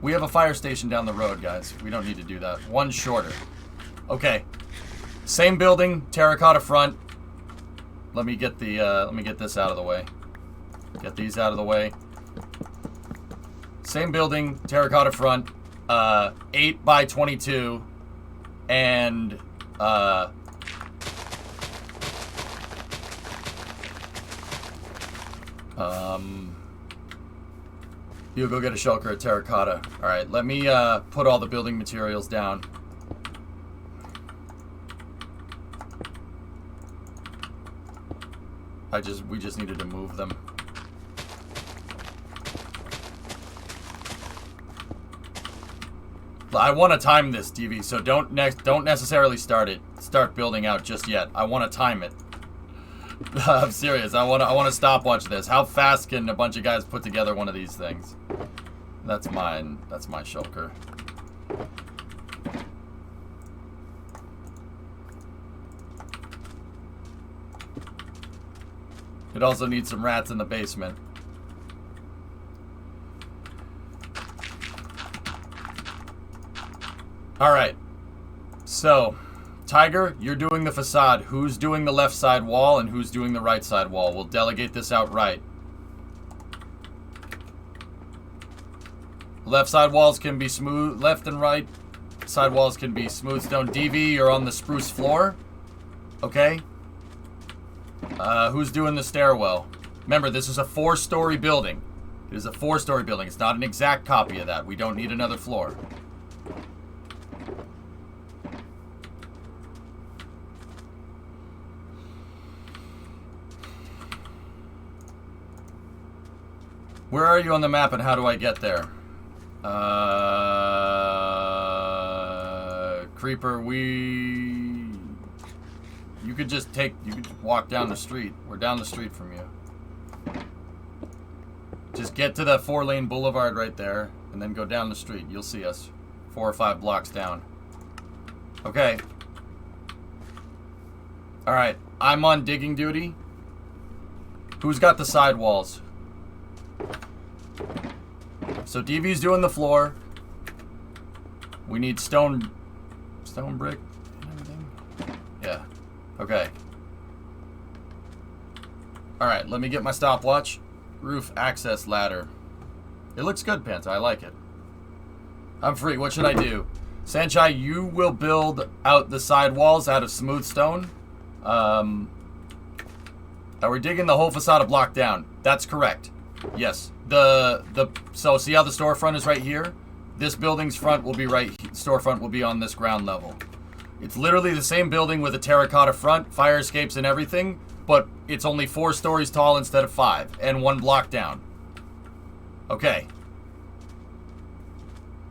We have a fire station down the road, guys. We don't need to do that. 1 shorter. Okay. Same building, terracotta front. Let me get the let me get this out of the way. Get these out of the way. Same building, terracotta front, 8 by 22 and You go get a shulker at terracotta. Alright, let me put all the building materials down. We just needed to move them. I want to time this, DV, so don't necessarily start building out just yet. I want to time it. I'm serious. I want to stopwatch this. How fast can a bunch of guys put together one of these things? That's mine. That's my shulker. It also needs some rats in the basement. Alright. So, Tiger, you're doing the facade. Who's doing the left side wall and who's doing the right side wall? We'll delegate this out right. Left side walls can be smooth. Left and right side walls can be smooth stone. DV, you're on the spruce floor. Okay. Who's doing the stairwell? Remember, this is a 4-story building. It is a 4-story building. It's not an exact copy of that. We don't need another floor. Where are you on the map and how do I get there? Creeper, you could just walk down the street. We're down the street from you. Just get to that 4-lane boulevard right there and then go down the street. You'll see us 4 or 5 blocks down. Okay. Alright, I'm on digging duty. Who's got the sidewalls? So DV's doing the floor. We need stone brick and everything. Yeah. Okay. Alright, let me get my stopwatch. Roof access ladder. It looks good, Panta. I like it. I'm free. What should I do? Sanchai, you will build out the side walls out of smooth stone. Now we're digging the whole facade of block down. That's correct. Yes. So see how the storefront is right here? This building's front will be storefront will be on this ground level. It's literally the same building with a terracotta front, fire escapes and everything, but it's only 4 stories tall instead of 5, and 1 block down. Okay.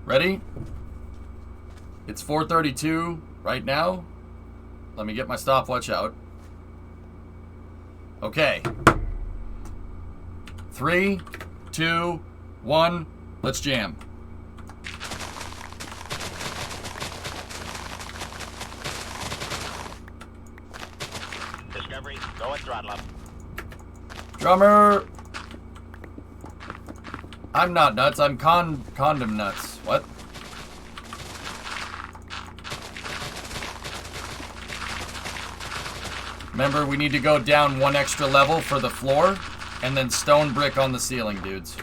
Ready? It's 4:32 right now. Let me get my stopwatch out. Okay. 3, 2, 1, let's jam. Discovery, go and throttle up. Drummer! I'm not nuts, I'm condom nuts. What? Remember, we need to go down 1 extra level for the floor. And then stone brick on the ceiling, dudes.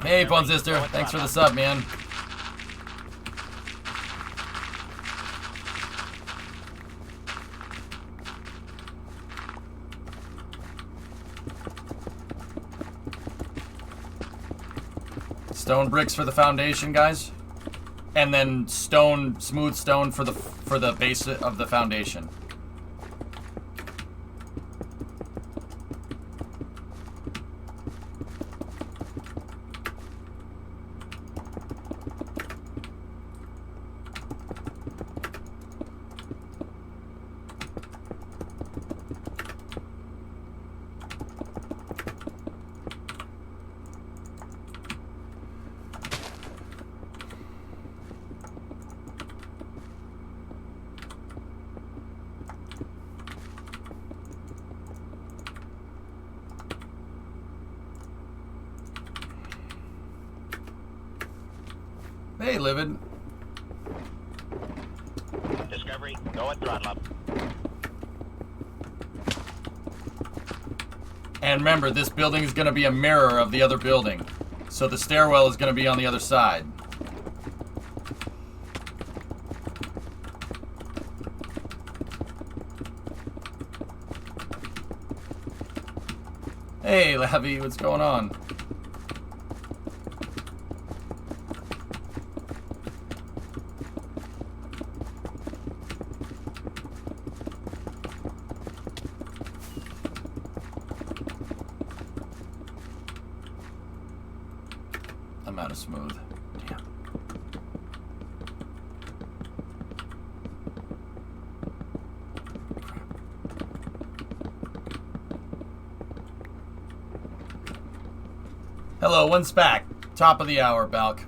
Hey, Pwn Sister. Thanks for the sub, man. Stone bricks for the foundation, guys. And then smooth stone for the base of the foundation. Hey, Livid. Discovery, go at throttle up. And remember, this building is going to be a mirror of the other building. So the stairwell is going to be on the other side. Hey, Lavi, what's going on? I'm out of smooth. Damn. Hello, one's back. Top of the hour, Balk.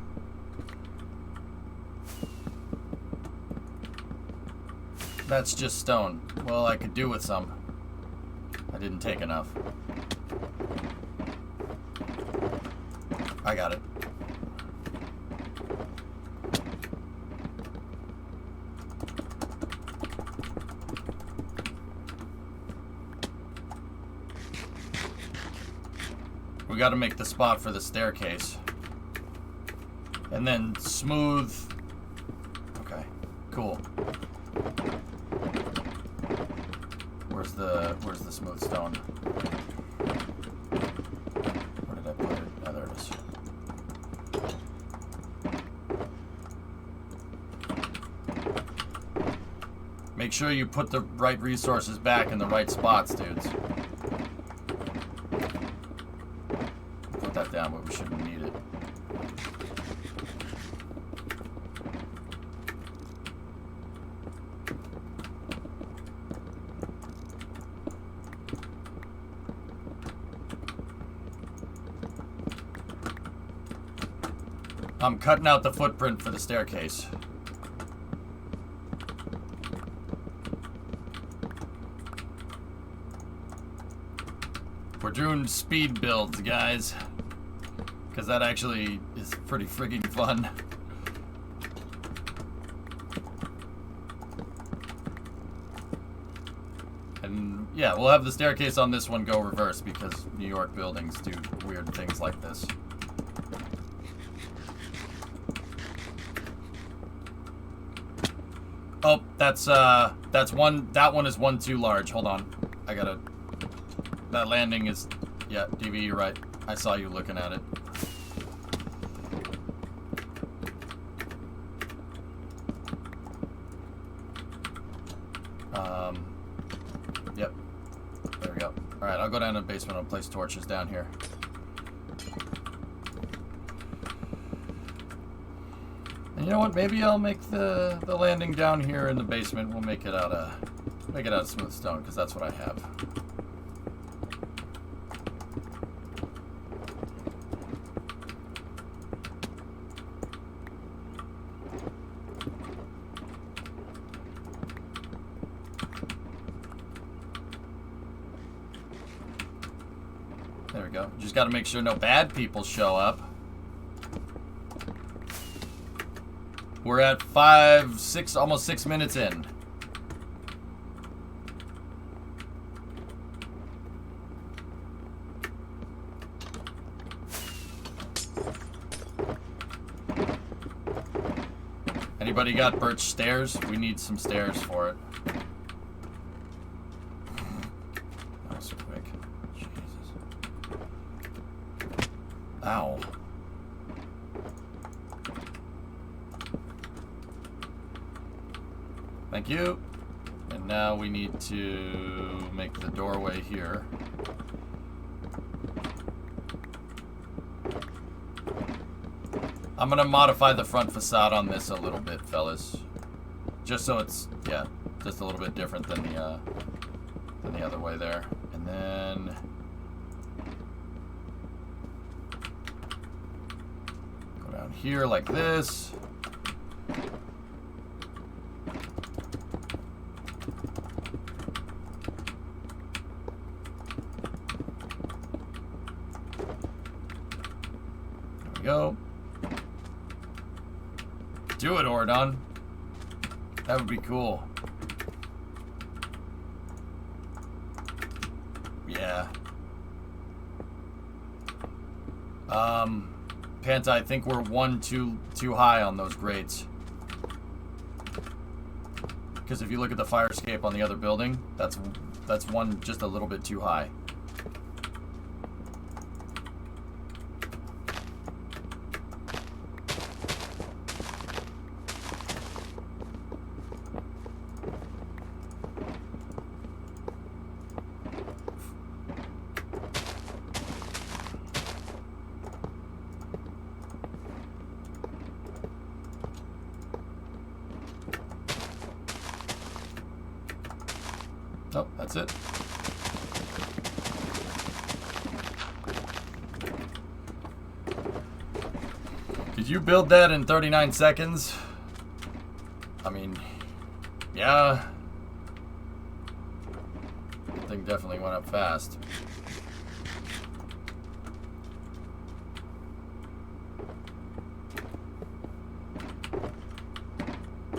That's just stone. Well, I could do with some. I didn't take enough. I got it. We got to make the spot for the staircase. And then smooth. Okay, cool. Where's the smooth stone? Where did I put it? Oh, there it is. Make sure you put the right resources back in the right spots, dudes. Put that down, but we shouldn't need it. I'm cutting out the footprint for the staircase. We're doing speed builds, guys. Because that actually is pretty friggin' fun. And yeah, we'll have the staircase on this one go reverse because New York buildings do weird things like this. Oh, that's one. That one is one too large. Hold on, I gotta. That landing is, yeah, DV, you're right. I saw you looking at it. Yep. There we go. All right, I'll go down to the basement. I'll place torches down here. And you know what? Maybe I'll make the landing down here in the basement. We'll make it out of smooth stone because that's what I have. There we go. Just got to make sure no bad people show up. We're at 5, 6, almost 6 minutes in. Anybody got birch stairs? We need some stairs for it. That was quick. Jesus. Ow. Thank you. And now we need to make the doorway here. I'm gonna modify the front facade on this a little bit, fellas. Just so it's, yeah, just a little bit different than the other way there. And then go down here like this. There we go. Do it, Ordon. That would be cool. Yeah. Panta, I think we're one too high on those grates. Because if you look at the fire escape on the other building, that's one just a little bit too high. Oh, that's it. Did you build that in 39 seconds? I mean, yeah. The thing definitely went up fast.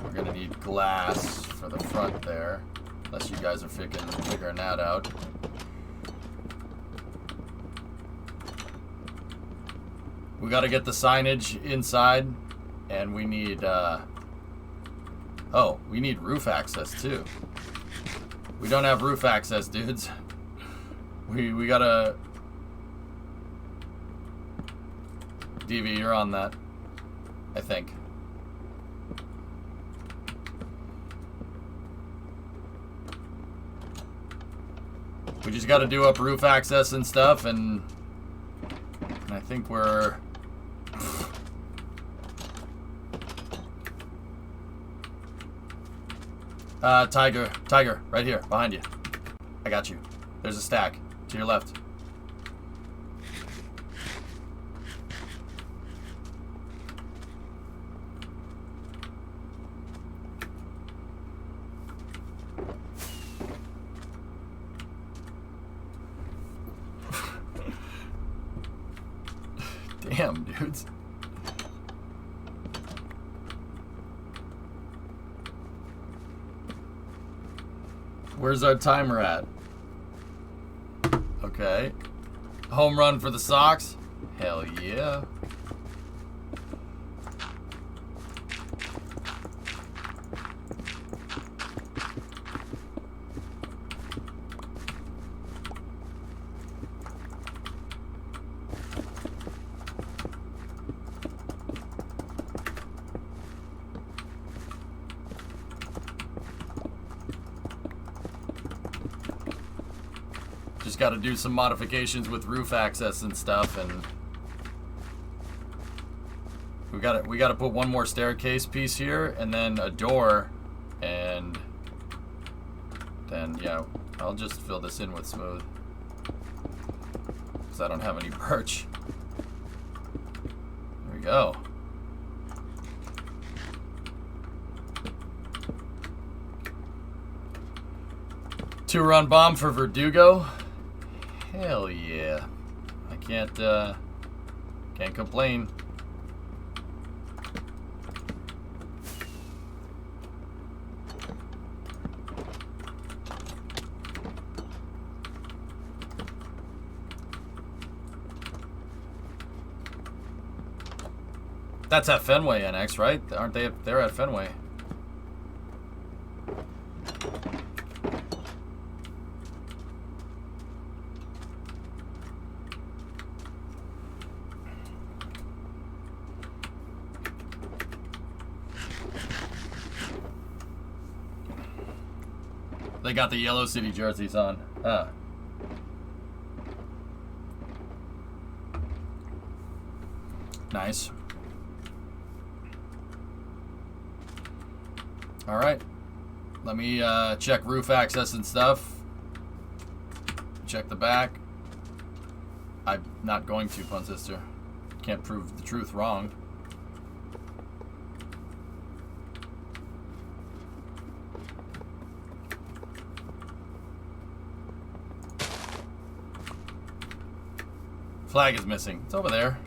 We're gonna need glass for the front there. Unless you guys are figuring that out. We gotta get the signage inside, and we need, oh, we need roof access too. We don't have roof access, dudes. We gotta... DV, you're on that, I think. We just got to do up roof access and stuff, and I think we're... Tiger, right here, behind you. I got you. There's a stack to your left. Damn, dudes. Where's our timer at? Okay. Home run for the Sox? Hell yeah. Just got to do some modifications with roof access and stuff, and we got to put one more staircase piece here, and then a door, and then yeah, I'll just fill this in with smooth because I don't have any birch. There we go. Two-run bomb for Verdugo. Hell yeah. I can't complain. That's at Fenway NX, right? Aren't they? They're at Fenway. They got the Yellow City jerseys on. Ah. Nice. All right. Let me check roof access and stuff. Check the back. I'm not going to, Pun Sister. Can't prove the truth wrong. Flag is missing. It's over there.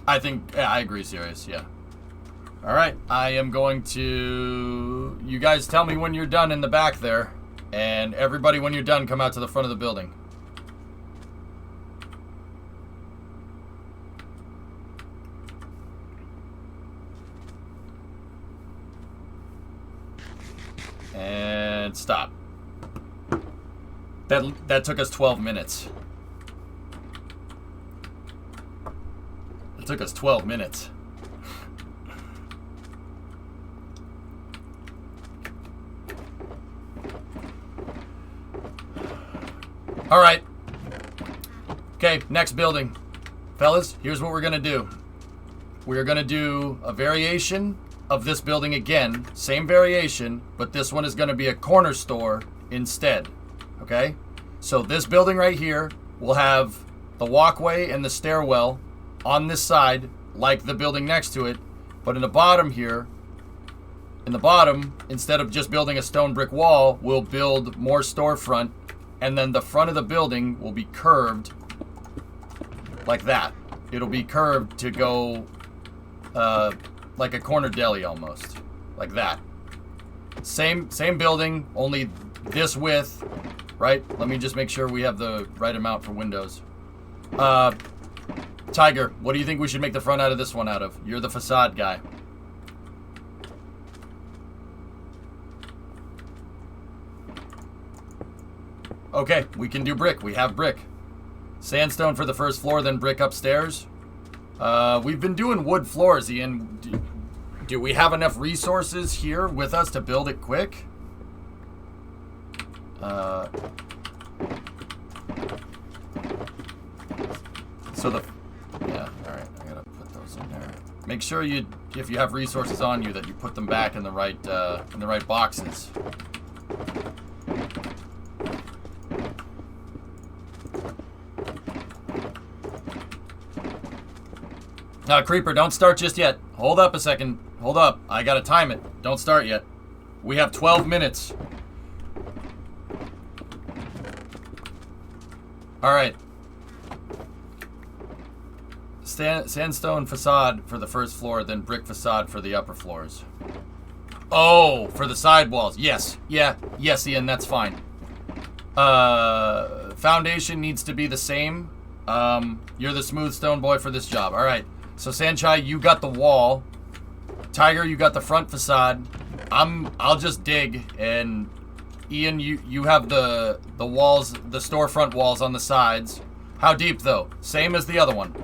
I think, yeah, I agree, Sirius, yeah. Alright, I am going to... You guys tell me when you're done in the back there. And everybody, when you're done, come out to the front of the building. And stop. That took us 12 minutes. It took us 12 minutes. All right. Okay, next building. Fellas, here's what we're going to do. We're going to do a variation of this building again. Same variation, but this one is going to be a corner store instead. Okay? So this building right here will have the walkway and the stairwell on this side, like the building next to it. But in the bottom here, instead of just building a stone brick wall, we'll build more storefront. And then the front of the building will be curved like that. It'll be curved to go like a corner deli almost. Like that. Same building, only this width, right? Let me just make sure we have the right amount for windows. Tiger, what do you think we should make the front out of this one out of? You're the facade guy. Okay, we can do brick. We have brick. Sandstone for the first floor, then brick upstairs. We've been doing wood floors, Ian. Do we have enough resources here with us to build it quick? Yeah, alright, I gotta put those in there. Make sure if you have resources on you, that you put them back in the right boxes. Creeper, don't start just yet. Hold up a second. Hold up. I gotta time it. Don't start yet. We have 12 minutes. Alright. Sandstone facade for the first floor, then brick facade for the upper floors. Oh, for the side walls. Yes. Yeah. Yes, Ian, that's fine. Foundation needs to be the same. You're the smooth stone boy for this job. Alright. So Sanchai, you got the wall. Tiger, you got the front facade. I'll just dig, and Ian, you have the walls, the storefront walls on the sides. How deep though? Same as the other one.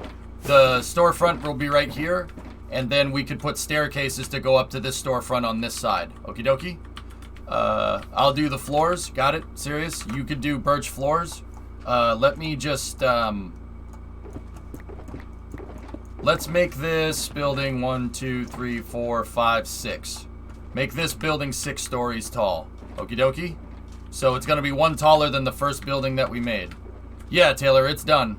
The storefront will be right here, and then we could put staircases to go up to this storefront on this side. Okie dokie. I'll do the floors. Got it? Serious? You could do birch floors. Let me just let's make this building 1, 2, 3, 4, 5, 6. Make this building 6 stories tall. Okie dokie? So it's going to be one taller than the first building that we made. Yeah, Taylor, it's done.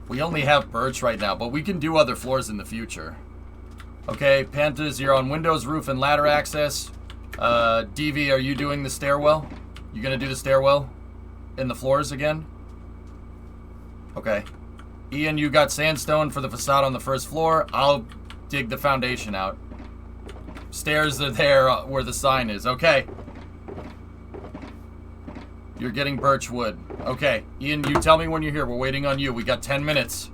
We only have birch right now, but we can do other floors in the future. Okay, Panthers, you're on windows, roof, and ladder access. DV, are you doing the stairwell? You going to do the stairwell? In the floors again? Okay. Ian, you got sandstone for the facade on the first floor. I'll dig the foundation out. Stairs are there where the sign is. Okay. You're getting birch wood. Okay. Ian, you tell me when you're here. We're waiting on you. We got 10 minutes.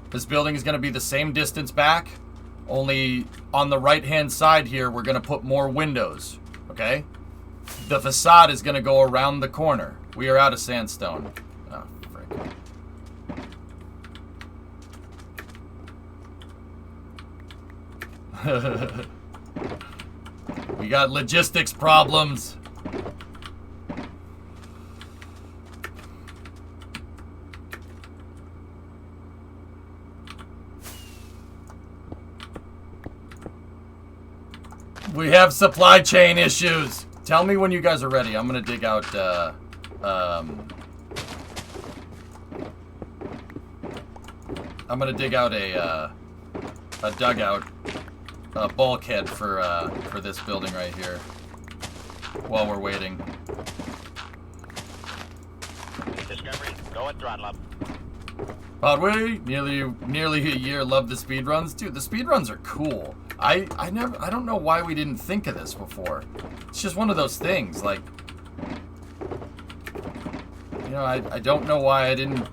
This building is going to be the same distance back. Only on the right-hand side here, we're going to put more windows. Okay? The facade is going to go around the corner. We are out of sandstone. Oh, frick. We got logistics problems. We have supply chain issues. Tell me when you guys are ready. I'm gonna dig out, I'm gonna dig out a dugout, a bulkhead for this building right here while we're waiting. Go and throttle up. Podway, nearly a year. Love the speedruns. Dude, the speedruns are cool. I don't know why we didn't think of this before. It's just one of those things, like, you know, I don't know why I didn't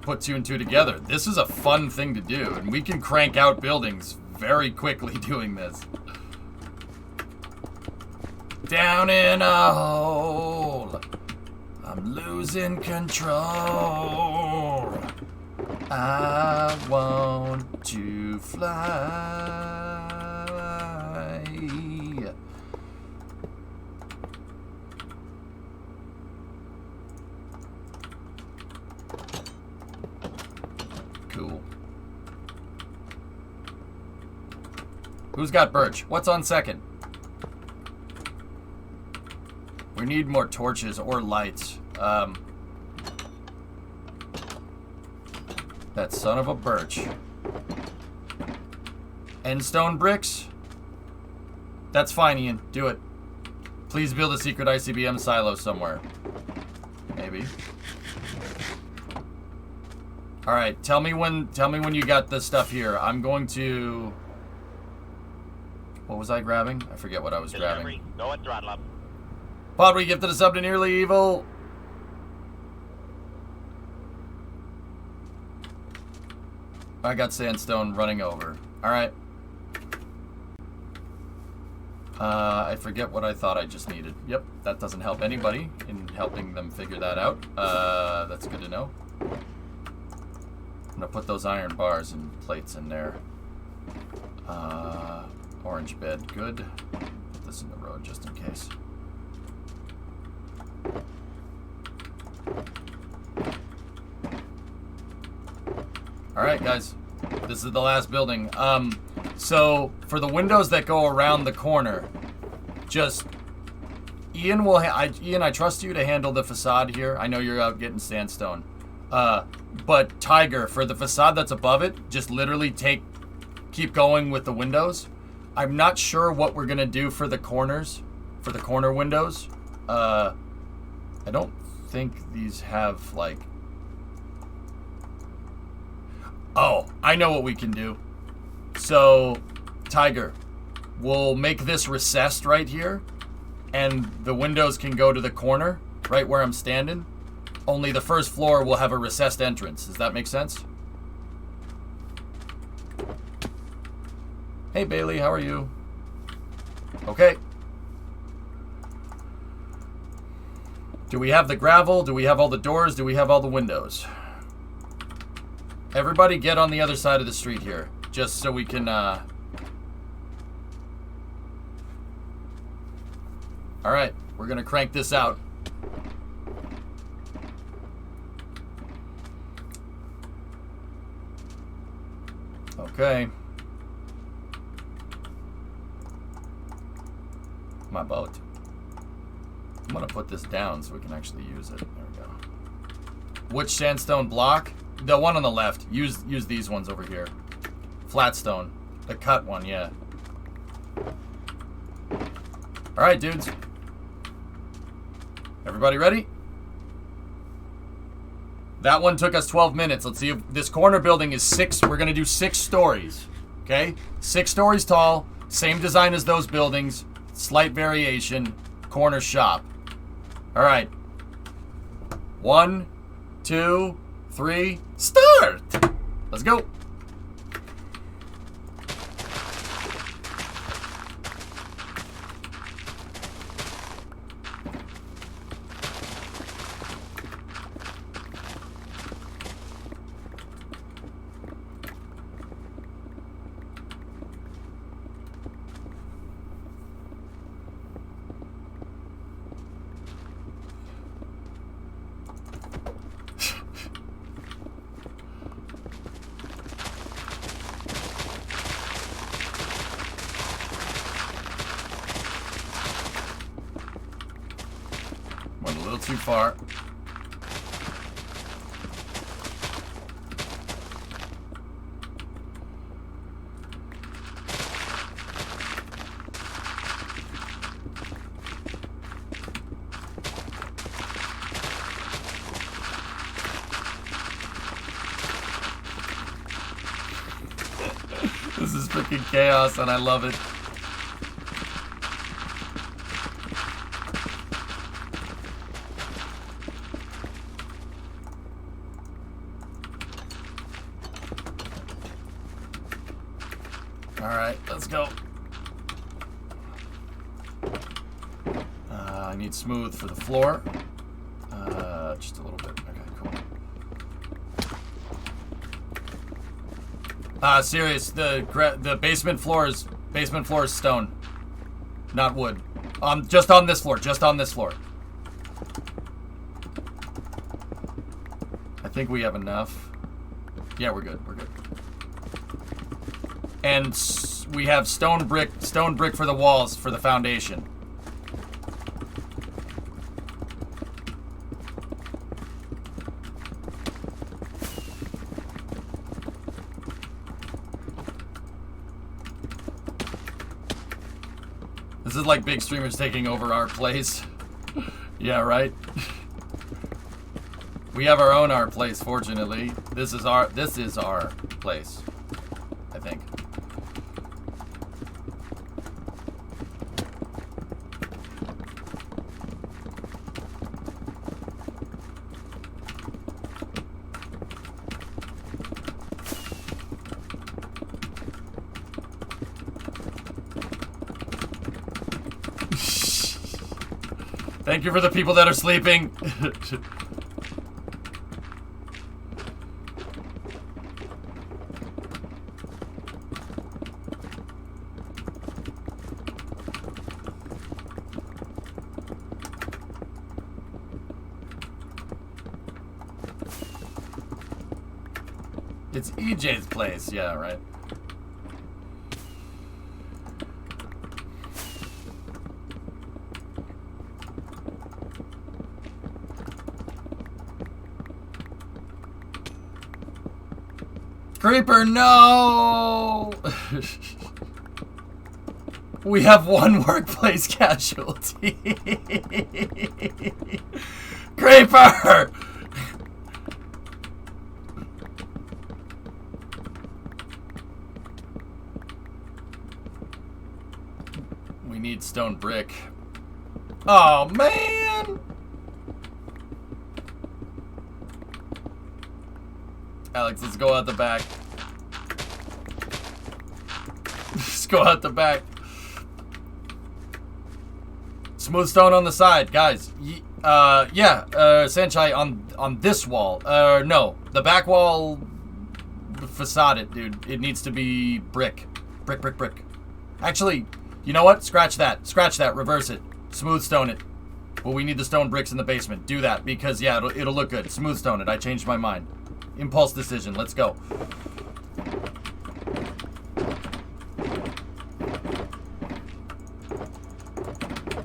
put two and two together. This is a fun thing to do, and we can crank out buildings very quickly doing this. Down in a hole, I'm losing control. I want to fly. Cool. Who's got birch? What's on second? We need more torches or lights. That son of a birch. Endstone bricks? That's fine, Ian. Do it. Please build a secret ICBM silo somewhere. Maybe. Alright, tell me when you got the stuff here. I'm going to... What was I grabbing? I forget what I was grabbing. Go and throttle up. Pod, we gifted a sub to Nearly Evil. I got sandstone running over. Alright. I forget what I thought I just needed. Yep, that doesn't help anybody in helping them figure that out. That's good to know. I'm gonna put those iron bars and plates in there. Orange bed, good. Put this in the road just in case. Alright, guys. This is the last building. So, for the windows that go around the corner, just... Ian, Ian, I trust you to handle the facade here. I know you're out getting sandstone. But Tiger, for the facade that's above it, just literally keep going with the windows. I'm not sure what we're gonna do for the corners, for the corner windows. I don't think these have, like... Oh, I know what we can do. So, Tiger, we'll make this recessed right here, and the windows can go to the corner, right where I'm standing. Only the first floor will have a recessed entrance. Does that make sense? Hey, Bailey, how are you? Okay. Do we have the gravel? Do we have all the doors? Do we have all the windows? Everybody get on the other side of the street here, just so we can, Alright, we're gonna crank this out. Okay. My boat. I'm gonna put this down so we can actually use it. There we go. Which sandstone block? The one on the left. Use these ones over here. Flatstone. The cut one, yeah. Alright, dudes. Everybody ready? That one took us 12 minutes. Let's see if this corner building is 6. We're going to do 6 stories. Okay? 6 stories tall. Same design as those buildings. Slight variation. Corner shop. Alright. 1, 2, 3, start! Let's go. Went a little too far. This is freaking chaos, and I love it. Alright, let's go. I need smooth for the floor. Just a little bit. Okay, cool. Serious. The basement floor is stone, not wood. Just on this floor. Just on this floor. I think we have enough. Yeah, we're good. We're good. And we have stone brick for the walls for the foundation. This is like big streamers taking over our place. Yeah, right? We have our place, fortunately. This is our place, I think. Thank you for the people that are sleeping. It's EJ's place, yeah, right. Creeper, no! We have one workplace casualty. Creeper! We need stone brick. Oh, man! Alex, let's go out the back. Let's go out the back. Smooth stone on the side, guys. Yeah, Sanchai, on this wall. No, the back wall, facade it, dude. It needs to be brick. Brick, brick, brick. Actually, you know what? Scratch that. Scratch that. Reverse it. Smooth stone it. Well, we need the stone bricks in the basement. Do that, because, yeah, it'll look good. Smooth stone it. I changed my mind. Impulse decision. Let's go.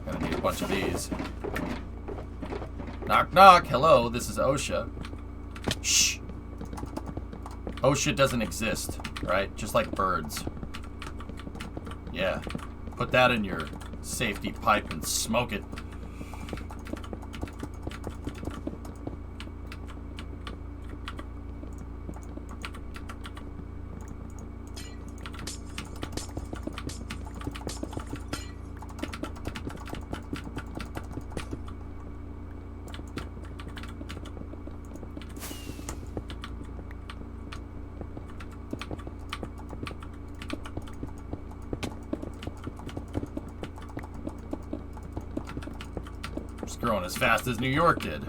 Gonna need a bunch of these. Knock, knock. Hello, this is OSHA. Shh. OSHA doesn't exist, right? Just like birds. Yeah. Put that in your safety pipe and smoke it. It's growing as fast as New York did.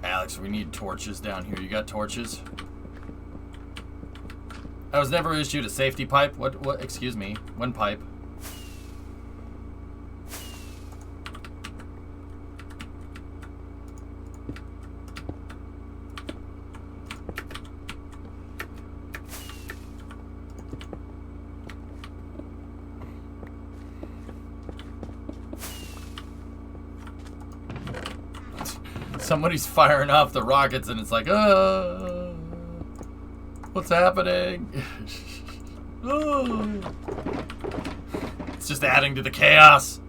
Alex, we need torches down here. You got torches? I was never issued a safety pipe. What, excuse me. One pipe. Somebody's firing off the rockets and it's like, what's happening? It's just adding to the chaos.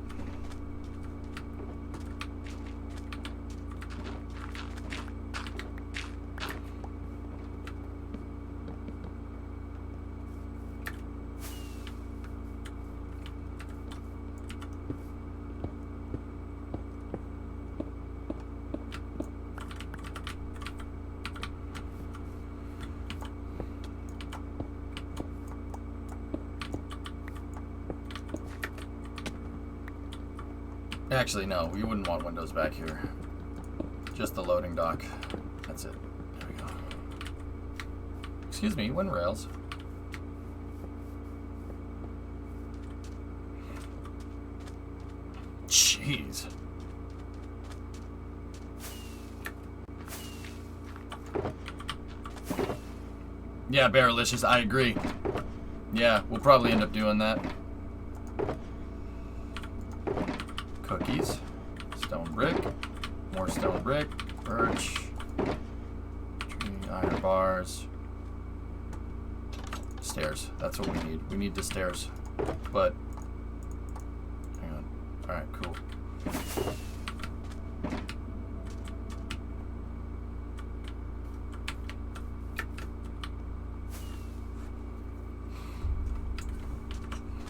Actually, no, we wouldn't want windows back here. Just the loading dock. That's it. There we go. Excuse me, wind rails. Jeez. Yeah, Barrelicious, I agree. Yeah, we'll probably end up doing that. Cookies, stone brick, more stone brick, birch, tree, iron bars, stairs. That's what we need. We need the stairs. But, hang on. Alright, cool.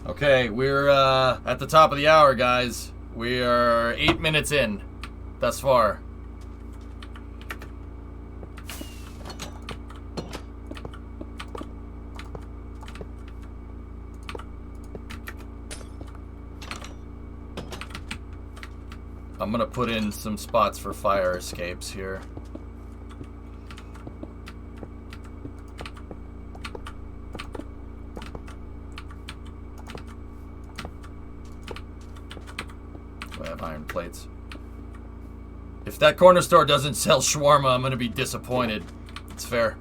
Okay, we're at the top of the hour, guys. We are 8 minutes in thus far. I'm gonna put in some spots for fire escapes here. I have iron plates. If that corner store doesn't sell shawarma, I'm gonna be disappointed. It's fair.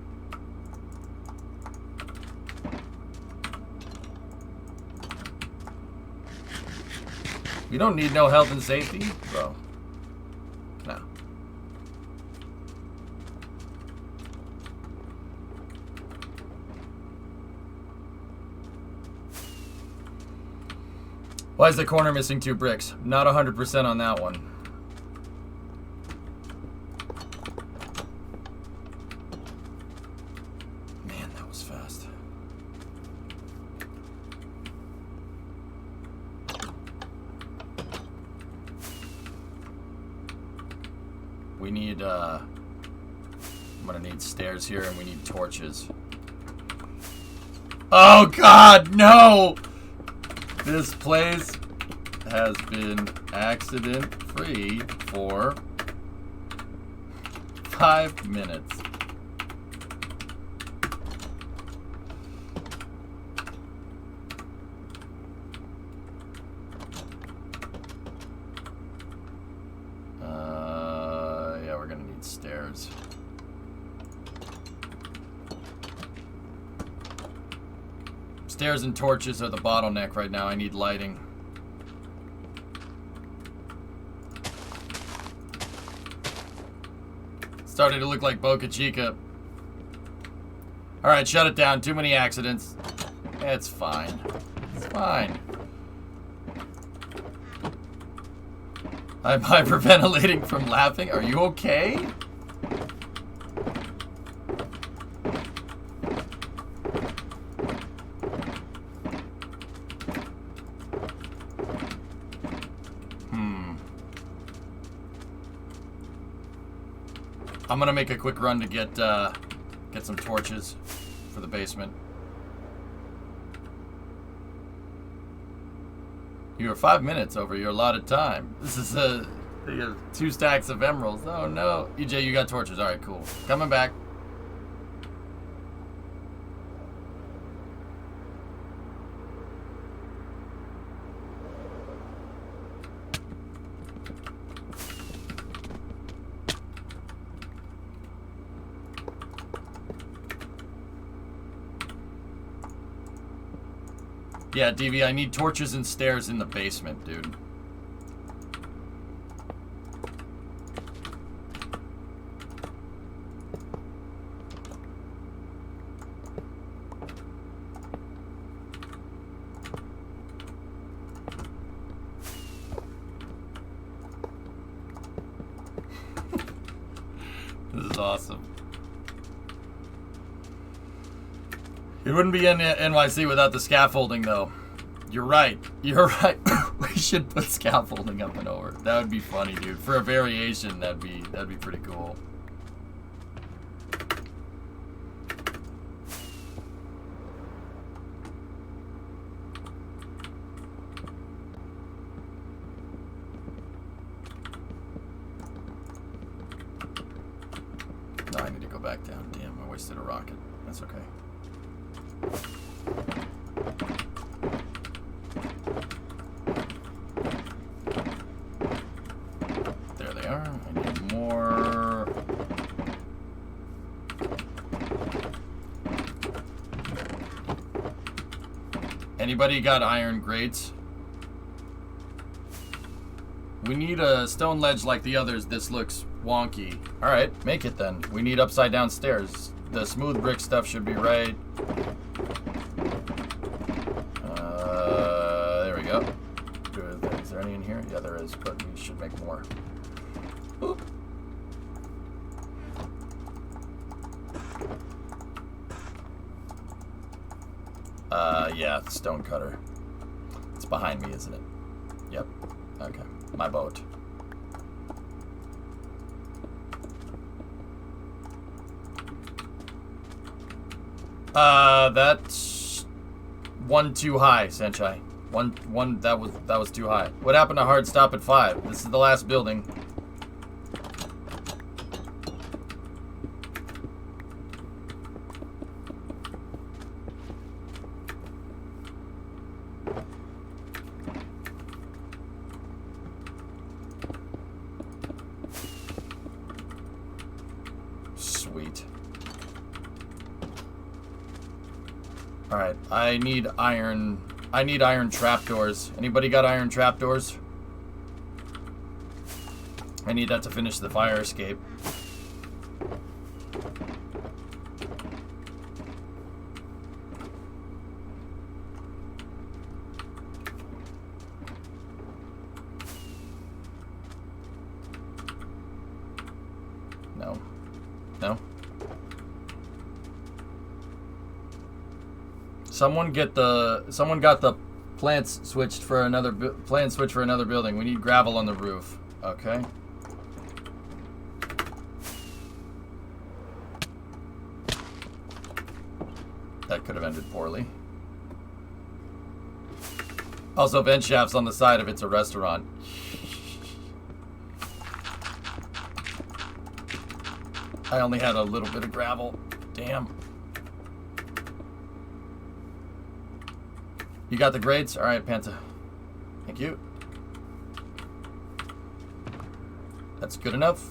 You don't need no health and safety, bro. No. Why is the corner missing 2 bricks? Not 100% on that one. Man, that was fast. We need, I'm gonna need stairs here and we need torches. Oh God, no! This place has been accident-free for 5 minutes. Yeah, we're gonna need stairs. Stairs and torches are the bottleneck right now. I need lighting. Starting to look like Boca Chica. Alright, shut it down. Too many accidents. It's fine. It's fine. I'm hyperventilating from laughing. Are you okay? I'm gonna make a quick run to get some torches for the basement. You are 5 minutes over your allotted time. This is you have 2 stacks of emeralds. Oh no. EJ, you got torches. Alright, cool. Coming back. Yeah, DV, I need torches and stairs in the basement, dude. It wouldn't be in NYC without the scaffolding, though. You're right. You're right. We should put scaffolding up and over. That would be funny, dude. For a variation, that'd be pretty cool. No, I need to go back down. Damn, I wasted a rocket. That's okay. There they are. I need more. Anybody got iron grates? We need a stone ledge like the others. This looks wonky. Alright, make it then. We need upside down stairs. The smooth brick stuff should be right. There we go. Is there any in here? Yeah, there is, but we should make more. Oop. Yeah, stone cutter. It's behind me, isn't it? Yep. Okay. My boat. That's one too high, Senchai. One that was too high. What happened to hard stop at 5? This is the last building. Sweet. Alright, I need iron trapdoors. Anybody got iron trapdoors? I need that to finish the fire escape. No. No? Someone got the plants switched for another building. We need gravel on the roof. Okay. That could have ended poorly. Also, vent shafts on the side if it's a restaurant. I only had a little bit of gravel. Damn. You got the grades? Alright, Panta. Thank you. That's good enough.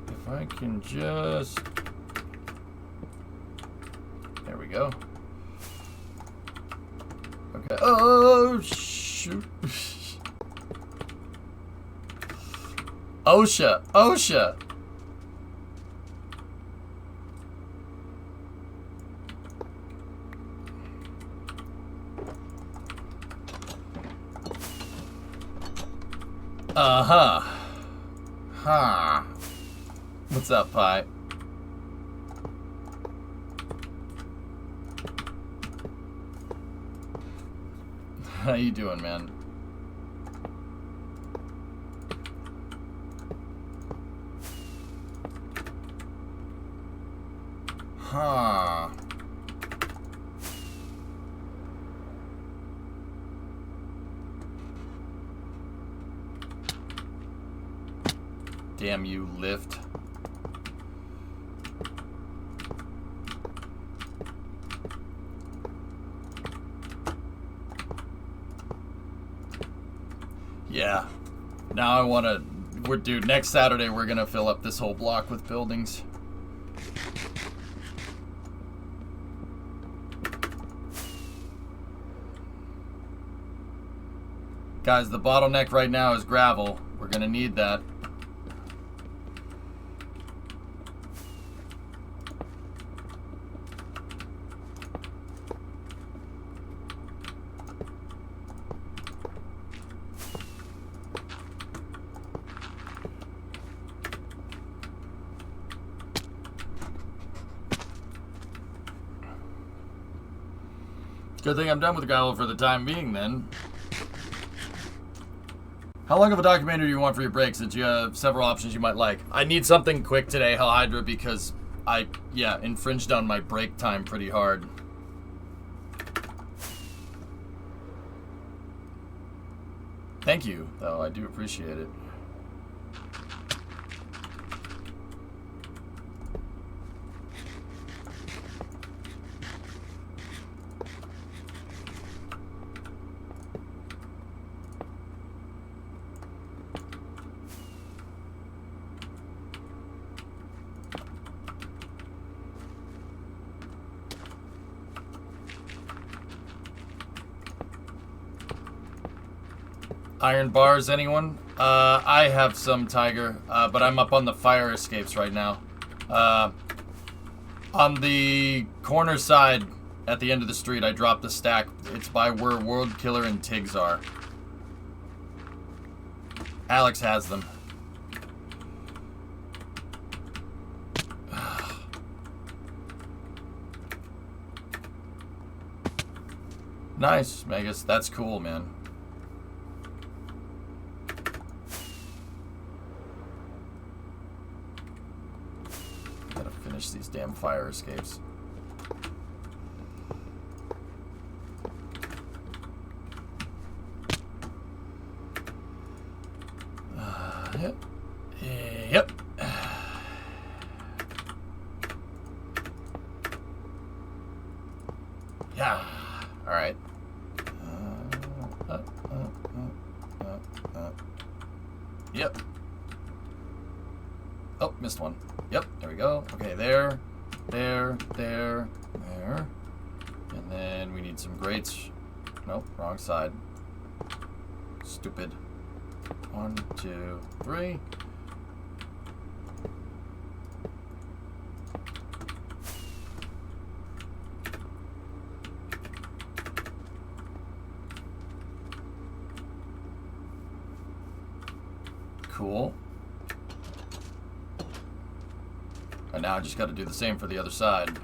If I can just... There we go. Okay. Oh, shoot. OSHA! OSHA! Uh-huh. Huh. What's up, Pi? How you doing, man? Huh. Damn you, lift. Yeah. Now I want to... Dude, next Saturday we're going to fill up this whole block with buildings. Guys, the bottleneck right now is gravel. We're going to need that. Good thing I'm done with gravel for the time being, then. How long of a documentary do you want for your break, since you have several options you might like? I need something quick today, Hell Hydra, because I, infringed on my break time pretty hard. Thank you, though. I do appreciate it. Iron bars, anyone? I have some, Tiger, but I'm up on the fire escapes right now. On the corner side, at the end of the street, I dropped a stack. It's by where World Killer and Tigs are. Alex has them. Nice, Megas. That's cool, man. These damn fire escapes. Yep. Yep. Yeah. All right. Yep. Oh, missed one. Yep, there we go. Okay, there. And then we need some grates. Nope, wrong side. Stupid. 1, 2, 3. Cool. And now I just got to do the same for the other side.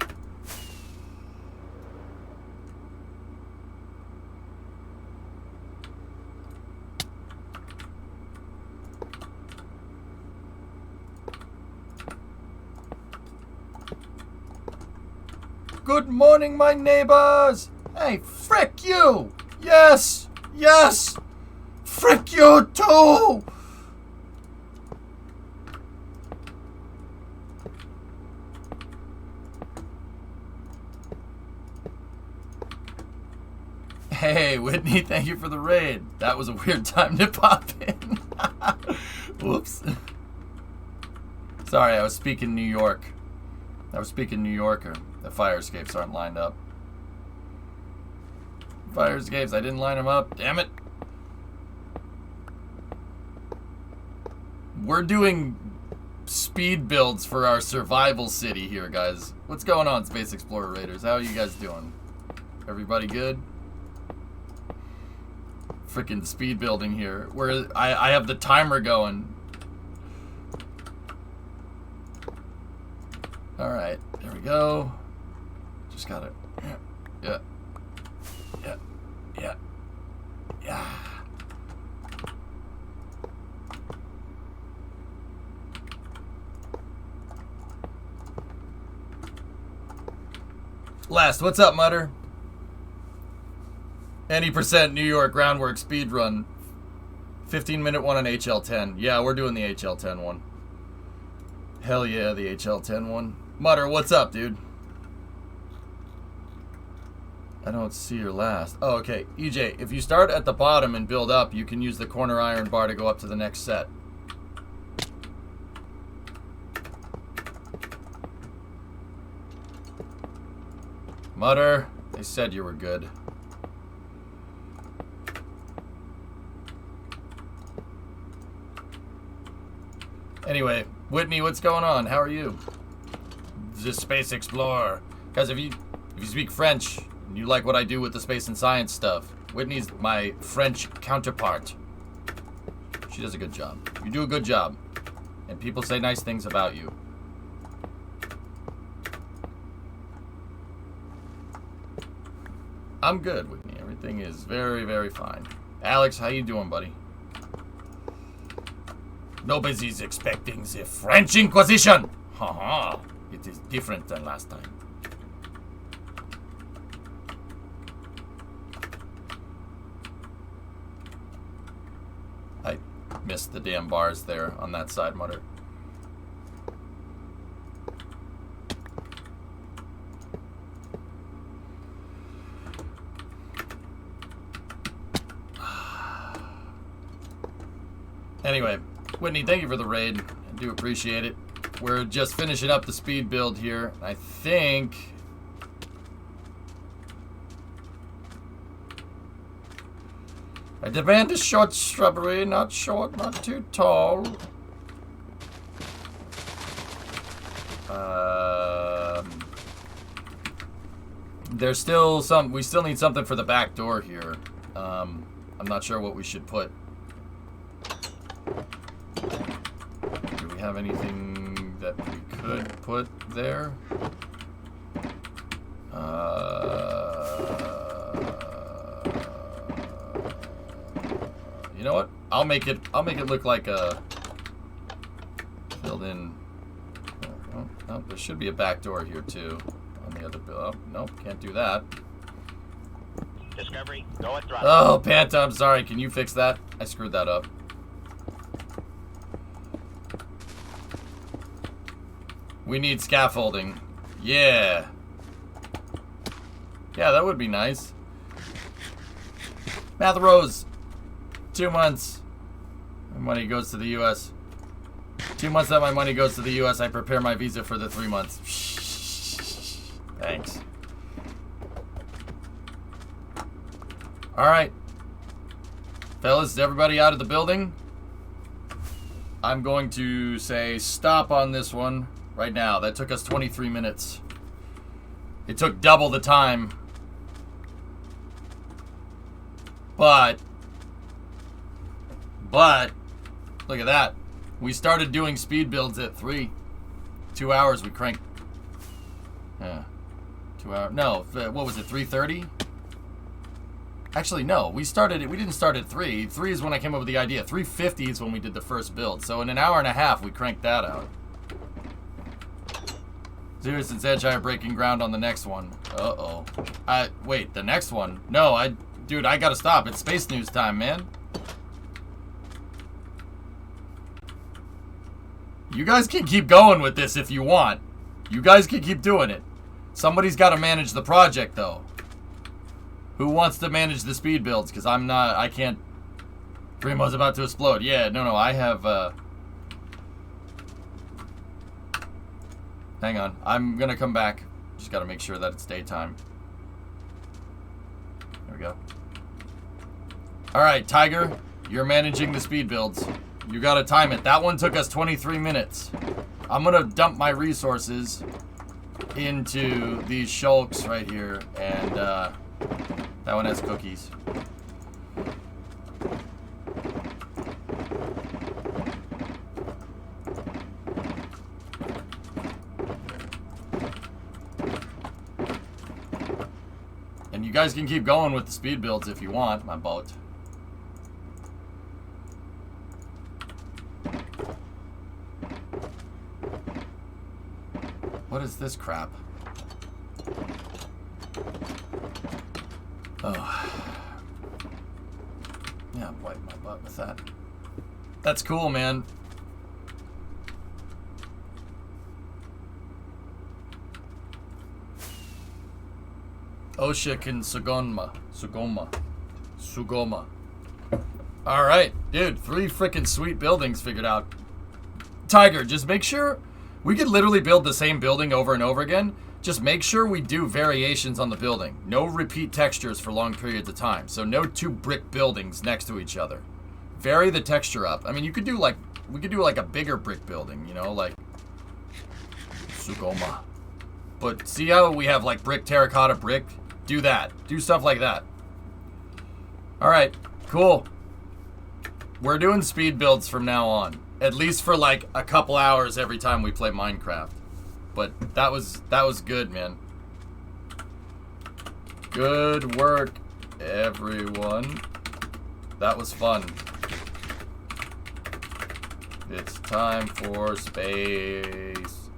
Good morning, my neighbors! Hey, frick you! Yes! Yes! Frick you too! Hey, Whitney, thank you for the raid. That was a weird time to pop in. Whoops. Sorry, I was speaking New York. I was speaking New Yorker. The fire escapes aren't lined up. Fire escapes, I didn't line them up. Damn it. We're doing speed builds for our survival city here, guys. What's going on, Space Explorer Raiders? How are you guys doing? Everybody good? Freaking speed building here. Where I have the timer going. Alright, there we go. Just got it. Yeah. Last, what's up, Mutter? Any percent New York groundwork speed run. 15-minute one on HL10. Yeah, we're doing the HL10 one. Hell yeah, the HL10 one. Mutter, what's up, dude? I don't see your last. Oh, okay. EJ, if you start at the bottom and build up, you can use the corner iron bar to go up to the next set. Mutter, they said you were good. Anyway, Whitney, what's going on? How are you? The Space Explorer. Guys, if you speak French and you like what I do with the space and science stuff, Whitney's my French counterpart. She does a good job. You do a good job. And people say nice things about you. I'm good, Whitney. Everything is very, very fine. Alex, how you doing, buddy? Nobody's expecting the French Inquisition. Haha. It is different than last time. I missed the damn bars there on that side mutter. Anyway, Whitney, thank you for the raid. I do appreciate it. We're just finishing up the speed build here. I think... I demand a short shrubbery, not short, not too tall. There's still some... We still need something for the back door here. I'm not sure what we should put. Do we have anything that we could put there? You know what? I'll make it look like a filled in. Oh, there should be a back door here too on the other bill. Oh, nope, can't do that. Discovery, go at throttle. Oh, Panta, I'm sorry. Can you fix that? I screwed that up. We need scaffolding. Yeah. Yeah, that would be nice. Math Rose. 2 months. My money goes to the U.S. 2 months that my money goes to the U.S. I prepare my visa for the 3 months. Thanks. Alright. Fellas, is everybody out of the building? I'm going to say stop on this one right now. That took us 23 minutes. It took double the time. But, look at that. We started doing speed builds at 3. 2 hours we cranked. Yeah. 2 hours. No, what was it, 3:30? Actually, no. We didn't start at 3. 3 is when I came up with the idea. 3:50 is when we did the first build. So in an hour and a half, we cranked that out. Zeus and Zedge are breaking ground on the next one. Uh-oh. Wait, the next one? No, dude, I gotta stop. It's space news time, man. You guys can keep going with this if you want. You guys can keep doing it. Somebody's got to manage the project, though. Who wants to manage the speed builds? Because I can't. Primo's about to explode. Yeah, no, I have, Hang on. I'm going to come back. Just got to make sure that it's daytime. There we go. Alright, Tiger. You're managing the speed builds. You got to time it. That one took us 23 minutes. I'm going to dump my resources into these shulks right here. And, that one has cookies. And you guys can keep going with the speed builds if you want, my boat. What is this crap? Oh. Yeah, I'm wiping my butt with that. That's cool, man. Oshik and Sugoma. Alright, dude, 3 freaking sweet buildings figured out. Tiger, just make sure we could literally build the same building over and over again. Just make sure we do variations on the building. No repeat textures for long periods of time. So no 2 brick buildings next to each other. Vary the texture up. I mean, we could do like a bigger brick building, you know, like Sugoma. But see how we have like brick, terracotta, brick? Do that. Do stuff like that. Alright, cool. We're doing speed builds from now on. At least for like a couple hours every time we play Minecraft. But that was good, man. Good work, everyone. That was fun. It's time for space.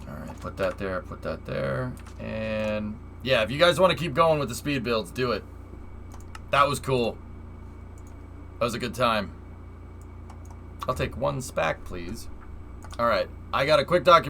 Alright, put that there, and yeah, if you guys want to keep going with the speed builds, do it. That was cool. That was a good time. I'll take one SPAC, please. Alright, I got a quick document.